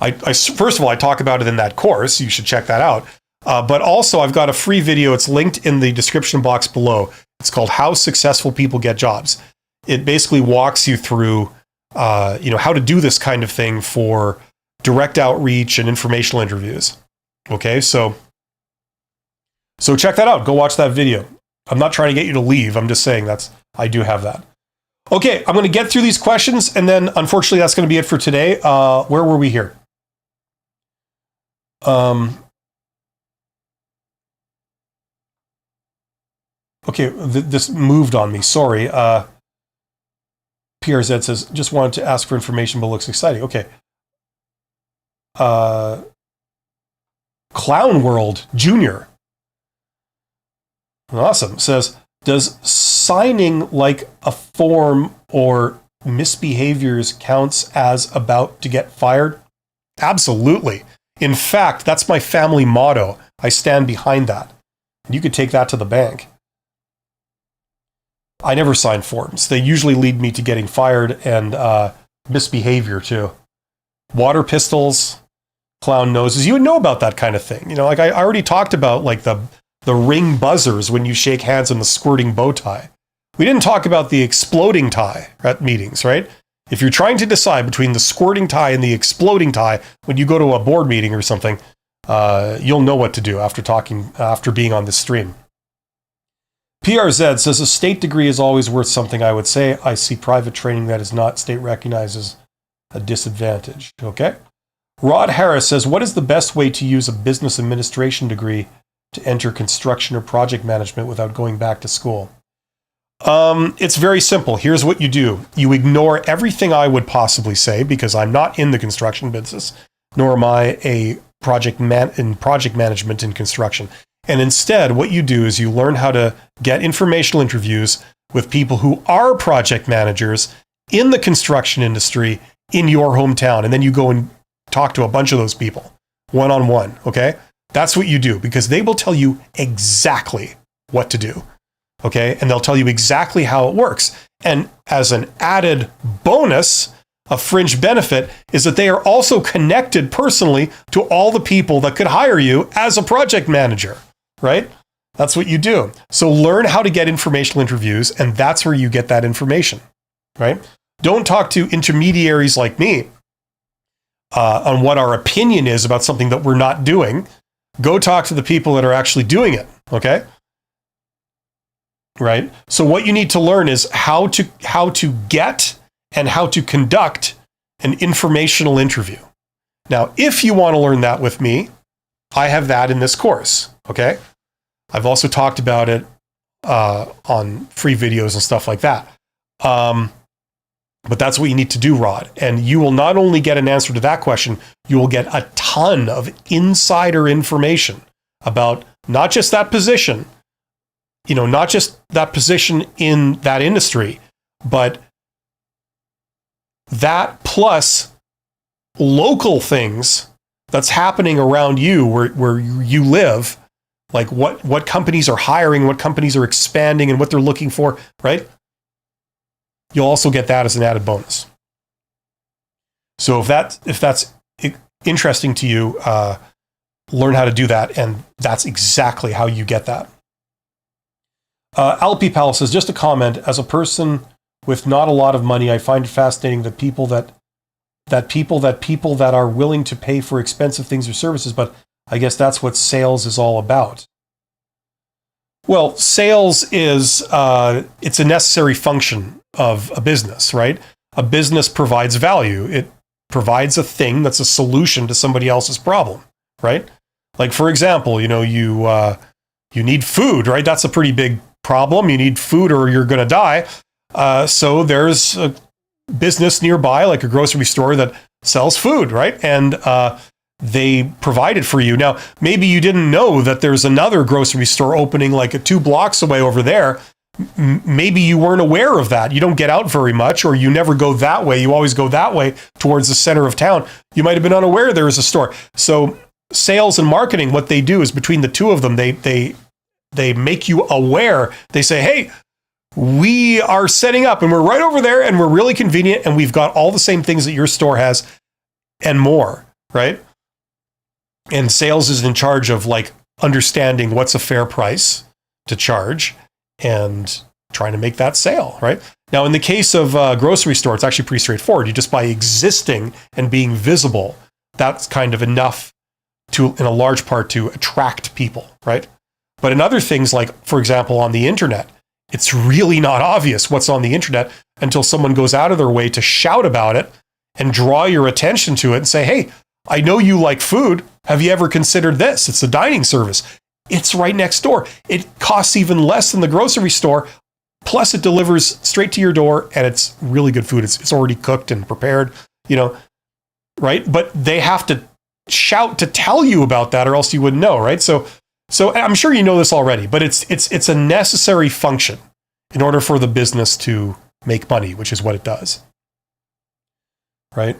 first of all, I talk about it in that course. You should check that out. But also, I've got a free video. It's linked in the description box below. It's called How Successful People Get Jobs. It basically walks you through, how to do this kind of thing for direct outreach and informational interviews. Okay, so check that out. Go watch that video. I'm not trying to get you to leave. I'm just saying I do have that. Okay, I'm going to get through these questions, and then unfortunately that's going to be it for today. Where were we here? Okay, this moved on me. Sorry. PRZ says, just wanted to ask for information, but looks exciting. Okay. Clown World Junior. Awesome. Says, does signing like a form or misbehaviors counts as about to get fired? Absolutely. In fact, that's my family motto. I stand behind that. And you could take that to the bank. I never sign forms. They usually lead me to getting fired and misbehavior too. Water pistols, clown noses. You would know about that kind of thing. Like I already talked about like the ring buzzers when you shake hands and the squirting bow tie. We didn't talk about the exploding tie at meetings, right? If you're trying to decide between the squirting tie and the exploding tie when you go to a board meeting or something, you'll know what to do after being on this stream. PRZ says a state degree is always worth something, I would say. I see private training that is not state recognized as a disadvantage. Okay. Rod Harris says, what is the best way to use a business administration degree to enter construction or project management without going back to school? It's very simple. Here's what you do. You ignore everything I would possibly say because I'm not in the construction business, nor am I a project management in construction. And instead, what you do is you learn how to get informational interviews with people who are project managers in the construction industry in your hometown. And then you go and talk to a bunch of those people one-on-one. Okay. That's what you do because they will tell you exactly what to do. Okay. And they'll tell you exactly how it works. And as an added bonus, a fringe benefit is that they are also connected personally to all the people that could hire you as a project manager, right? That's what you do. So learn how to get informational interviews, and that's where you get that information, right? Don't talk to intermediaries like me on what our opinion is about something that we're not doing. Go talk to the people that are actually doing it, okay? Right? So what you need to learn is how to get and how to conduct an informational interview. Now, if you want to learn that with me, I have that in this course. Okay. I've also talked about it on free videos and stuff like that. But that's what you need to do, Rod. And you will not only get an answer to that question, you will get a ton of insider information about not just that position, not just that position in that industry, but that plus local things that's happening around you where you live, like what companies are hiring, what companies are expanding, and what they're looking for, right? You'll also get that as an added bonus. So if that's interesting to you, learn how to do that, and that's exactly how you get that. Alpi Pal says, just a comment, as a person with not a lot of money, I find it fascinating that people that are willing to pay for expensive things or services, but I guess that's what sales is all about. Well, sales is, it's a necessary function of a business, right? A business provides value. It provides a thing that's a solution to somebody else's problem, right? Like, for example, you need food, right? That's a pretty big problem. You need food or you're going to die. So there's a business nearby, like a grocery store that sells food, right? And they provide it for you. Now, maybe you didn't know that there's another grocery store opening like 2 blocks away over there. Maybe you weren't aware of that. You don't get out very much, or you never go that way. You always go that way towards the center of town. You might have been unaware there is a store. So sales and marketing, what they do is between the two of them, they make you aware. They say, hey, we are setting up and we're right over there and we're really convenient and we've got all the same things that your store has and more, right? And sales is in charge of like understanding what's a fair price to charge and trying to make that sale, right? Now, in the case of a grocery store, it's actually pretty straightforward. You just by existing and being visible, that's kind of enough to, in a large part, to attract people, right? But in other things, like, for example, on the internet, it's really not obvious what's on the internet until someone goes out of their way to shout about it and draw your attention to it and say, hey, I know you like food. Have you ever considered this? It's a dining service. It's right next door. It costs even less than the grocery store. Plus it delivers straight to your door and it's really good food. It's already cooked and prepared, right? But they have to shout to tell you about that or else you wouldn't know, right? So I'm sure you know this already, but it's a necessary function in order for the business to make money, which is what it does, right?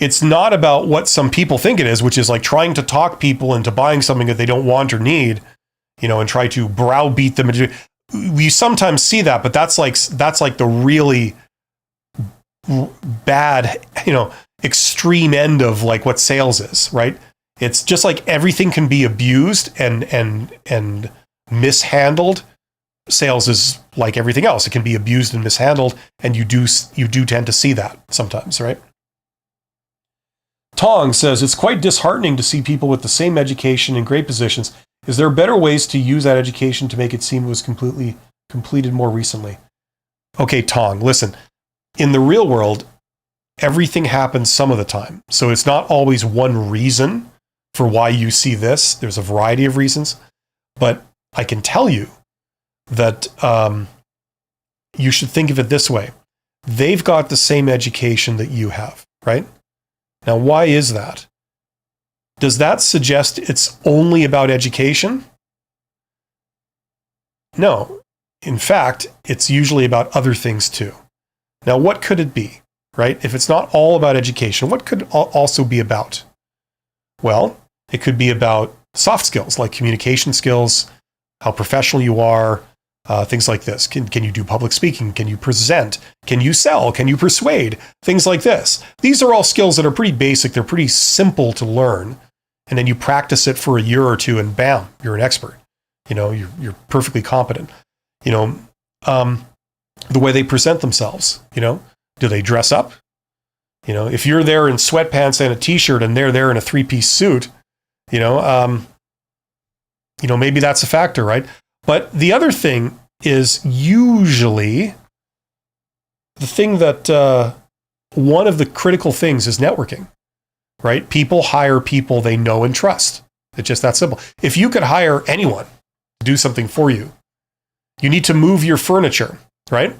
It's not about what some people think it is, which is like trying to talk people into buying something that they don't want or need, and try to browbeat them. We sometimes see that, but that's like the really bad, extreme end of like what sales is, right? It's just like everything can be abused and mishandled. Sales is like everything else. It can be abused and mishandled, and you do tend to see that sometimes, right? Tong says, it's quite disheartening to see people with the same education in great positions. Is there better ways to use that education to make it seem it was completely completed more recently? Okay, Tong, listen. In the real world, everything happens some of the time. So it's not always one reason for why you see this. There's a variety of reasons. But I can tell you that you should think of it this way. They've got the same education that you have, right? Now, why is that? Does that suggest it's only about education? No. In fact, it's usually about other things too. Now, what could it be, right? If it's not all about education, what could it also be about? Well, it could be about soft skills like communication skills, how professional you are, things like this. Can you do public speaking? Can you present? Can you sell? Can you persuade? Things like this. These are all skills that are pretty basic. They're pretty simple to learn. And then you practice it for a year or two and bam, you're an expert. You're perfectly competent. The way they present themselves, do they dress up? If you're there in sweatpants and a t-shirt and they're there in a 3-piece suit, maybe that's a factor, right? But the other thing is usually the thing that one of the critical things is networking, right? People hire people they know and trust. It's just that simple. If you could hire anyone to do something for you, you need to move your furniture, right?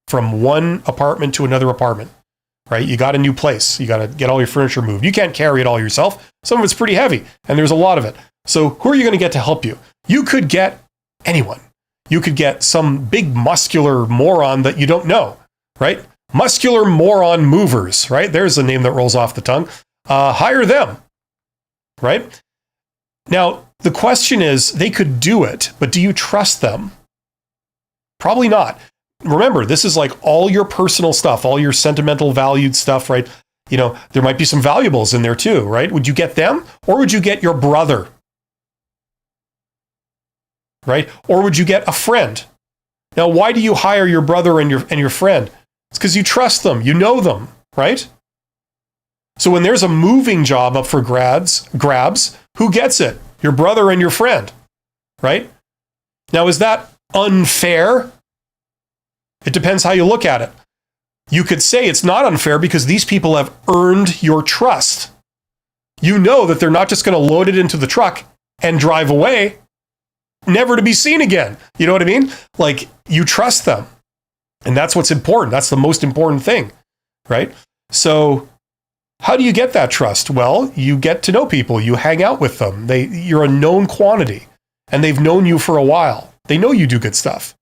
From one apartment to another apartment, right? You got a new place. You got to get all your furniture moved. You can't carry it all yourself. Some of it's pretty heavy, and there's a lot of it. So who are you going to get to help you? You could get anyone. You could get some big muscular moron that you don't know, right? Muscular moron movers, right? There's a name that rolls off the tongue. Hire them, right? Now, the question is, they could do it, but do you trust them? Probably not. Remember, this is like all your personal stuff, all your sentimental valued stuff, right? You know, there might be some valuables in there too, right? Would you get them, or would you get your brother? Right? Or would you get a friend? Now, why do you hire your brother and your friend? It's because you trust them, you know them, right? So when there's a moving job up for grabs, who gets it? Your brother and your friend, right? Now, is that unfair? It depends how you look at it. You could say it's not unfair because these people have earned your trust. You know that they're not just going to load it into the truck and drive away, never to be seen again. You know what I mean? Like, you trust them. And that's what's important. That's the most important thing, right? So how do you get that trust? Well, you get to know people. You hang out with them. You're a known quantity, and they've known you for a while. They know you do good stuff.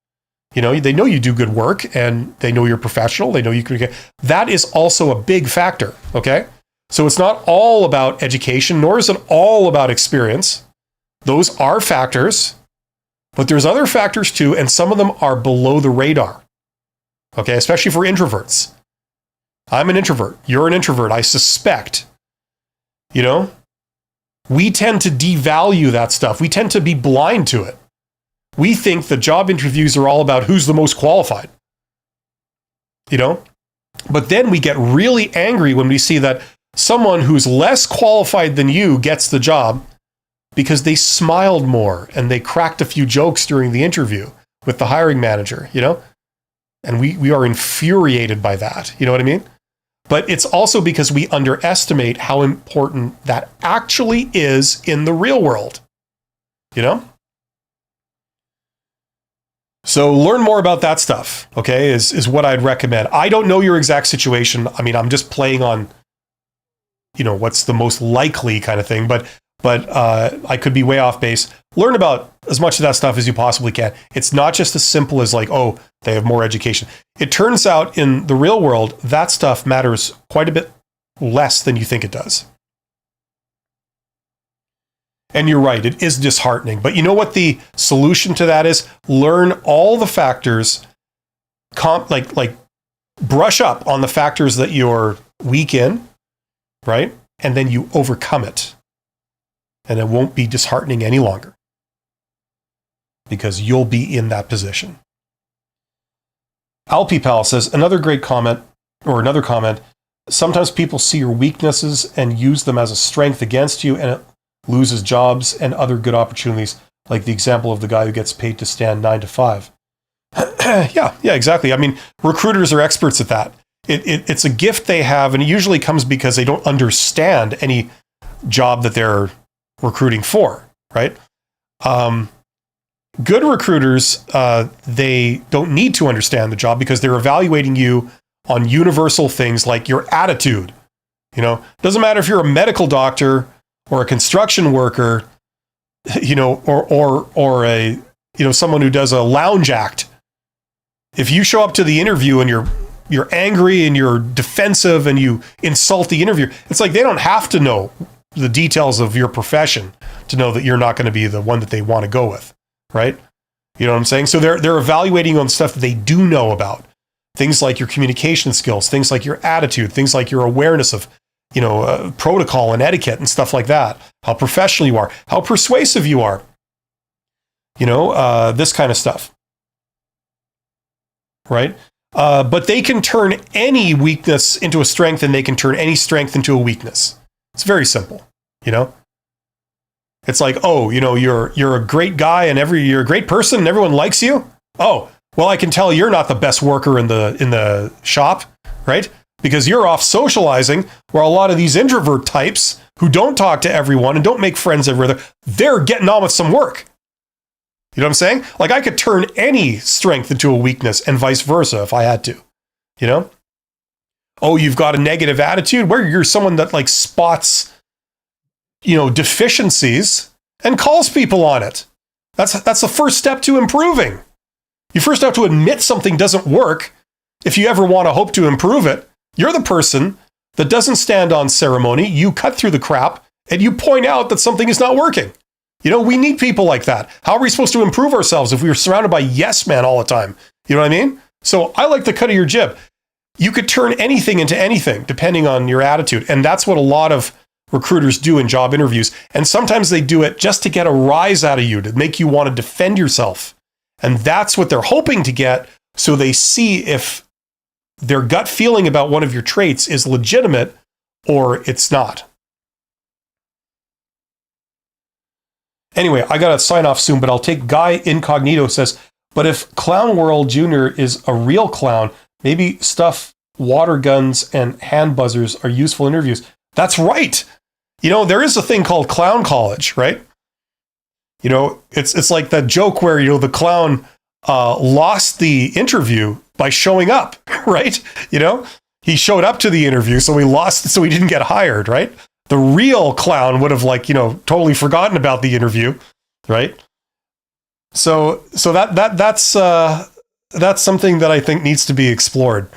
You know, they know you do good work, and they know you're professional. They know you can get. That is also a big factor, okay? So it's not all about education, nor is it all about experience. Those are factors, but there's other factors too, and some of them are below the radar, okay? Especially for introverts. I'm an introvert. You're an introvert. I suspect, you know, we tend to devalue that stuff. We tend to be blind to it. We think the job interviews are all about who's the most qualified, you know, but then we get really angry when we see that someone who's less qualified than you gets the job because they smiled more and they cracked a few jokes during the interview with the hiring manager, you know, and we are infuriated by that. You know what I mean? But it's also because we underestimate how important that actually is in the real world, you know? So learn more about that stuff, okay, is what I'd recommend. I don't know your exact situation. I mean, I'm just playing on, you know, what's the most likely kind of thing, but I could be way off base. Learn about as much of that stuff as you possibly can. It's not just as simple as like, oh, they have more education. It turns out in the real world, that stuff matters quite a bit less than you think it does. And you're right, it is disheartening. But you know what the solution to that is? Learn all the factors, like brush up on the factors that you're weak in, right? And then you overcome it. And it won't be disheartening any longer because you'll be in that position. Alpipal says, another comment, sometimes people see your weaknesses and use them as a strength against you, and it loses jobs and other good opportunities, like the example of the guy who gets paid to stand 9 to 5. Yeah, exactly. I mean, recruiters are experts at that. It's a gift they have, and it usually comes because they don't understand any job that they're recruiting for, right? Good recruiters, they don't need to understand the job because they're evaluating you on universal things like your attitude. You know, doesn't matter if you're a medical doctor or a construction worker, you know, or a, you know, someone who does a lounge act. If you show up to the interview and you're angry and you're defensive and you insult the interviewer, it's like they don't have to know the details of your profession to know that you're not going to be the one that they want to go with, right? You know what I'm saying? So they're evaluating on stuff that they do know about. Things like your communication skills, things like your attitude, things like your awareness of, you know, protocol and etiquette and stuff like that. How professional you are, how persuasive you are, you know, this kind of stuff, right? But they can turn any weakness into a strength, and they can turn any strength into a weakness. It's very simple, you know? It's like, oh, you know, you're a great guy and you're a great person and everyone likes you. Oh, well, I can tell you're not the best worker in the shop, right? because you're off socializing, where a lot of these introvert types who don't talk to everyone and don't make friends everywhere, they're getting on with some work. You know what I'm saying? Like, I could turn any strength into a weakness and vice versa if I had to, you know? Oh, you've got a negative attitude? Where you're someone that like spots, deficiencies and calls people on it. That's the first step to improving. You first have to admit something doesn't work if you ever want to hope to improve it. You're the person that doesn't stand on ceremony. You cut through the crap and you point out that something is not working. We need people like that. How are we supposed to improve ourselves if we were surrounded by yes men all the time? You know what I mean? So I like the cut of your jib. You could turn anything into anything depending on your attitude. And that's what a lot of recruiters do in job interviews. And sometimes they do it just to get a rise out of you, to make you want to defend yourself. And that's what they're hoping to get. So they see if their gut feeling about one of your traits is legitimate or it's not. Anyway, I got to sign off soon, but I'll take Guy Incognito says, but if Clown World Jr. is a real clown, maybe stuff, water guns, and hand buzzers are useful interviews. That's right. There is a thing called clown college, right? It's like that joke where, the clown lost the interview by showing up, right? He showed up to the interview, so he lost, so he didn't get hired, right? The real clown would have totally forgotten about the interview, right? So that's something that I think needs to be explored.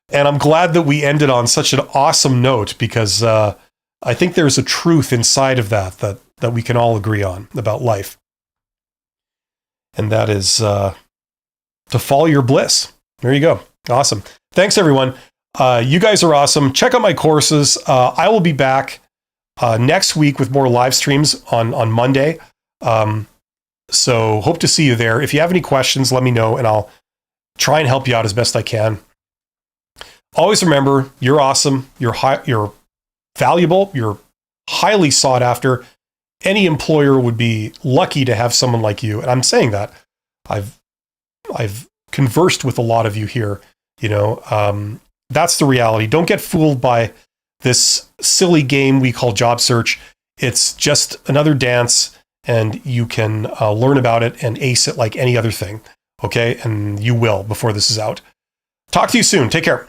And I'm glad that we ended on such an awesome note, because I think there's a truth inside of that we can all agree on about life. And that is to follow your bliss. There you go. Awesome. Thanks, everyone. You guys are awesome. Check out my courses. I will be back next week with more live streams on Monday. So hope to see you there. If you have any questions, let me know, and I'll try and help you out as best I can. Always remember, you're awesome. You're valuable. You're highly sought after. Any employer would be lucky to have someone like you. And I'm saying that. I've conversed with a lot of you here. That's the reality. Don't get fooled by this silly game we call job search. It's just another dance, and you can learn about it and ace it like any other thing. Okay? And you will before this is out. Talk to you soon. Take care.